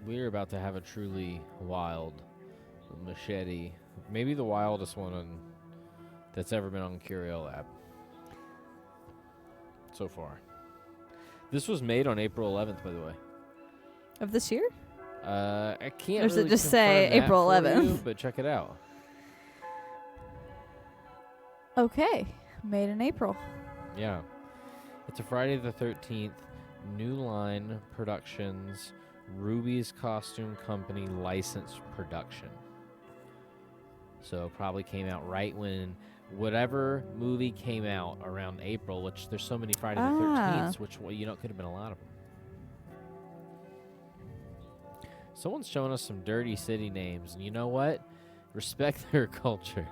We're about to have a truly wild machete. Maybe the wildest one that's ever been on Curio Lab so far. This was made on April 11th, by the way. Of this year? I can't Or does really it just say confirm that April for 11th? you, but check it out. Okay. Made in April. Yeah. It's a Friday the 13th, New Line Productions, Ruby's Costume Company licensed production. So probably came out right when whatever movie came out around April, which there's so many Friday the 13th, which, well, you know, could have been a lot of them. Someone's showing us some dirty city names, and you know what? Respect their culture.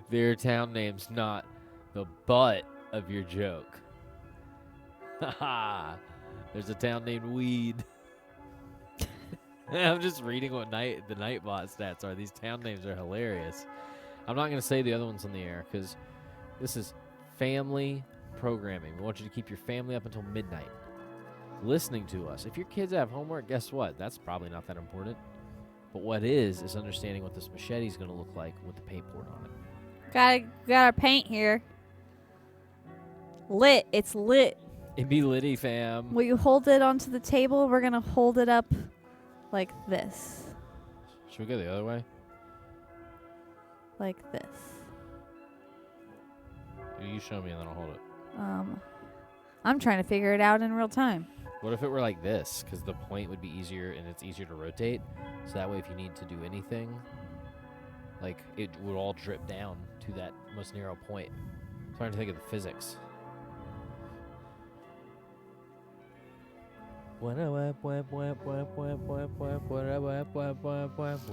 Their town names, not the butt of your joke. Haha. There's a town named Weed. I'm just reading what the Nightbot stats are. These town names are hilarious. I'm not going to say the other ones on the air because this is family programming. We want you to keep your family up until midnight listening to us. If your kids have homework, guess what? That's probably not that important. But what is understanding what this machete is going to look like with the paint poured on it. Got our paint here. Lit. It's lit. It be litty, fam. Will you hold it onto the table? We're going to hold it up like this. Should we go the other way? Like this. You show me and then I'll hold it. I'm trying to figure it out in real time. What if it were like this? Because the point would be easier and it's easier to rotate. So that way if you need to do anything, like it would all drip down to that most narrow point. I'm trying to think of the physics.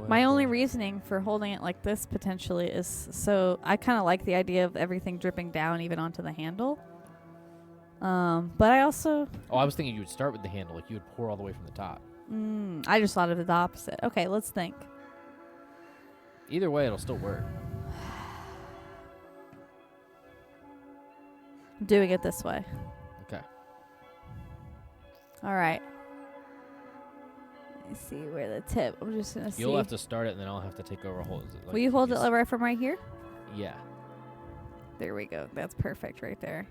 My only reasoning for holding it like this potentially is so I kind of like the idea of everything dripping down even onto the handle. But I also... Oh, I was thinking you would start with the handle, like you would pour all the way from the top. I just thought of it the opposite. Okay, let's think. Either way, it'll still work. I'm doing it this way. Okay. All right. Let me see where the tip. I'm just going to see. You'll have to start it, and then I'll have to take over. Will you hold it right from right here? Yeah. There we go. That's perfect right there.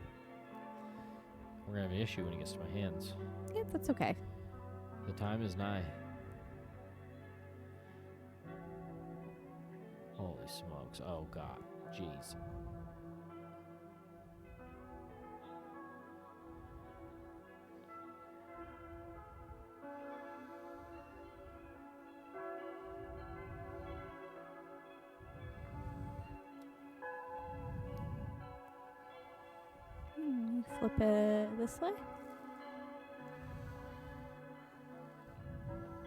We're going to have an issue when it gets to my hands. Yeah, that's okay. The time is nigh. Holy smokes. Oh, God. Jeez. Flip it this way.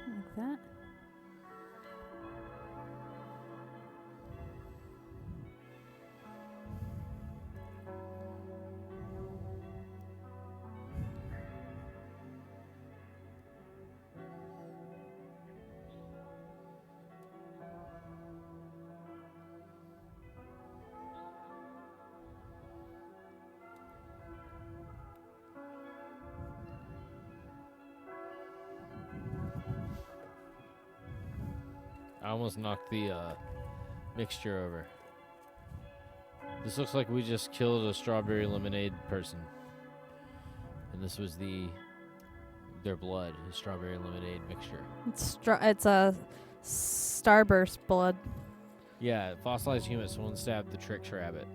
Like that. I almost knocked the mixture over. This looks like we just killed a strawberry lemonade person. And this was their blood, a strawberry lemonade mixture. It's a starburst blood. Yeah, fossilized human. Someone stabbed the Trix rabbit.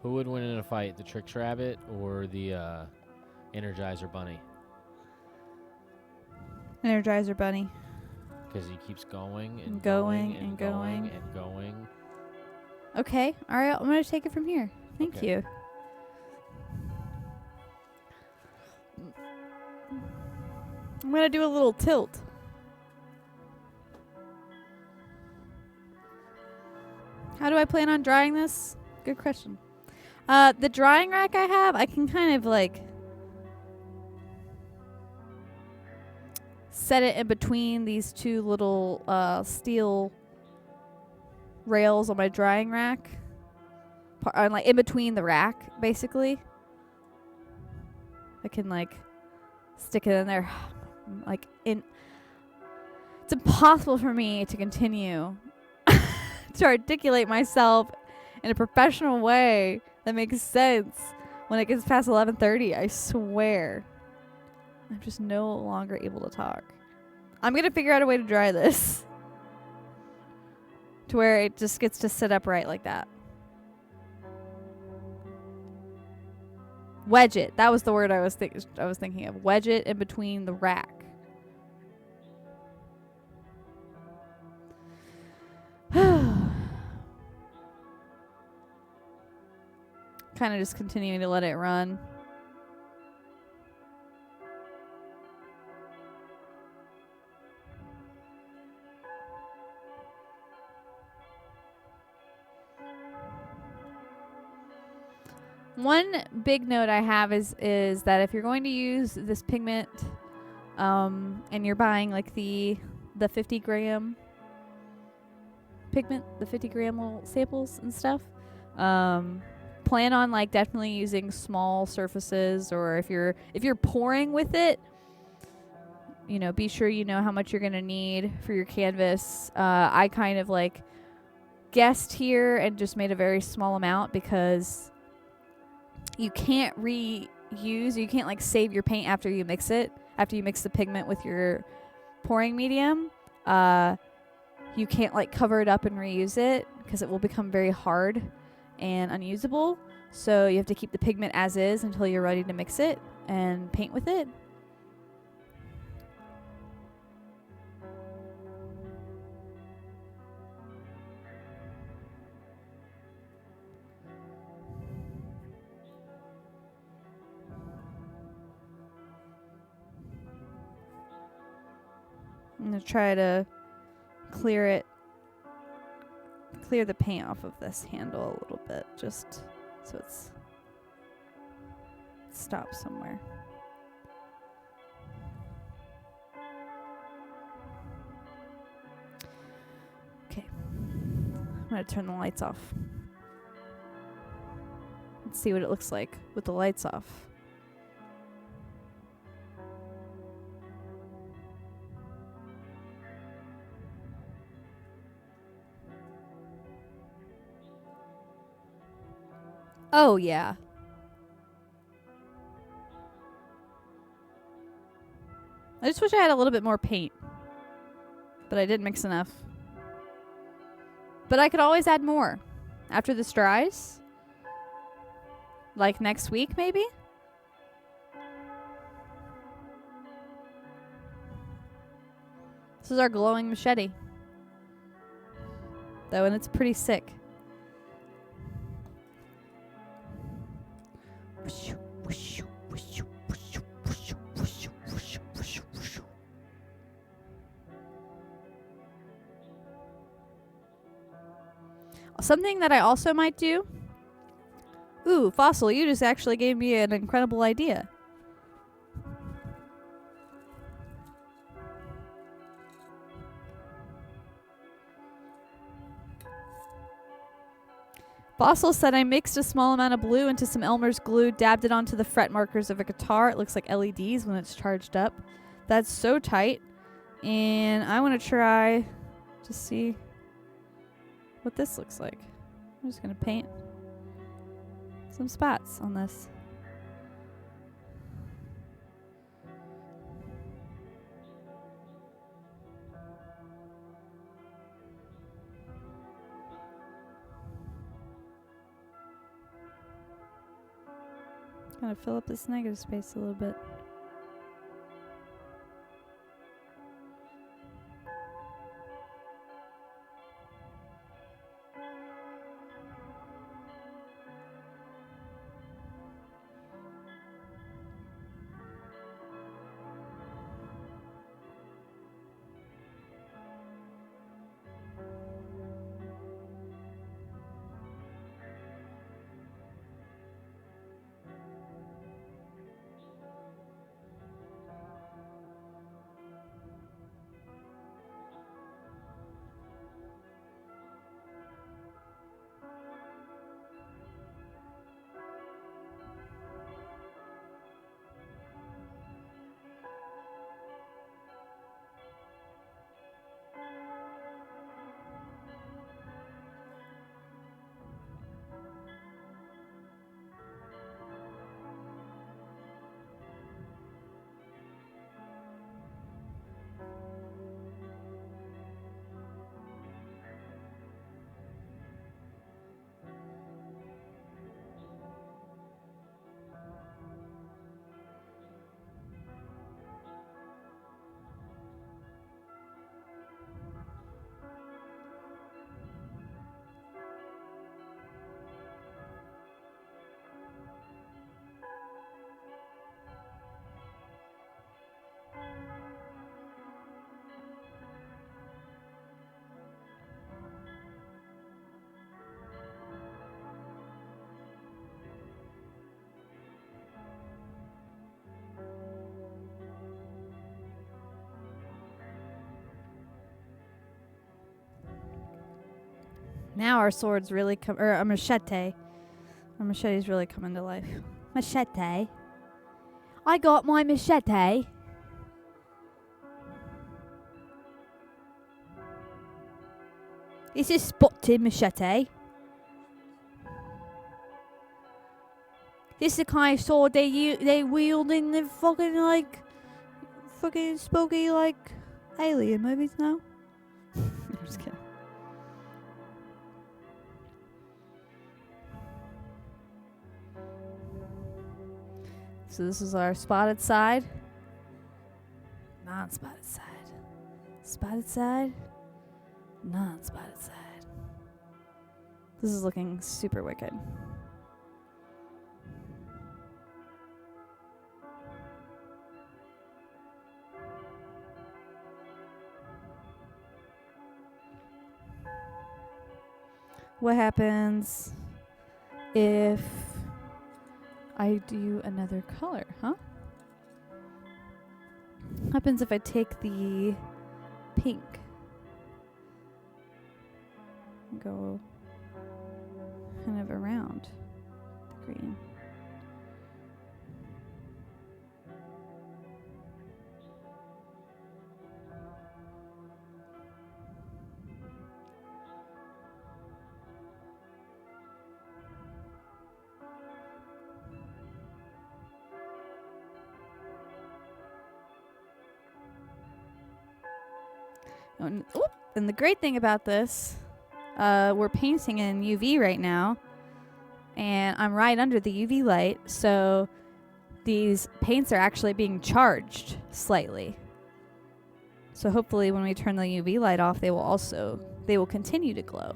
Who would win in a fight, the Trix rabbit or the Energizer bunny? Energizer bunny. Because he keeps going and Going going and and going. going and going annoying. Okay. All right. I'm going to take it from here. Thank Okay. you. I'm going to do a little tilt. How do I plan on drying this? Good question. The drying rack I have, I can kind of like set it in between these two little steel rails on my drying rack. Like in between the rack, basically. I can like stick it in there. Like it's impossible for me to continue to articulate myself in a professional way that makes sense when it gets past 11:30. I swear. I'm just no longer able to talk. I'm going to figure out a way to dry this to where it just gets to sit upright like that. Wedge it. That was the word I was thinking of. Wedge it in between the rack. Kind of just continuing to let it run. One big note I have is that if you're going to use this pigment, and you're buying like the 50 gram pigment, the 50 gram little samples and stuff, plan on like definitely using small surfaces, or if you're pouring with it, you know, be sure you know how much you're gonna need for your canvas. I kind of like guessed here and just made a very small amount because you can't reuse, you can't like save your paint after you mix it, after you mix the pigment with your pouring medium. You can't like cover it up and reuse it because it will become very hard and unusable. So you have to keep the pigment as is until you're ready to mix it and paint with it. I'm going to try to clear the paint off of this handle a little bit, just so it stops somewhere. Okay. I'm going to turn the lights off. Let's see what it looks like with the lights off. Oh, yeah. I just wish I had a little bit more paint. But I didn't mix enough. But I could always add more. After this dries. Like next week, maybe? This is our glowing machete. Though, and it's pretty sick. Something that I also might do. Ooh, Fossil, you just actually gave me an incredible idea. Fossil said I mixed a small amount of blue into some Elmer's glue, dabbed it onto the fret markers of a guitar. It looks like LEDs when it's charged up. That's so tight. And I want to try to see what this looks like. I'm just going to paint some spots on this. Kind of fill up this negative space a little bit. Now our swords really come, or a machete. Our machete's really coming to life. Machete. I got my machete. This is spotted machete. This is the kind of sword they wield in the fucking spooky alien movies now. I'm just kidding. So this is our spotted side. Non-spotted side. Spotted side. Non-spotted side. This is looking super wicked. What happens if I do another color, huh? What happens if I take the pink and go kind of around the green? And the great thing about this, we're painting in UV right now, and I'm right under the UV light, so these paints are actually being charged slightly. So hopefully when we turn the UV light off, they will continue to glow.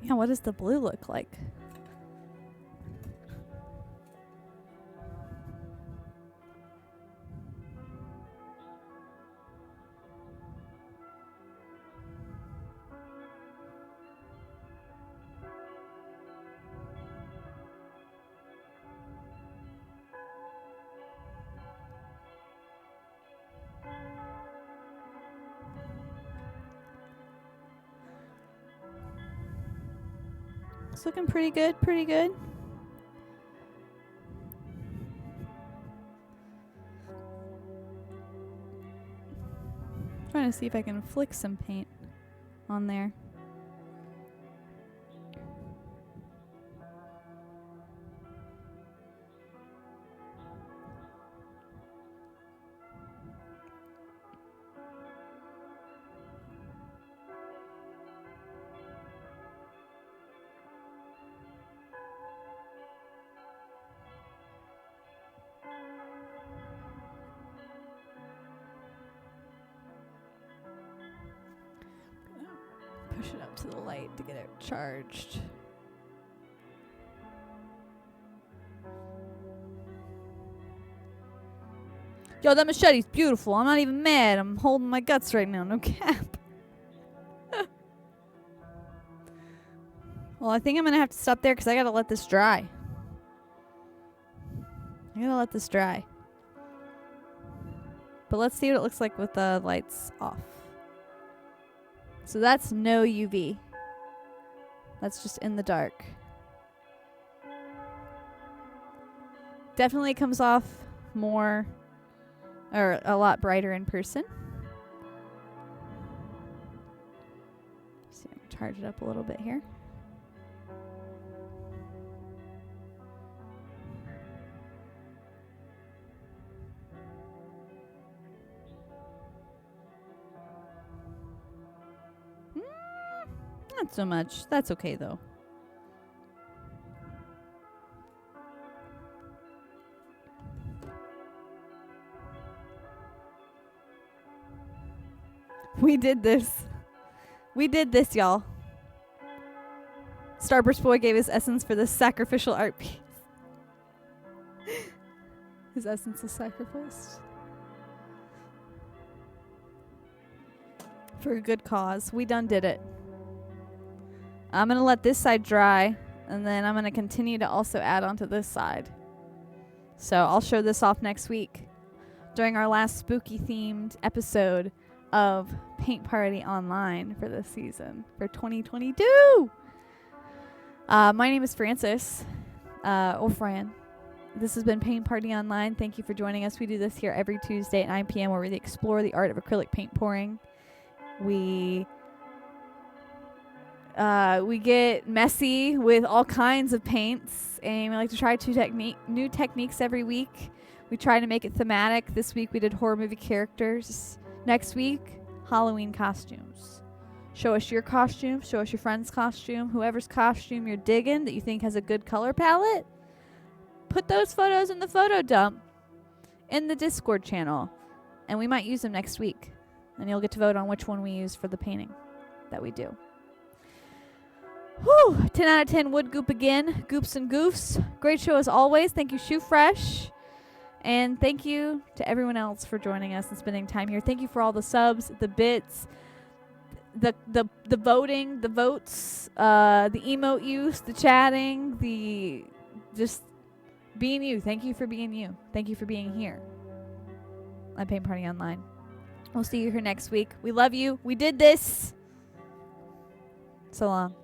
Yeah, what does the blue look like? It's looking pretty good, pretty good. Trying to see if I can flick some paint on there. Push it up to the light to get it charged. Yo, that machete's beautiful. I'm not even mad. I'm holding my guts right now. No cap. Well, I think I'm going to have to stop there because I got to let this dry. I got to let this dry. But let's see what it looks like with the lights off. So that's no UV. That's just in the dark. Definitely comes off more, or a lot brighter in person. See if I can charge it up a little bit here. Not so much. That's okay though. We did this. We did this, y'all. Starburst Boy gave his essence for this sacrificial art piece. His essence was sacrificed. For a good cause. We done did it. I'm going to let this side dry, and then I'm going to continue to also add onto this side. So I'll show this off next week during our last spooky themed episode of Paint Party Online for this season for 2022. My name is Francis, or Fran. This has been Paint Party Online. Thank you for joining us. We do this here every Tuesday at 9 p.m. where we explore the art of acrylic paint pouring. We get messy with all kinds of paints, and we like to try new techniques every week. We try to make it thematic. This week we did horror movie characters. Next week, Halloween costumes. Show us your costume. Show us your friend's costume. Whoever's costume you're digging that you think has a good color palette. Put those photos in the photo dump in the Discord channel, and we might use them next week. And you'll get to vote on which one we use for the painting that we do. Whew, 10 out of 10 wood goop again. Goops and goofs. Great show as always. Thank you, Shoe Fresh. And thank you to everyone else for joining us and spending time here. Thank you for all the subs, the bits, the voting, the votes, the emote use, the chatting, the just being you. Thank you for being you. Thank you for being here on Paint Party Online. We'll see you here next week. We love you. We did this. So long.